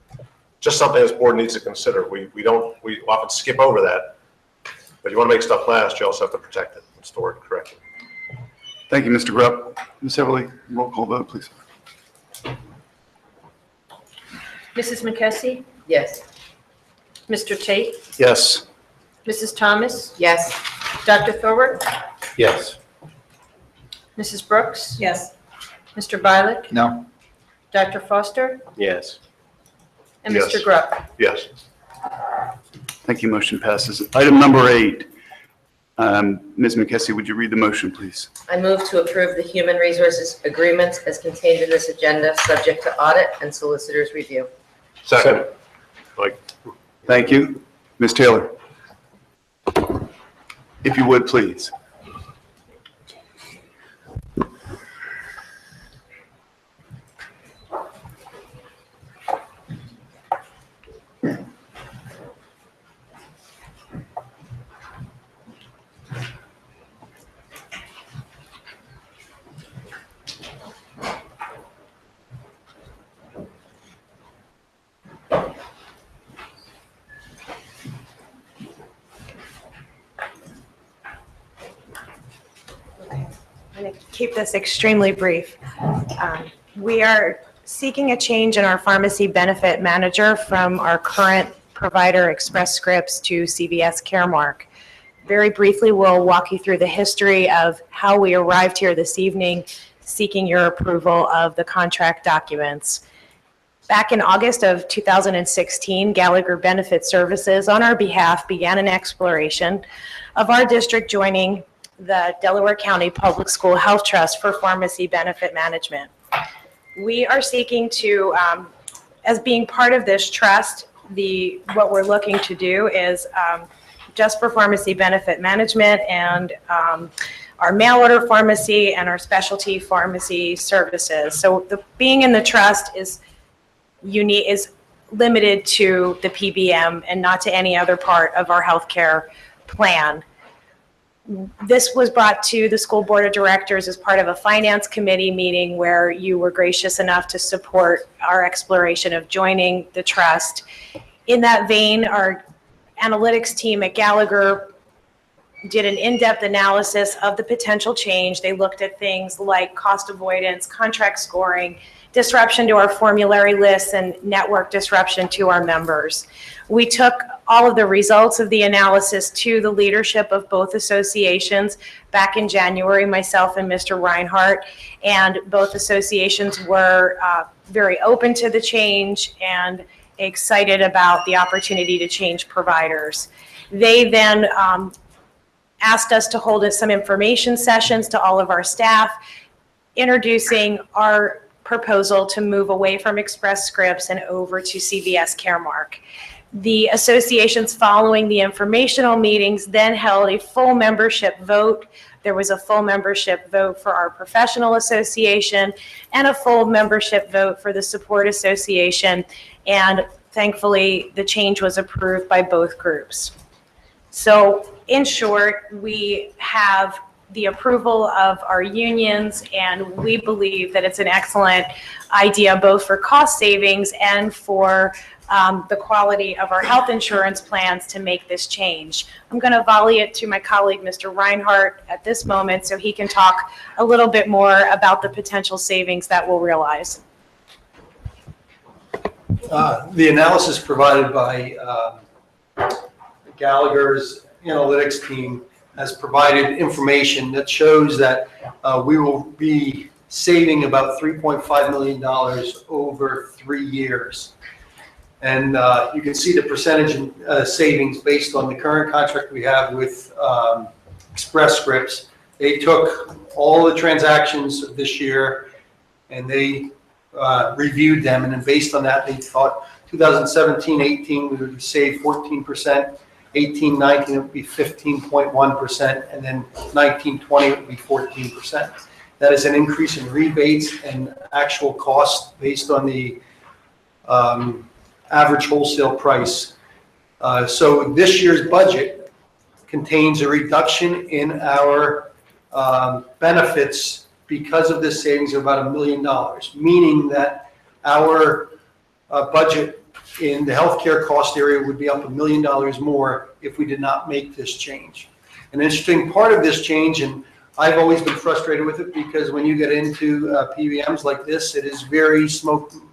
Just something this board needs to consider. We often skip over that, but you want to make stuff last, you also have to protect it and store it correctly. Thank you, Mr. Grubb. Ms. Everly, roll call vote, please. Mrs. McKessie? Yes. Mr. Tate? Yes. Mrs. Thomas? Yes. Dr. Thorpe? Yes. Mrs. Brooks? Yes. Mr. Bialik? No? Dr. Foster, Yes. and Yes. Mr. Grubb. Yes. Thank you. Motion passes. Item number 8. Ms. McKessie, would you read the motion, please? I move to approve the human resources agreements as contained in this agenda, subject to audit and solicitor's review. Second. Thank you. Ms. Taylor? If you would, please. I'm going to keep this extremely brief. We are seeking a change in our pharmacy benefit manager from our current provider Express Scripts to CVS Caremark. Very briefly, we'll walk you through the history of how we arrived here this evening, seeking your approval of the contract documents. Back in August of 2016, Gallagher Benefit Services, on our behalf, began an exploration of our district joining the Delaware County Public School Health Trust for pharmacy benefit management. We are seeking to, as being part of this trust, what we're looking to do is just for pharmacy benefit management and our mail order pharmacy and our specialty pharmacy services. So being in the trust is limited to the PBM and not to any other part of our healthcare plan. This was brought to the school board of directors as part of a finance committee meeting where you were gracious enough to support our exploration of joining the trust. In that vein, our analytics team at Gallagher did an in-depth analysis of the potential change. They looked at things like cost avoidance, contract scoring, disruption to our formulary lists, and network disruption to our members. We took all of the results of the analysis to the leadership of both associations back in January, myself and Mr. Reinhardt, and both associations were very open to the change and excited about the opportunity to change providers. They then asked us to hold some information sessions to all of our staff, introducing our proposal to move away from Express Scripts and over to CVS Caremark. The associations following the informational meetings then held a full membership vote. There was a full membership vote for our professional association and a full membership vote for the support association. And thankfully, the change was approved by both groups. So in short, we have the approval of our unions, and we believe that it's an excellent idea both for cost savings and for the quality of our health insurance plans to make this change. I'm going to volley it to my colleague, Mr. Reinhardt, at this moment so he can talk a little bit more about the potential savings that we'll realize. The analysis provided by Gallagher's analytics team has provided information that shows that we will be saving about $3.5 million over 3 years. And you can see the percentage savings based on the current contract we have with Express Scripts. They took all the transactions of this year and they reviewed them, and then based on that, they thought 2017-18 we would save 14%, 18-19 it would be 15.1%, and then 19-20 it would be 14%. That is an increase in rebates and actual costs based on the average wholesale price. So this year's budget contains a reduction in our benefits because of this savings of about $1 million, meaning that our budget in the healthcare cost area would be up $1 million more if we did not make this change. An interesting part of this change, and I've always been frustrated with it because when you get into PBMs like this, it is very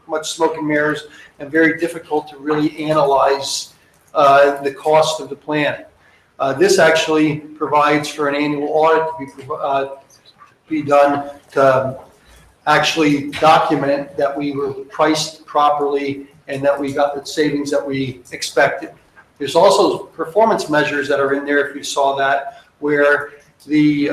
much smoke and mirrors and very difficult to really analyze the cost of the plan. This actually provides for an annual audit to be done to actually document that we were priced properly and that we got the savings that we expected. There's also performance measures that are in there, if you saw that, where the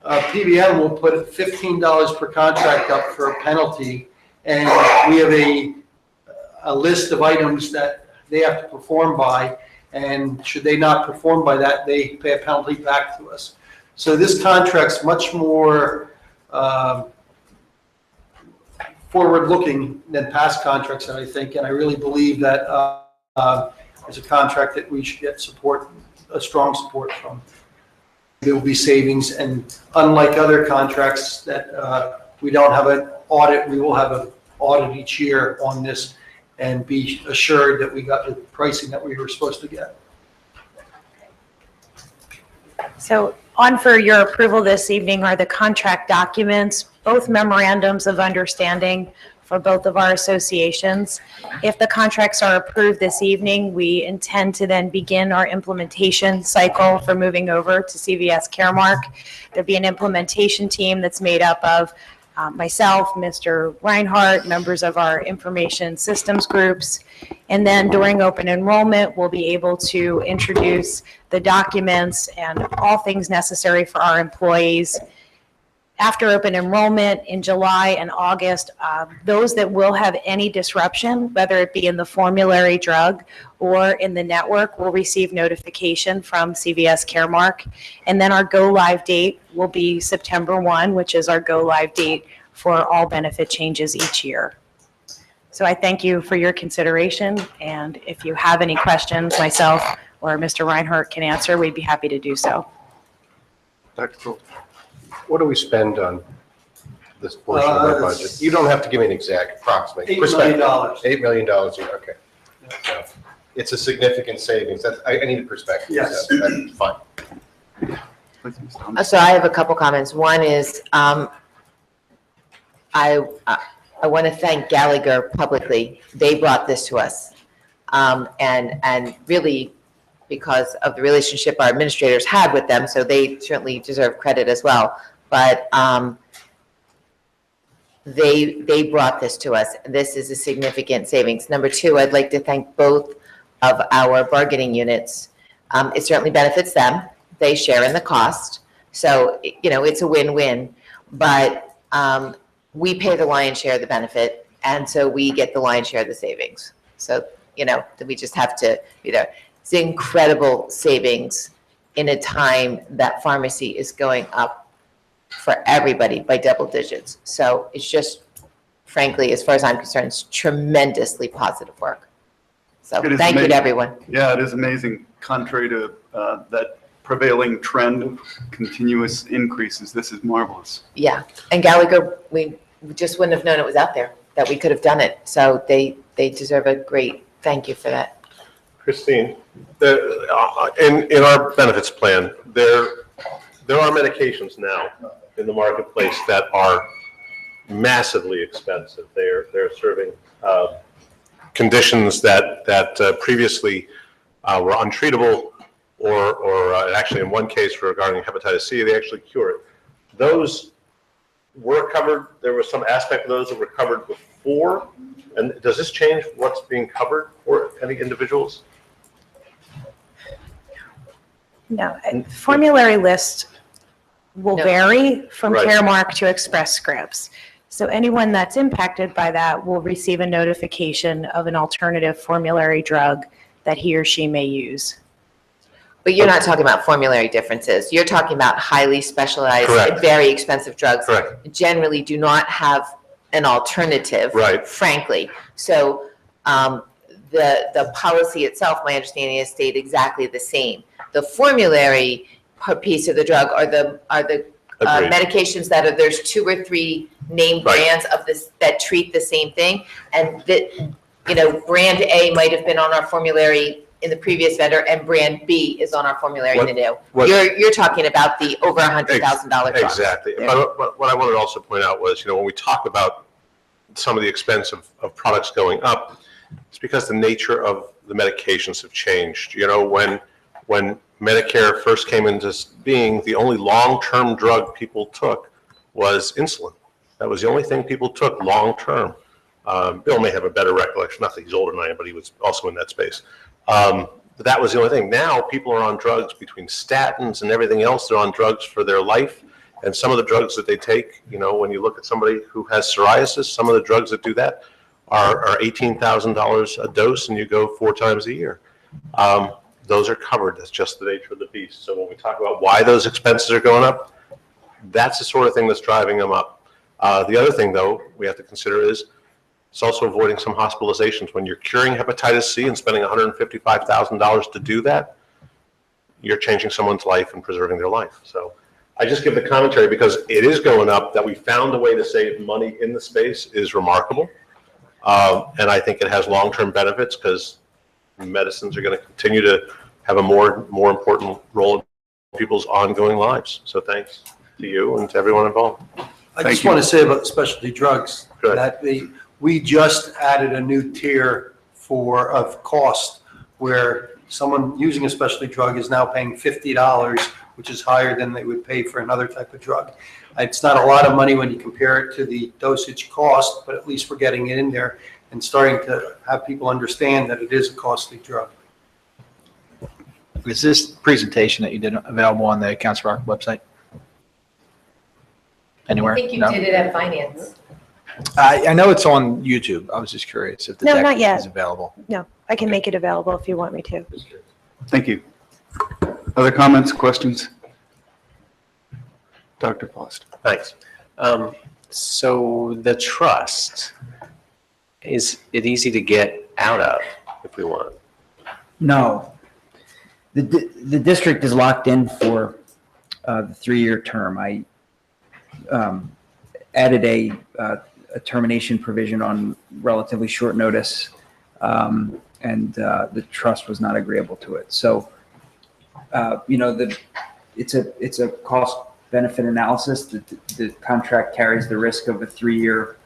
PBM will put $15 per contract up for a penalty, and we have a list of items that they have to perform by, and should they not perform by that, they pay a penalty back to us. So this contract's much more forward-looking than past contracts, I think, and I really believe that it's a contract that we should get support, a strong support from. There will be savings, and unlike other contracts that we don't have an audit, we will have an audit each year on this and be assured that we got the pricing that we were supposed to get. So on for your approval this evening are the contract documents, both memorandums of understanding for both of our associations. If the contracts are approved this evening, we intend to then begin our implementation cycle for moving over to CVS Caremark. There'll be an implementation team that's made up of myself, Mr. Reinhardt, members of our information systems groups. And then during open enrollment, we'll be able to introduce the documents and all things necessary for our employees. After open enrollment in July and August, those that will have any disruption, whether it be in the formulary drug or in the network, will receive notification from CVS Caremark. And then our go-live date will be September 1, which is our go-live date for all benefit changes each year. So I thank you for your consideration, and if you have any questions, myself or Mr. Reinhardt can answer, we'd be happy to do so. Dr. Poole, what do we spend on this portion of our budget? You don't have to give me an exact approximate. $8 million. $8 million a year, okay. So it's a significant savings. I need a perspective. Yes. That's fine. So I have a couple comments. One is, I want to thank Gallagher publicly. They brought this to us. And really, because of the relationship our administrators had with them, so they certainly deserve credit as well. But they brought this to us. This is a significant savings. Number two, I'd like to thank both of our bargaining units. It certainly benefits them. They share in the cost. So, you know, it's a win-win. But we pay the lion's share of the benefit, and so we get the lion's share of the savings. So, you know, we just have to be there. It's incredible savings in a time that pharmacy is going up for everybody by double digits. So it's just, frankly, as far as I'm concerned, it's tremendously positive work. So It is thank you amazing. to everyone. Yeah, it is amazing, contrary to that prevailing trend of continuous increases. This is marvelous. Yeah, and Gallagher, we just wouldn't have known it was out there, that we could have done it. So they deserve a great thank you for that. Christine, in our benefits plan, there are medications now in the marketplace that are massively expensive. They're serving conditions that previously were untreatable, or actually in one case regarding hepatitis C, they actually cure it. Those were covered. There was some aspect of those that were covered before. And does this change what's being covered for any individuals? No, formulary list will vary from Right. Caremark to Express Scripts. So anyone that's impacted by that will receive a notification of an alternative formulary drug that he or she may use. But you're not talking about formulary differences. You're talking about highly specialized, Correct. very expensive drugs. Correct. Generally do not have an alternative. Right. Frankly. So the policy itself, my understanding is, stayed exactly the same. The formulary piece of the drug are the Agreed. medications that are, there's 2 or 3 named Right. brands of this that treat the same thing. And that, you know, brand A might have been on our formulary in the previous vendor, and brand B is on our formulary in the new. You're talking about the over $100,000 drugs. Exactly. But what I wanted to also point out was, you know, when we talk about some of the expense of products going up, it's because the nature of the medications have changed. You know, when Medicare first came into being, the only long-term drug people took was insulin. That was the only thing people took long-term. Bill may have a better recollection, not that he's older than I am, but he was also in that space. But that was the only thing. Now, people are on drugs between statins and everything else. They're on drugs for their life. And some of the drugs that they take, you know, when you look at somebody who has psoriasis, some of the drugs that do that are $18,000 a dose, and you go 4 times a year. Those are covered. That's just the nature of the beast. So when we talk about why those expenses are going up, that's the sort of thing that's driving them up. The other thing, though, we have to consider is it's also avoiding some hospitalizations. When you're curing hepatitis C and spending $155,000 to do that, you're changing someone's life and preserving their life. So I just give the commentary because it is going up. That we found a way to save money in the space is remarkable. And I think it has long-term benefits because medicines are going to continue to have a more important role in people's ongoing lives. So thanks to you and to everyone involved. I just want to say about specialty drugs, that we just added a new tier of cost where someone using a specialty drug is now paying $50, which is higher than they would pay for another type of drug. It's not a lot of money when you compare it to the dosage cost, but at least we're getting it in there and starting to have people understand that it is a costly drug. Is this presentation that you did available on the Council Rock website? Anywhere? I think you No? did it at finance. I know it's on YouTube. I was just curious if the No, deck not yet. is available. No, I can make it available if you want me to. Thank you. Other comments, questions? Dr. Foster. Thanks. So the trust, is it easy to get out of if we want? No. The district is locked in for the 3-year term. I added a termination provision on relatively short notice, and the trust was not agreeable to it. So, you know, it's a cost-benefit analysis. The contract carries the risk of a 3-year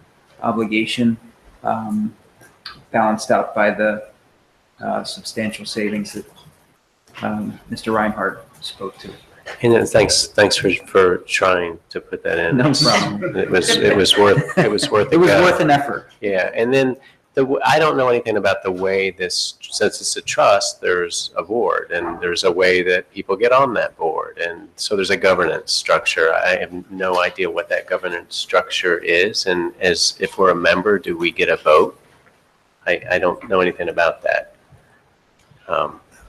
obligation, balanced out by the substantial savings that Mr. Reinhardt spoke to. And then thanks for trying to put that in. No problem. It was worth an effort. Yeah, and then I don't know anything about the way this, since it's a trust, there's a board and there's a way that people get on that board. And so there's a governance structure. I have no idea what that governance structure is. And as if we're a member, do we get a vote? I don't know anything about that.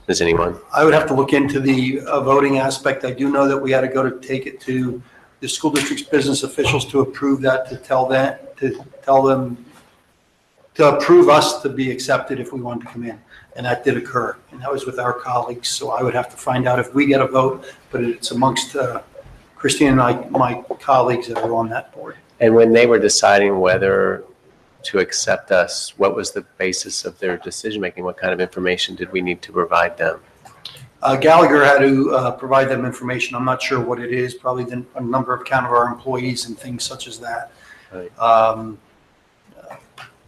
Does anyone? I would have to look into the voting aspect. I do know that we had to go to take it to the school district's business officials to approve that, to tell them to approve us to be accepted if we wanted to come in. And that did occur. And that was with our colleagues. So I would have to find out if we get a vote, but it's amongst Christine and my colleagues that are on that board. And when they were deciding whether to accept us, what was the basis of their decision-making? What kind of information did we need to provide them? Gallagher had to provide them information. I'm not sure what it is, probably a number of count of our employees and things such as that. Right.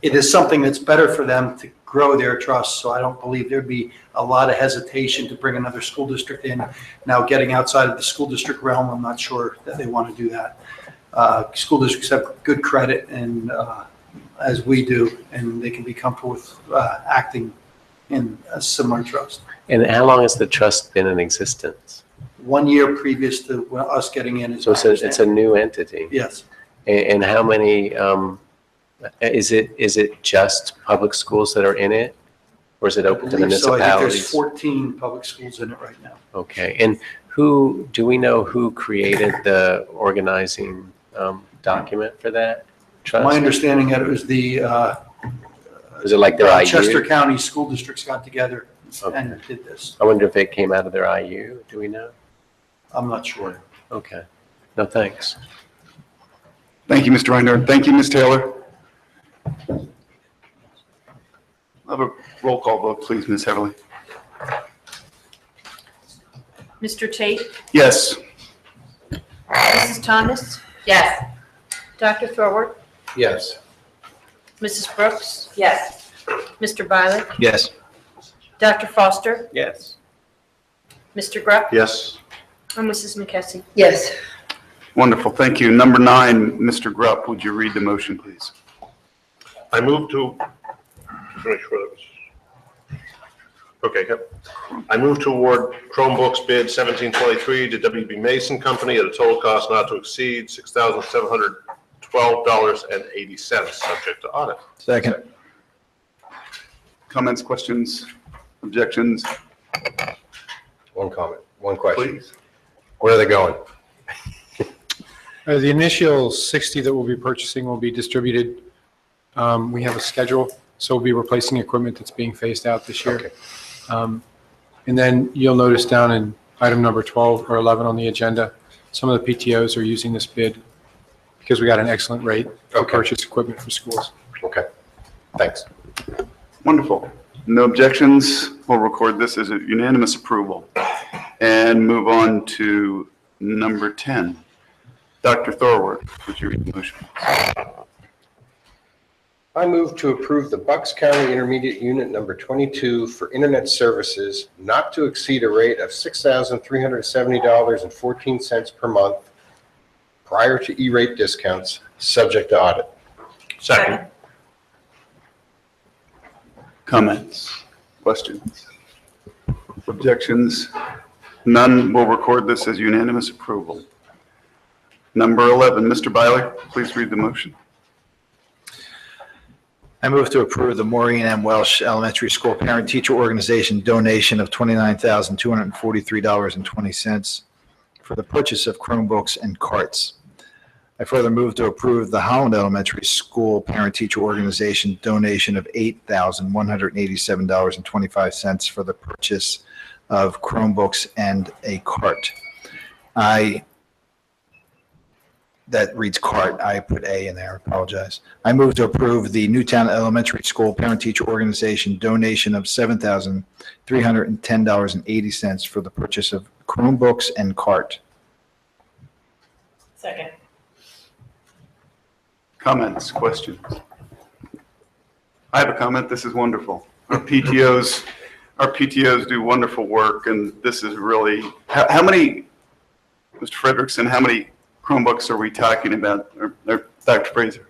It is something that's better for them to grow their trust, so I don't believe there'd be a lot of hesitation to bring another school district in. Now, getting outside of the school district realm, I'm not sure that they want to do that. School districts have good credit, and as we do, and they can be comfortable with acting in a similar trust. And how long has the trust been in existence? 1 year previous to us getting in. So it's a new entity? Yes. And how many, is it just public schools that are in it? Or is it open to So I think municipalities? there's 14 public schools in it right now. Okay, and do we know who created the organizing document for that trust? My understanding that it was the Is it like their IU? Chester County School Districts got together Okay. and did this. I wonder if it came out of their IU, do we know? I'm not sure. Okay, no, thanks. Thank you, Mr. Reinhardt. Thank you, Ms. Taylor. I'll have a roll call vote, please, Ms. Heverly. Mr. Tate? Yes. Mrs. Thomas? Yes. Dr. Thorwald? Yes. Mrs. Brooks? Yes. Mr. Biler? Yes. Dr. Foster? Yes. Mr. Grupp? Yes. And Mrs. McKessie? Yes. Wonderful, thank you. Number 9, Mr. Grupp, would you read the motion, please? I move to, make sure that was, okay, yep. I move to award Chromebooks bid 1723 to WB Mason Company at a total cost not to exceed $6,712.80, subject to audit. Second. Comments, questions, objections? One comment, one question. Please. Where are they going? The initial 60 that we'll be purchasing will be distributed. We have a schedule, so we'll be replacing equipment that's being phased out this year. Okay. And then you'll notice down in item number 12 or 11 on the agenda, some of the PTOs are using this bid because we got an excellent rate to purchase equipment for schools. Okay, thanks. Wonderful. No objections. We'll record this as a unanimous approval and move on to number 10. Dr. Thorward, would you read the motion? I move to approve the Bucks County Intermediate Unit Number 22 for internet services not to exceed a rate of $6,370.14 per month prior to E-rate discounts, subject to audit. Second. Comments, questions, objections? None. We'll record this as unanimous approval. Number 11, Mr. Byler, please read the motion. I move to approve the Maureen M. Welsh Elementary School Parent-Teacher Organization donation of $29,243.20 for the purchase of Chromebooks and carts. I further move to approve the Holland Elementary School Parent-Teacher Organization donation of $8,187.25 for the purchase of Chromebooks and a cart. That reads cart. I put A in there. I apologize. I move to approve the Newtown Elementary School Parent-Teacher Organization donation of $7,310.80 for the purchase of Chromebooks and cart. Second. Comments, questions? I have a comment. This is wonderful. Our PTOs do wonderful work, and this is really, how many, Mr. Frederickson, how many Chromebooks are we talking about, or Dr. Fraser?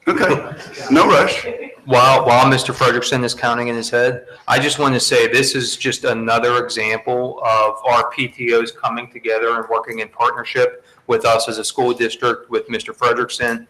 Okay, no rush. While Mr. Frederickson is counting in his head, I just want to say this is just another example of our PTOs coming together and working in partnership with us as a school district, with Mr. Frederickson.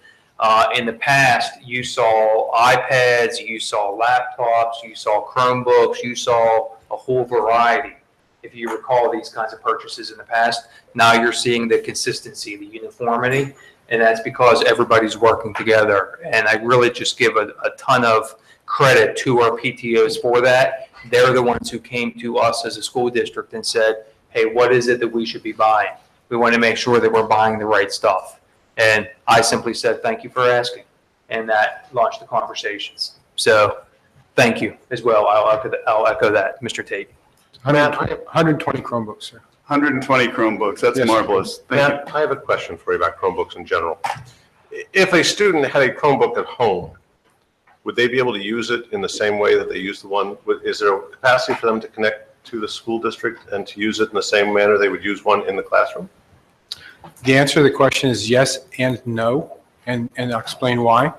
In the past, you saw iPads, you saw laptops, you saw Chromebooks, you saw a whole variety. If you recall these kinds of purchases in the past, now you're seeing the consistency, the uniformity, and that's because everybody's working together. And I really just give a ton of credit to our PTOs for that. They're the ones who came to us as a school district and said, hey, what is it that we should be buying? We want to make sure that we're buying the right stuff. And I simply said, thank you for asking. And that launched the conversations. So thank you as well. I'll echo that, Mr. Tate. 120 Chromebooks, sir. 120 Chromebooks. That's Yes, marvelous. Thank you. Matt, I have a question for you about Chromebooks in general. If a student had a Chromebook at home, would they be able to use it in the same way that they use the one? Is there a capacity for them to connect to the school district and to use it in the same manner they would use one in the classroom? The answer to the question is yes and no, and I'll explain why.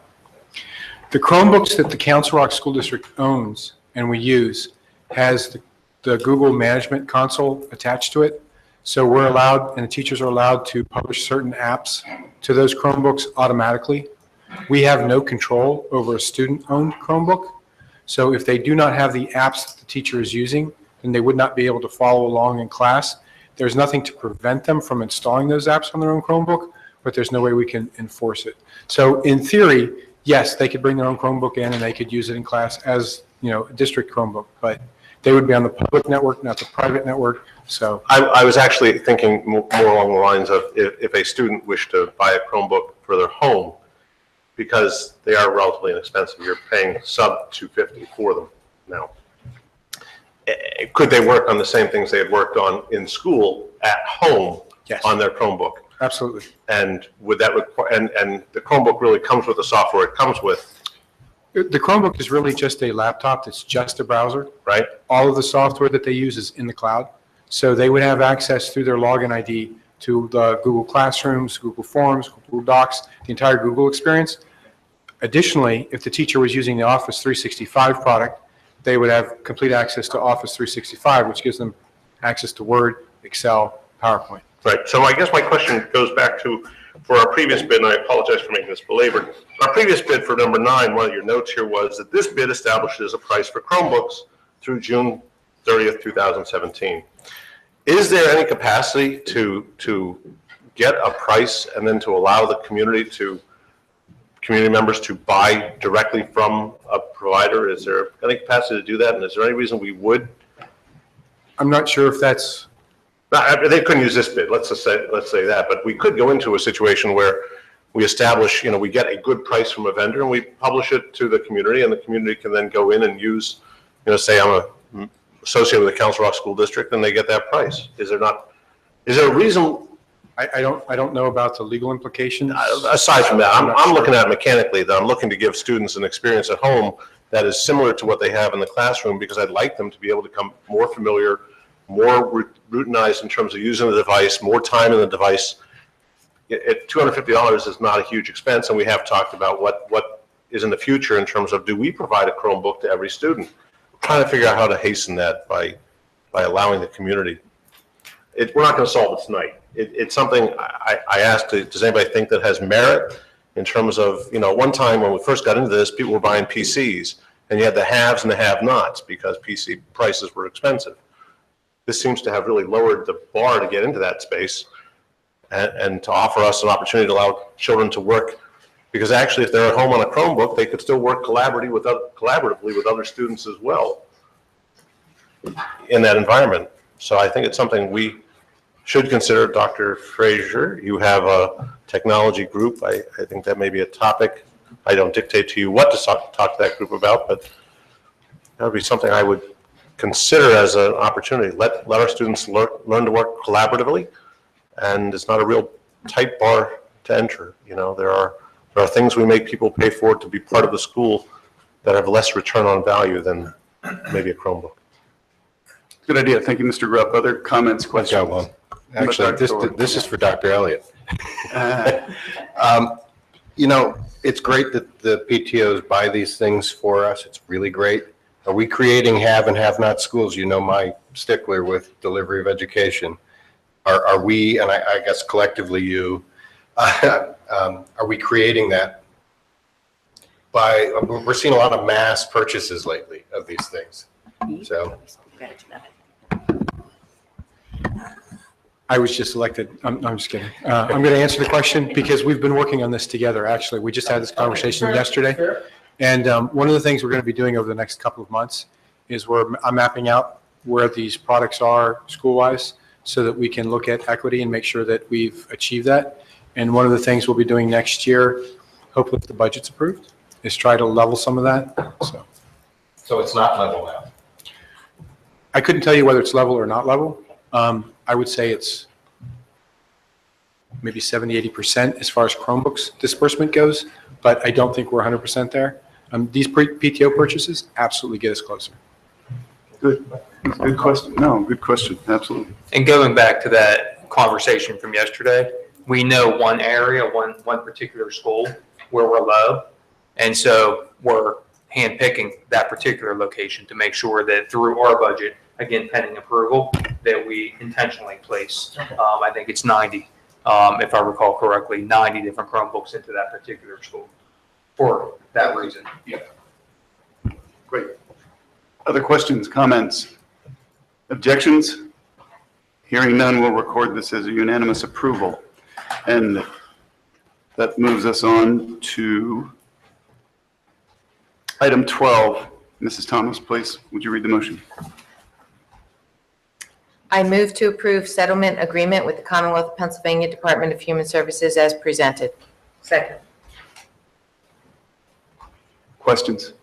The Chromebooks that the Council Rock School District owns and we use has the Google Management Console attached to it. So we're allowed, and the teachers are allowed to publish certain apps to those Chromebooks automatically. We have no control over a student-owned Chromebook. So if they do not have the apps that the teacher is using, then they would not be able to follow along in class. There's nothing to prevent them from installing those apps on their own Chromebook, but there's no way we can enforce it. So in theory, yes, they could bring their own Chromebook in and they could use it in class as, a district Chromebook, but they would be on the public network, not the private network. So I was actually thinking more along the lines of if a student wished to buy a Chromebook for their home, because they are relatively inexpensive, you're paying sub $250 for them now. Could they work on the same things they had worked on in school at home on their Chromebook? Absolutely. And would that require, and the Chromebook really comes with the software it comes with? The Chromebook is really just a laptop that's just a browser. Right. All of the software that they use is in the cloud. So they would have access through their login ID to the Google Classrooms, Google Forms, Google Docs, the entire Google experience. Additionally, if the teacher was using the Office 365 product, they would have complete access to Office 365, which gives them access to Word, Excel, PowerPoint. Right, so I guess my question goes back to, for our previous bid, and I apologize for making this belabored. Our previous bid for number 9, one of your notes here was that this bid establishes a price for Chromebooks through June 30th, 2017. Is there any capacity to get a price and then to allow the community members to buy directly from a provider? Is there any capacity to do that, and is there any reason we would? I'm not sure if that's... No, they couldn't use this bid, let's say that, but we could go into a situation where we establish, we get a good price from a vendor and we publish it to the community, and the community can then go in and use, say I'm associated with the Council Rock School District and they get that price. Is there a reason? I don't know about the legal implications. Aside from that, I'm looking at it mechanically, that I'm looking to give students an experience at home that is similar to what they have in the classroom, because I'd like them to be able to become more familiar, more routinized in terms of using the device, more time in the device. At $250 is not a huge expense, and we have talked about what is in the future in terms of, do we provide a Chromebook to every student? We're trying to figure out how to hasten that by allowing the community. We're not going to solve it tonight. It's something I asked, does anybody think that has merit in terms of, one time when we first got into this, people were buying PCs, and you had the haves and the have-nots because PC prices were expensive. This seems to have really lowered the bar to get into that space and to offer us an opportunity to allow children to work, because actually if they're at home on a Chromebook, they could still work collaboratively with other students as well in that environment. So I think it's something we should consider. Dr. Frazier, you have a technology group. I think that may be a topic. I don't dictate to you what to talk to that group about, but that would be something I would consider as an opportunity. Let our students learn to work collaboratively, and it's not a real tight bar to enter. There are things we make people pay for to be part of the school that have less return on value than maybe a Chromebook. Good idea. Thank you, Mr. Grubb. Other comments, questions? I've got one. Actually, this is for Dr. Elliott. It's great that the PTOs buy these things for us. It's really great. Are we creating have and have-not schools? My stickler with delivery of education. Are we, and I guess collectively you, are we creating that we're seeing a lot of mass purchases lately of these things. So. I was just elected. I'm just kidding. I'm going to answer the question because we've been working on this together, actually. We just had this conversation yesterday. And one of the things we're going to be doing over the next couple of months is I'm mapping out where these products are school-wise so that we can look at equity and make sure that we've achieved that. And one of the things we'll be doing next year, hopefully if the budget's approved, is try to level some of that. So it's not level now? I couldn't tell you whether it's level or not level. I would say it's maybe 70-80% as far as Chromebooks disbursement goes, but I don't think we're 100% there. These PTO purchases absolutely get us closer. Good question. No, good question. Absolutely. And going back to that conversation from yesterday, we know one area, one particular school where we're low. And so we're handpicking that particular location to make sure that through our budget, again, pending approval, that we intentionally place, I think it's 90, if I recall correctly, 90 different Chromebooks into that particular school for that reason. Yeah. Great. Other questions, comments, objections? Hearing none, we'll record this as a unanimous approval. And that moves us on to item 12. Mrs. Thomas, please, would you read the motion? I move to approve settlement agreement with the Commonwealth of Pennsylvania Department of Human Services as presented. Second. Questions?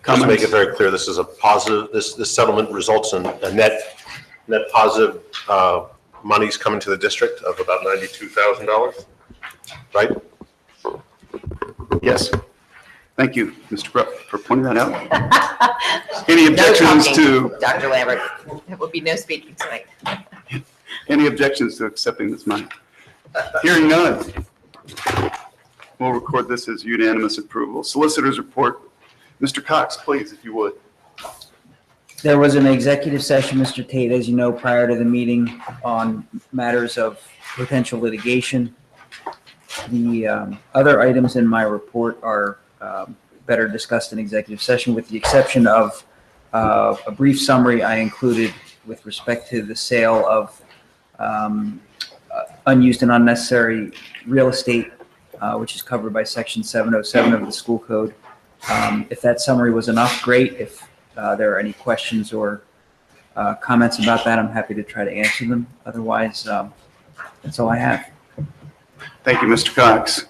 Just to make it very clear, this is a positive, this settlement results in a net positive monies coming to the district of about $92,000, right? Yes. Thank you, Mr. Bruff, for pointing that out. Any objections to, Dr. Lambert, there will be no speaking tonight. any objections to accepting this money? Hearing none. We'll record this as unanimous approval. Solicitors report. Mr. Cox, please, if you would. There was an executive session, Mr. Tate, as you know, prior to the meeting on matters of potential litigation. The other items in my report are better discussed in executive session, with the exception of a brief summary I included with respect to the sale of unused and unnecessary real estate, which is covered by Section 707 of the school code. If that summary was enough, great. If there are any questions or comments about that, I'm happy to try to answer them. Otherwise, that's all I have. Thank you, Mr. Cox.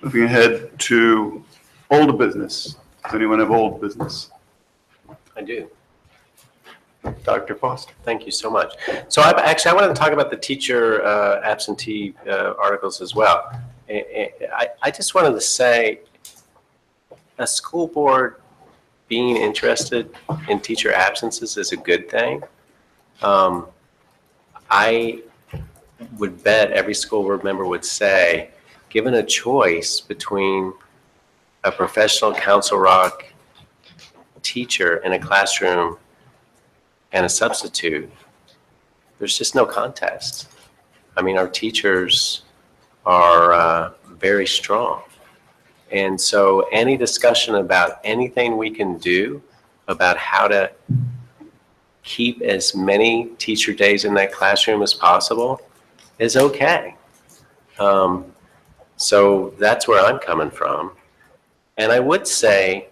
Moving ahead to old business. Does anyone have old business? I do. Dr. Foster. Thank you so much. So I wanted to talk about the teacher absentee articles as well. I just wanted to say, a school board being interested in teacher absences is a good thing. I would bet every school board member would say, given a choice between a professional Council Rock teacher in a classroom and a substitute, there's just no contest. I mean, our teachers are very strong. And so any discussion about anything we can do about how to keep as many teacher days in that classroom as possible is okay. So that's where I'm coming from. And I would say,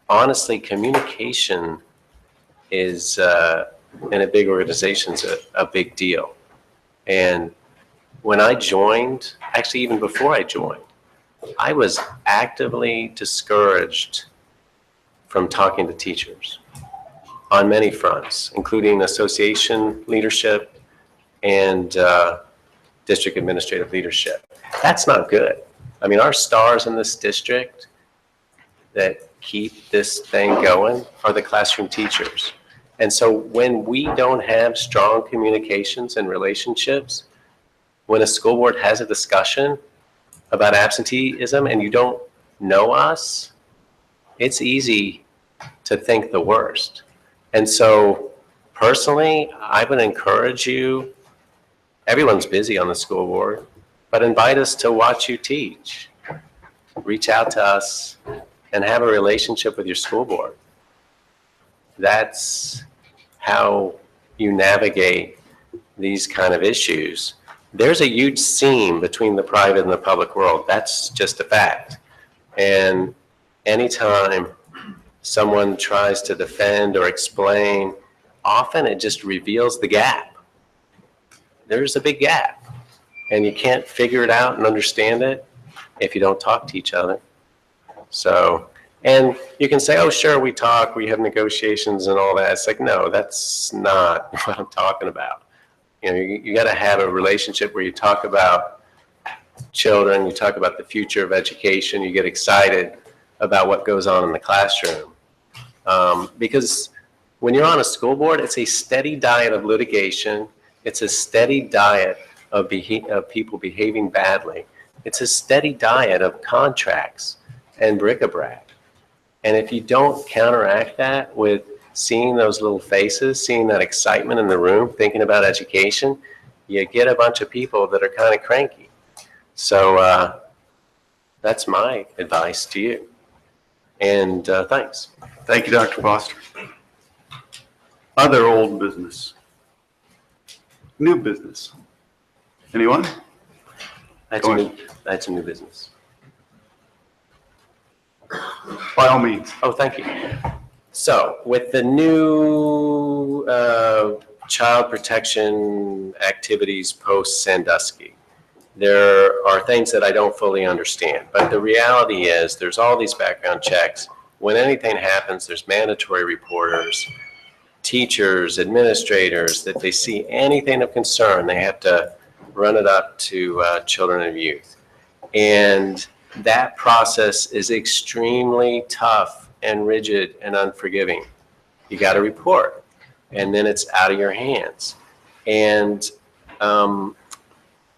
honestly, communication is, in a big organization, is a big deal. And when I joined, actually even before I joined, I was actively discouraged from talking to teachers on many fronts, including association leadership and district administrative leadership. That's not good. I mean, our stars in this district that keep this thing going are the classroom teachers. And so when we don't have strong communications and relationships, when a school board has a discussion about absenteeism and you don't know us, it's easy to think the worst. And so personally, I would encourage you, everyone's busy on the school board, but invite us to watch you teach. Reach out to us and have a relationship with your school board. That's how you navigate these kind of issues. There's a huge seam between the private and the public world. That's just a fact. And anytime someone tries to defend or explain, often it just reveals the gap. There's a big gap. And you can't figure it out and understand it if you don't talk to each other. So, and you can say, oh, sure, we talk, we have negotiations and all that. It's like, no, that's not what I'm talking about. You know, you got to have a relationship where you talk about children, you talk about the future of education, you get excited about what goes on in the classroom. Because when you're on a school board, it's a steady diet of litigation. It's a steady diet of people behaving badly. It's a steady diet of contracts and bric-a-brac. And if you don't counteract that with seeing those little faces, seeing that excitement in the room, thinking about education, you get a bunch of people that are kind of cranky. So that's my advice to you. And thanks. Thank you, Dr. Foster. Other old business. New business. Anyone? That's a new business. By all means. Oh, thank you. So with the new child protection activities post Sandusky, there are things that I don't fully understand. But the reality is there's all these background checks. When anything happens, there's mandatory reporters, teachers, administrators, that they see anything of concern, they have to run it up to children and youth. And that process is extremely tough and rigid and unforgiving. You got to report, and then it's out of your hands. And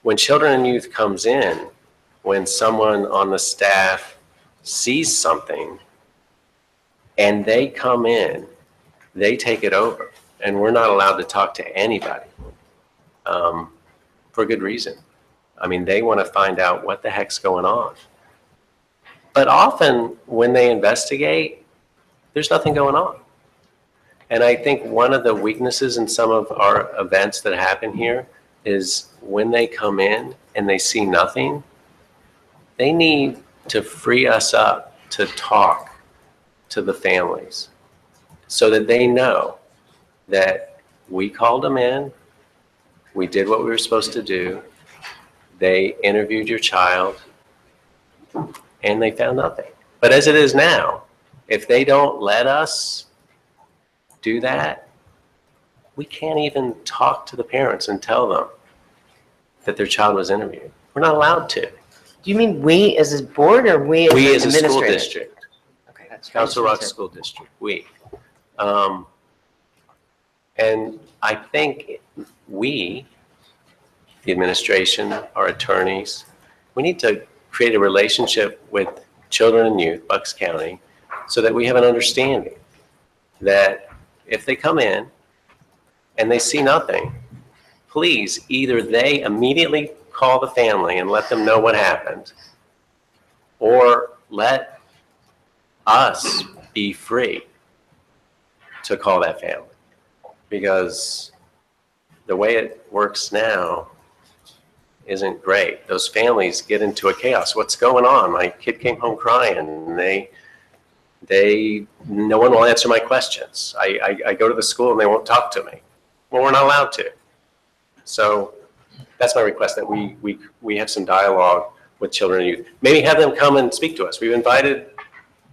when children and youth comes in, when someone on the staff sees something and they come in, they take it over, and we're not allowed to talk to anybody for good reason. I mean, they want to find out what the heck's going on. But often when they investigate, there's nothing going on. And I think one of the weaknesses in some of our events that happen here is when they come in and they see nothing, they need to free us up to talk to the families so that they know that we called them in, we did what we were supposed to do, they interviewed your child, and they found nothing. But as it is now, if they don't let us do that, we can't even talk to the parents and tell them that their child was interviewed. We're not allowed to. Do you mean we as a board or we as We an as a school administrator? district, Okay, that's Council Rock confusing. School District, we. And I think we, the administration, our attorneys, we need to create a relationship with children and youth, Bucks County, so that we have an understanding that if they come in and they see nothing, please, either they immediately call the family and let them know what happened, or let us be free to call that family. Because the way it works now isn't great. Those families get into a chaos. What's going on? My kid came home crying, and no one will answer my questions. I go to the school and they won't talk to me. Well, we're not allowed to. So that's my request, that we have some dialogue with children and youth. Maybe have them come and speak to us. We've invited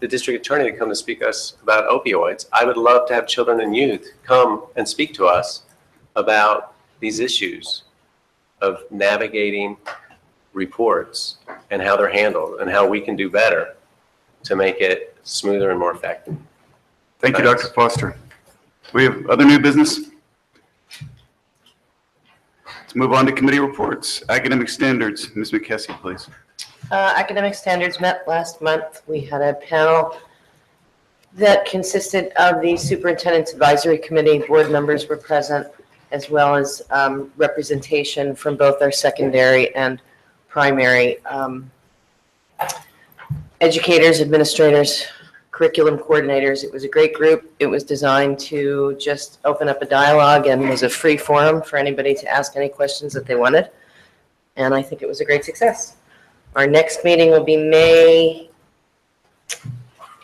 the district attorney to come to speak to us about opioids. I would love to have children and youth come and speak to us about these issues of navigating reports and how they're handled and how we can do better to make it smoother and more effective. Thank you, Thanks. Dr. Foster. Do we have other new business? Let's move on to committee reports. Academic standards. Ms. McKessie, please. Academic standards met last month. We had a panel that consisted of the Superintendent's Advisory Committee. Board members were present, as well as representation from both our secondary and primary educators, administrators, curriculum coordinators. It was a great group. It was designed to just open up a dialogue and was a free forum for anybody to ask any questions that they wanted. And I think it was a great success. Our next meeting will be May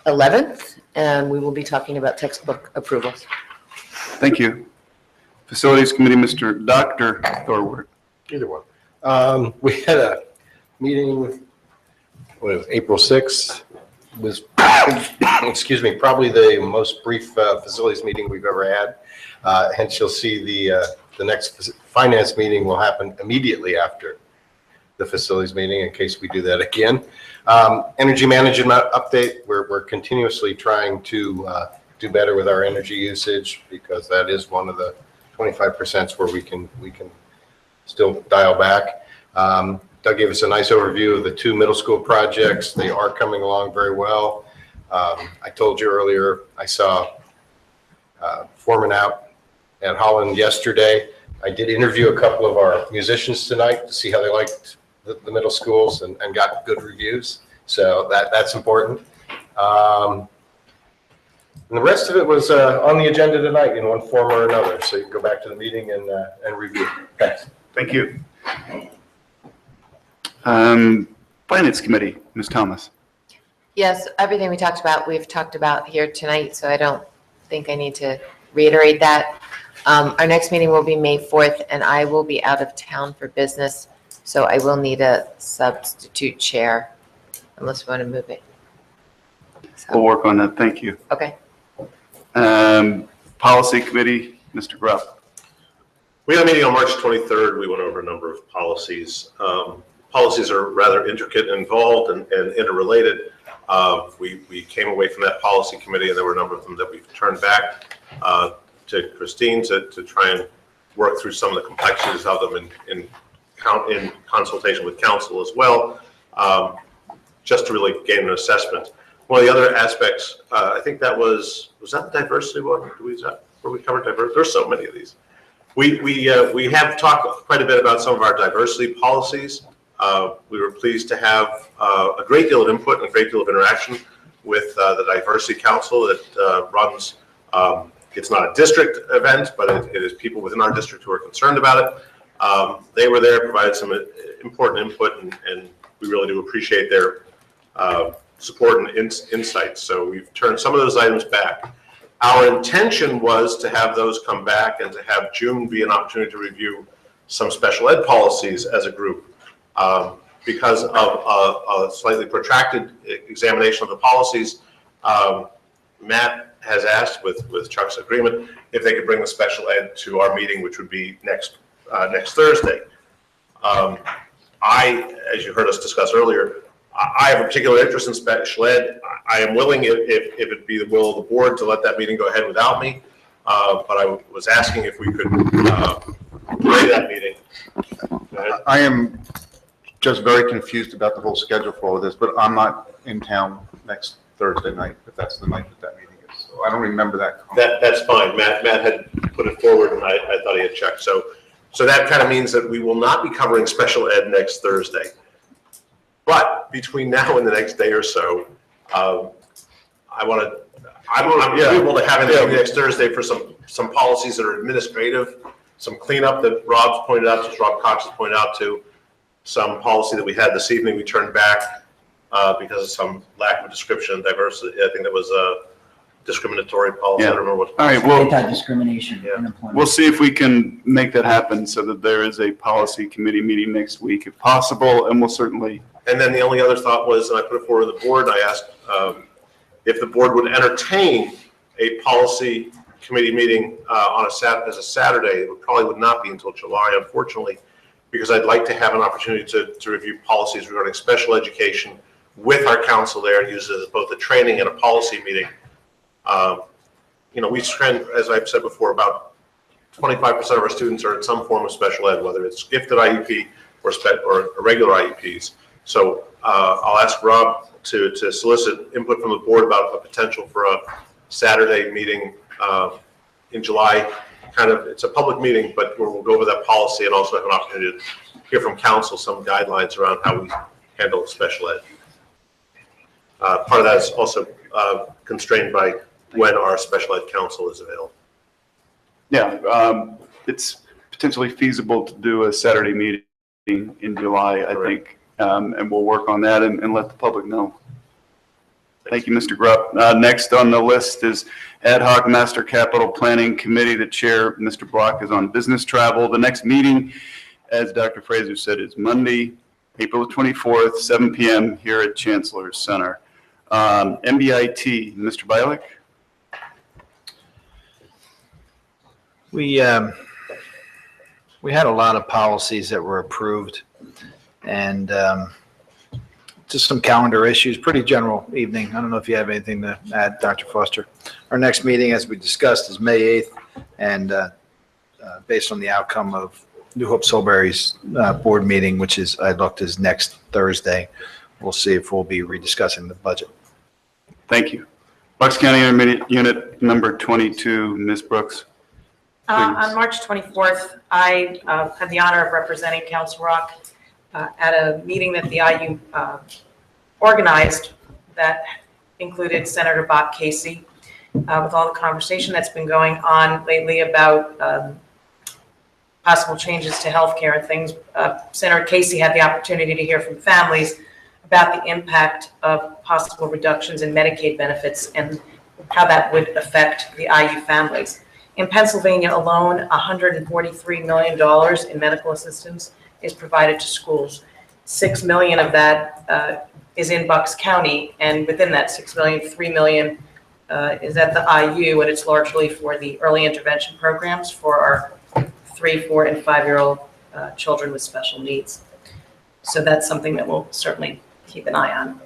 11th, and we will be talking about textbook approvals. Thank you. Facilities Committee, Dr. Thorward. Either one. We had a meeting, April 6th, was, excuse me, probably the most brief facilities meeting we've ever had. Hence, you'll see the next finance meeting will happen immediately after the facilities meeting, in case we do that again. Energy management update, we're continuously trying to do better with our energy usage, because that is one of the 25% where we can still dial back. Doug gave us a nice overview of the two middle school projects. They are coming along very well. I told you earlier, I saw Foreman out at Holland yesterday. I did interview a couple of our musicians tonight to see how they liked the middle schools, and got good reviews. So that's important. And the rest of it was on the agenda tonight in one form or another. So you can go back to the meeting and review. Thanks. Thank you. Finance Committee, Ms. Thomas. Yes, everything we talked about, we've talked about here tonight, so I don't think I need to reiterate that. Our next meeting will be May 4th, and I will be out of town for business, so I will need a substitute chair, unless we want to move it. We'll work on that. Thank you. Okay. Policy Committee, Mr. Grubb. We had a meeting on March 23rd. We went over a number of policies. policies are rather intricate and involved and interrelated. We came away from that policy committee, and there were a number of them that we've turned back to Christine to try and work through some of the complexities of them in consultation with council as well, just to really gain an assessment. One of the other aspects, I think that was that the diversity one? Where we covered diversity? There's so many of these. We have talked quite a bit about some of our diversity policies. We were pleased to have a great deal of input and a great deal of interaction with the Diversity Council that runs. It's not a district event, but it is people within our district who are concerned about it. They were there, provided some important input, and we really do appreciate their support and insights. So we've turned some of those items back. Our intention was to have those come back and to have June be an opportunity to review some special ed policies as a group. Because of a slightly protracted examination of the policies, Matt has asked, with Chuck's agreement, if they could bring the special ed to our meeting, which would be next Thursday. As you heard us discuss earlier, I have a particular interest in special ed. I am willing, if it be the will of the board, to let that meeting go ahead without me. But I was asking if we could delay that meeting. I am just very confused about the whole schedule for all of this, but I'm not in town next Thursday night, if that's the night that meeting is. So I don't remember that. That's fine. Matt had put it forward, and I thought he had checked. So that kind of means that we will not be covering special ed next Thursday. But between now and the next day or so, I'm able to have anything next Thursday for some policies that are administrative, some cleanup that Rob's pointed out, just Rob Cox has pointed out to, some policy that we had this evening we turned back because of some lack of description and diversity. I think that was a discriminatory policy. Yeah. I don't remember what. All right, well, Anti-discrimination in employment. we'll see if we can make that happen so that there is a policy committee meeting next week if possible, and we'll certainly. And then the only other thought was, and I put it forward to the board, I asked if the board would entertain a policy committee meeting as a Saturday. It probably would not be until July, unfortunately, because I'd like to have an opportunity to review policies regarding special education with our council there and use it as both a training and a policy meeting. We spend, as I've said before, about 25% of our students are in some form of special ed, whether it's gifted IEP or regular IEPs. So I'll ask Rob to solicit input from the board about a potential for a Saturday meeting in July. It's a public meeting, but where we'll go over that policy and also have an opportunity to hear from council some guidelines around how we handle special ed. Part of that is also constrained by when our special ed council is available. Yeah, it's potentially feasible to do a Saturday meeting in July, I think, and we'll work on that and let the public know. Thank you, Mr. Grupp. Next on the list is Ad hoc Master Capital Planning Committee. The chair, Mr. Block, is on business travel. The next meeting, as Dr. Fraser said, is Monday, April 24th, 7 p.m. here at Chancellor's Center. MBIT, Mr. Bialik. We had a lot of policies that were approved, and just some calendar issues, pretty general evening. I don't know if you have anything to add, Dr. Foster. Our next meeting, as we discussed, is May 8th, and based on the outcome of New Hope Solebury's board meeting, which is, I looked, is next Thursday, we'll see if we'll be rediscussing the budget. Thank you. Bucks County Intermediate Unit number 22, Ms. Brooks. On March 24th, I had the honor of representing Council Rock at a meeting that the IU organized that included Senator Bob Casey. With all the conversation that's been going on lately about possible changes to healthcare and things, Senator Casey had the opportunity to hear from families about the impact of possible reductions in Medicaid benefits and how that would affect the IU families. In Pennsylvania alone, $143 million in medical assistance is provided to schools. $6 million of that is in Bucks County, and within that $6 million, $3 million is at the IU, and it's largely for the early intervention programs for our 3, 4, and 5-year-old children with special needs. So that's something that we'll certainly keep an eye on.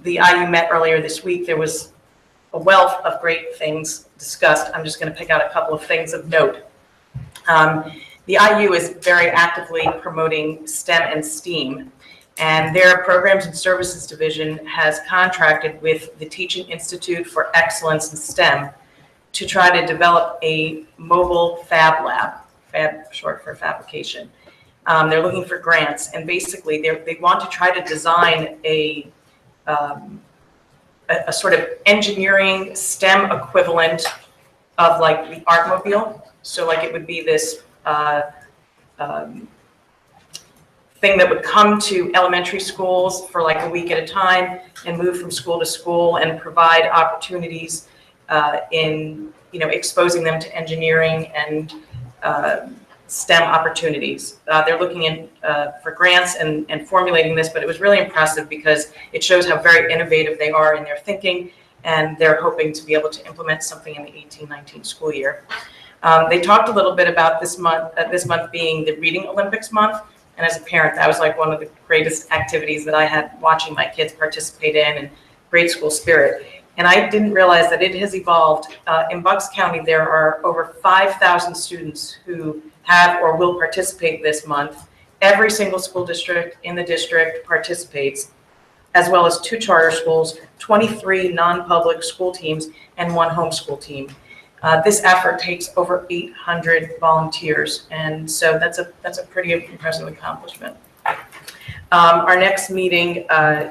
The IU met earlier this week. There was a wealth of great things discussed. I'm just going to pick out a couple of things of note. The IU is very actively promoting STEM and STEAM, and their Programs and Services Division has contracted with the Teaching Institute for Excellence in STEM to try to develop a mobile fab lab, fab short for fabrication. They're looking for grants, and basically they want to try to design a sort of engineering STEM equivalent of like the Artmobile. So like it would be this thing that would come to elementary schools for like a week at a time and move from school to school and provide opportunities in, exposing them to engineering and STEM opportunities. They're looking in for grants and formulating this, but it was really impressive because it shows how very innovative they are in their thinking, and they're hoping to be able to implement something in the 18-19 school year. They talked a little bit about this month being the Reading Olympics month, and as a parent, that was like one of the greatest activities that I had watching my kids participate in, and great school spirit. And I didn't realize that it has evolved. In Bucks County, there are over 5,000 students who have or will participate this month. Every single school district in the district participates, as well as 2 charter schools, 23 non-public school teams, and 1 homeschool team. This effort takes over 800 volunteers, and so that's a pretty impressive accomplishment. Our next meeting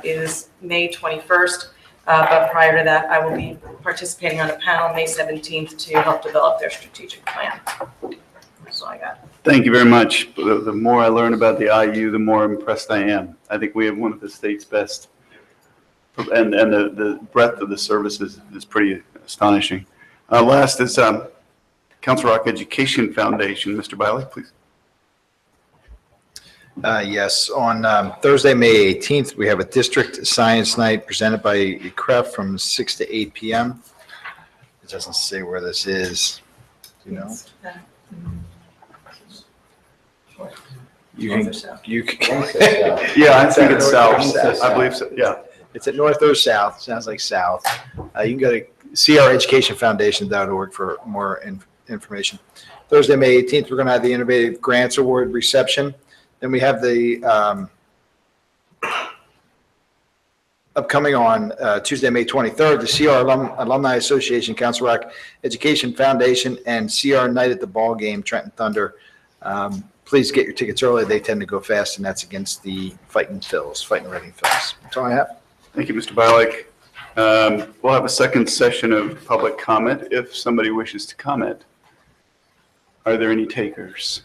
is May 21st, but prior to that, I will be participating on a panel May 17th to help develop their strategic plan. That's all I got. Thank you very much. The more I learn about the IU, the more impressed I am. I think we have one of the state's best, and the breadth of the services is pretty astonishing. Last is Council Rock Education Foundation. Mr. Biley, please. Yes, on Thursday, May 18th, we have a district science night presented by CREF from 6 to 8 p.m. It doesn't say where this is. Do you know? You can. Yeah, I think it's south. I believe so. Yeah. It's at north or south. Sounds like south. You can go to creducationfoundation.org for more information. Thursday, May 18th, we're going to have the Innovative Grants Award reception. Then we have the upcoming on Tuesday, May 23rd, the CR Alumni Association, Council Rock Education Foundation, and CR Night at the Ball Game, Trenton Thunder. Please get your tickets early. They tend to go fast, and that's against the Fighting Reading Phils. That's all I have. Thank you, Mr. Bialik. We'll have a second session of public comment if somebody wishes to comment. Are there any takers?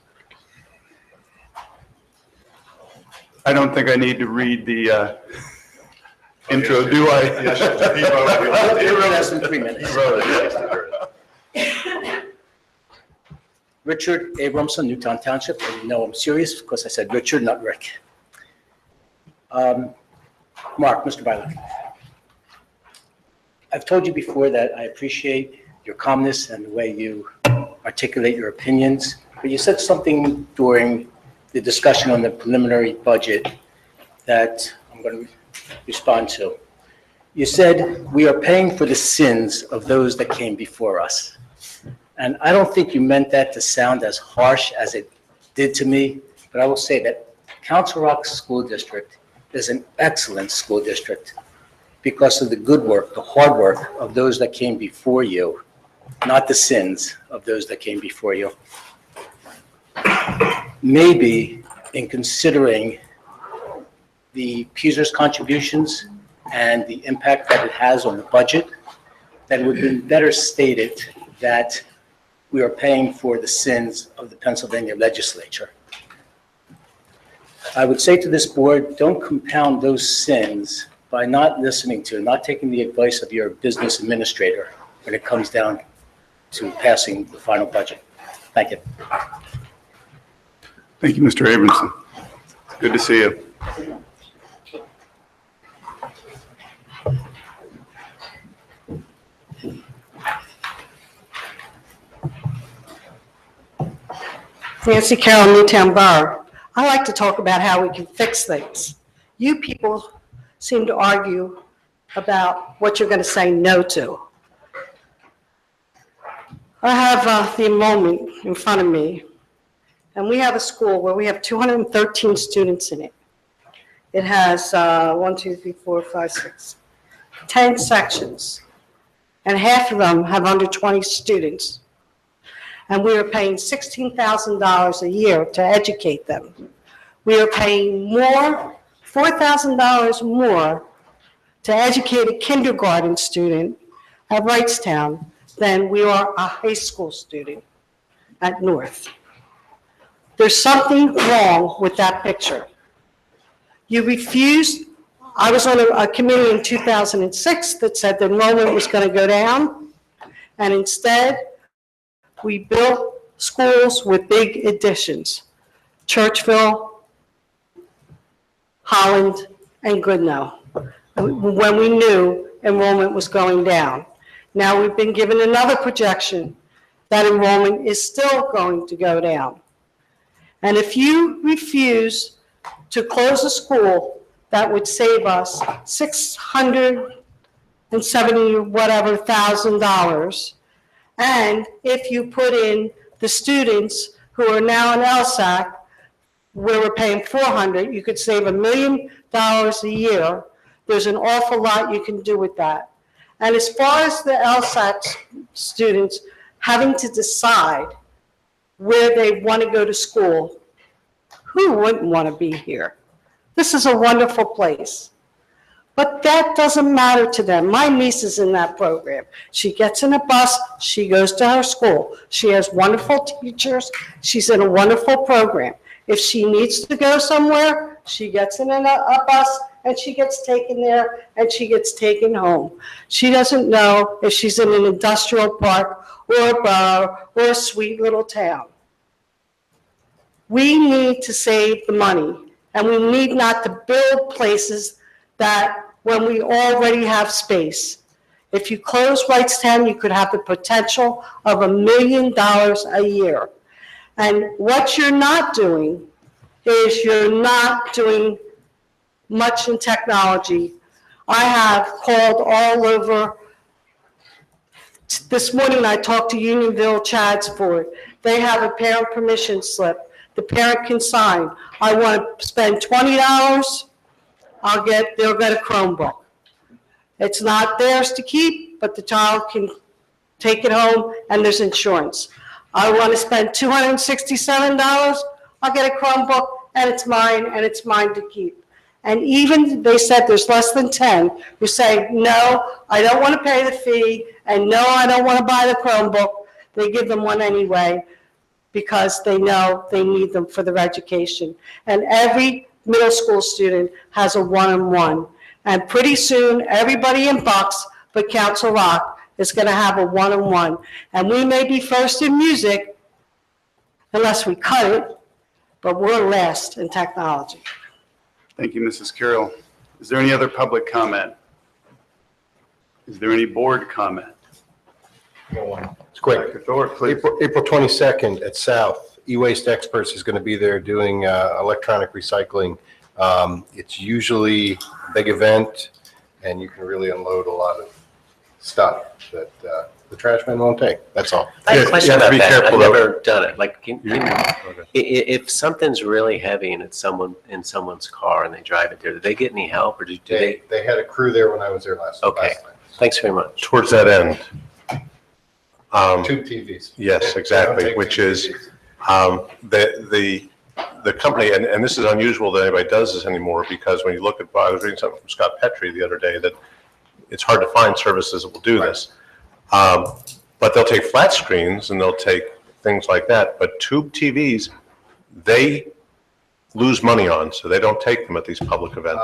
I don't think I need to read the intro, do I? Yes, you wrote less than 3 minutes. Richard Abramson, Newtown Township, and you know I'm serious because I said Richard, not Rick. Mark, Mr. Bialik. I've told you before that I appreciate your calmness and the way you articulate your opinions, but you said something during the discussion on the preliminary budget that I'm going to respond to. You said we are paying for the sins of those that came before us. And I don't think you meant that to sound as harsh as it did to me, but I will say that Council Rock School District is an excellent school district because of the good work, the hard work of those that came before you, not the sins of those that came before you. Maybe in considering the Puser's contributions and the impact that it has on the budget, that it would have been better stated that we are paying for the sins of the Pennsylvania legislature. I would say to this board, don't compound those sins by not listening to, not taking the advice of your business administrator when it comes down to passing the final budget. Thank you. Thank you, Mr. Abramson. Good to see you. Nancy Carroll, Newtown Borough. I like to talk about how we can fix things. You people seem to argue about what you're going to say no to. I have the enrollment in front of me, and we have a school where we have 213 students in it. It has 10 sections, and half of them have under 20 students. And we are paying $16,000 a year to educate them. We are paying more, $4,000 more to educate a kindergarten student at Wrightstown than we are a high school student at North. There's something wrong with that picture. You refused. I was on a committee in 2006 that said the enrollment was going to go down, and instead, we built schools with big additions: Churchville, Holland, and Goodnow, when we knew enrollment was going down. Now we've been given another projection that enrollment is still going to go down. And if you refuse to close a school that would save us $670,000, and if you put in the students who are now in LSAC, where we're paying $400,000, you could save $1 million a year. There's an awful lot you can do with that. And as far as the LSAC students having to decide where they want to go to school, who wouldn't want to be here? This is a wonderful place. But that doesn't matter to them. My niece is in that program. She gets in a bus, she goes to her school. She has wonderful teachers, she's in a wonderful program. If she needs to go somewhere, she gets in a bus and she gets taken there and she gets taken home. She doesn't know if she's in an industrial park or a borough or a sweet little town. We need to save the money, and we need not to build places that when we already have space. If you close Wrightstown, you could have the potential of $1 million a year. And what you're not doing is you're not doing much in technology. I have called all over. This morning I talked to Unionville Chadsford. They have a parent permission slip. The parent can sign. I want to spend $20. They'll get a Chromebook. It's not theirs to keep, but the child can take it home and there's insurance. I want to spend $267. I'll get a Chromebook and it's mine to keep. And even they said there's less than 10 who say, no, I don't want to pay the fee, and no, I don't want to buy the Chromebook. They give them one anyway because they know they need them for their education. And every middle school student has a one-on-one. And pretty soon, everybody in Bucks but Council Rock is going to have a one-on-one. And we may be first in music, unless we cut it, but we're last in technology. Thank you, Mrs. Carroll. Is there any other public comment? Is there any board comment? It's quick. Dr. Thor, please. April 22nd at South, E-Waste Experts is going to be there doing electronic recycling. It's usually a big event, and you can really unload a lot of stuff that the trash man won't take. That's all. I have a question You have to about be that. I've careful, though. never done it. Like, if something's really heavy and it's in someone's car and they drive it there, do they get any help, or do they? They had a crew there when I was there last time. Okay. Thanks very much. Towards that end. Tube TVs. Yes, They exactly, don't take which tube is, TVs. the company, and this is unusual that anybody does this anymore, because when you look at, I was reading something from Scott Petrie the other day, that it's hard to find services that will do this. But they'll take flat screens and they'll take things like that, but tube TVs, they lose money on, so they don't take them at these public events.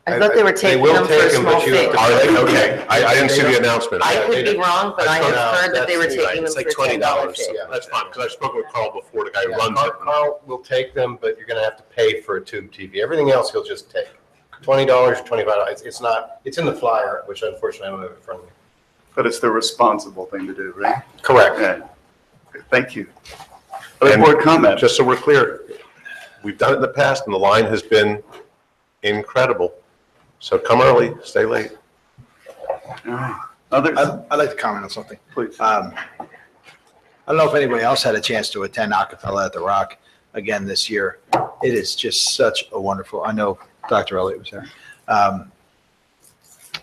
I thought they were taking them for a small fee. Are they? Okay, I didn't see the announcement. I could be wrong, but I have heard that they were taking them It's for like $10 $20. fee. That's fine, because I've spoken with Carl before, the guy who Yeah, runs it. Carl will take them, but you're going to have to pay for a tube TV. Everything else he'll just take. $20, $25. It's not. It's in the flyer, which unfortunately I don't have in front of me. But it's the responsible thing to do, right? Correct. Okay. Thank you. Other board comment? Just so we're clear, we've done it in the past, and the line has been incredible. So come early, stay late. Others? I'd like to comment on something. Please. I don't know if anybody else had a chance to attend Acapella at the Rock again this year. It is just such a wonderful, I know Dr. Elliott was there.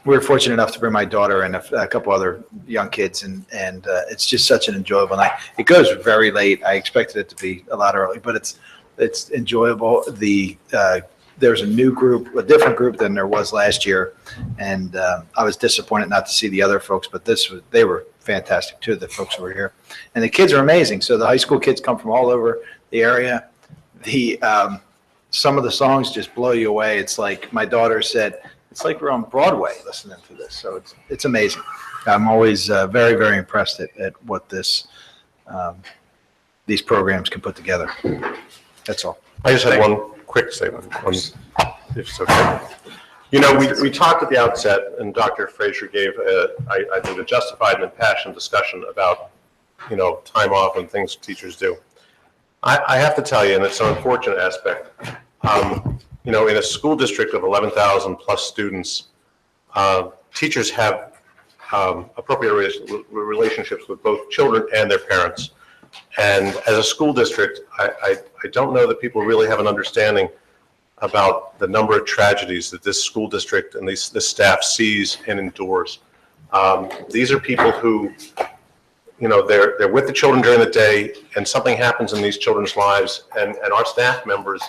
We were fortunate enough to bring my daughter and a couple other young kids, and it's just such an enjoyable night. It goes very late. I expected it to be a lot early, but it's enjoyable. There's a new group, a different group than there was last year, and I was disappointed not to see the other folks, but they were fantastic too, the folks who were here. And the kids are amazing. So the high school kids come from all over the area. Some of the songs just blow you away. It's like my daughter said, it's like we're on Broadway listening to this. So it's amazing. I'm always very, very impressed at what these programs can put together. That's all. I just had one quick statement, if it's okay. You know, we talked at the outset, and Dr. Frazier gave, I think, a justified and impassioned discussion about, you know, time off and things teachers do. I have to tell you, and it's an unfortunate aspect, you know, in a school district of 11,000 plus students, teachers have appropriate relationships with both children and their parents. And as a school district, I don't know that people really have an understanding about the number of tragedies that this school district and this staff sees and endures. These are people who, you know, they're with the children during the day, and something happens in these children's lives, and our staff members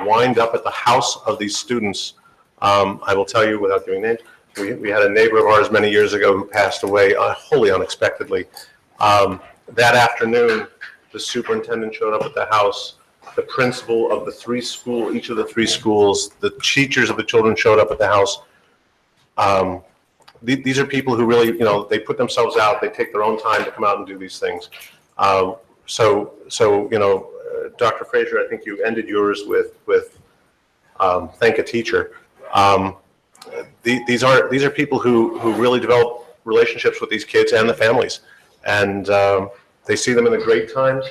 wind up at the house of these students. I will tell you, without giving names, we had a neighbor of ours many years ago who passed away wholly unexpectedly. That afternoon, the superintendent showed up at the house, the principal of each of the three schools, the teachers of the children showed up at the house. These are people who really, you know, they put themselves out, they take their own time to come out and do these things. So you know, Dr. Frazier, I think you ended yours with thank a teacher. These are people who really develop relationships with these kids and the families. And they see them in the great times,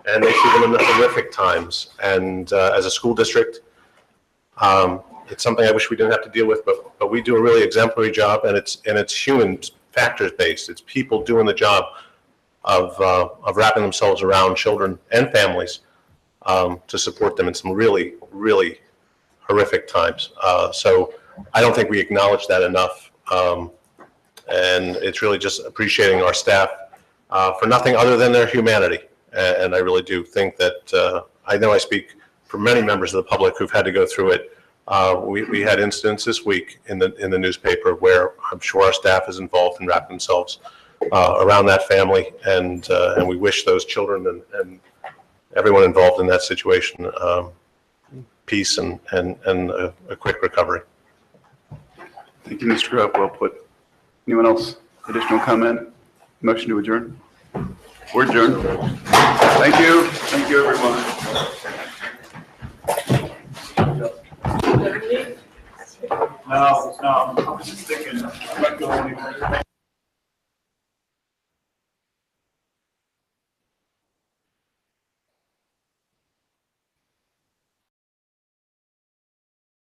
and they see them in the horrific times. And as a school district, it's something I wish we didn't have to deal with, but we do a really exemplary job, and it's human factors based. It's people doing the job of wrapping themselves around children and families to support them in some really, really horrific times. So I don't think we acknowledge that enough. And it's really just appreciating our staff for nothing other than their humanity. And I really do think that, I know I speak for many members of the public who've had to go through it. We had incidents this week in the newspaper where I'm sure our staff is involved in wrapping themselves around that family. And we wish those children and everyone involved in that situation peace and a quick recovery. Thank you, Mr. Grubb. Well put. Anyone else? Additional comment? Motion to adjourn? We're adjourned. Thank you. Thank you, everyone. No, I was just thinking, I might go anywhere.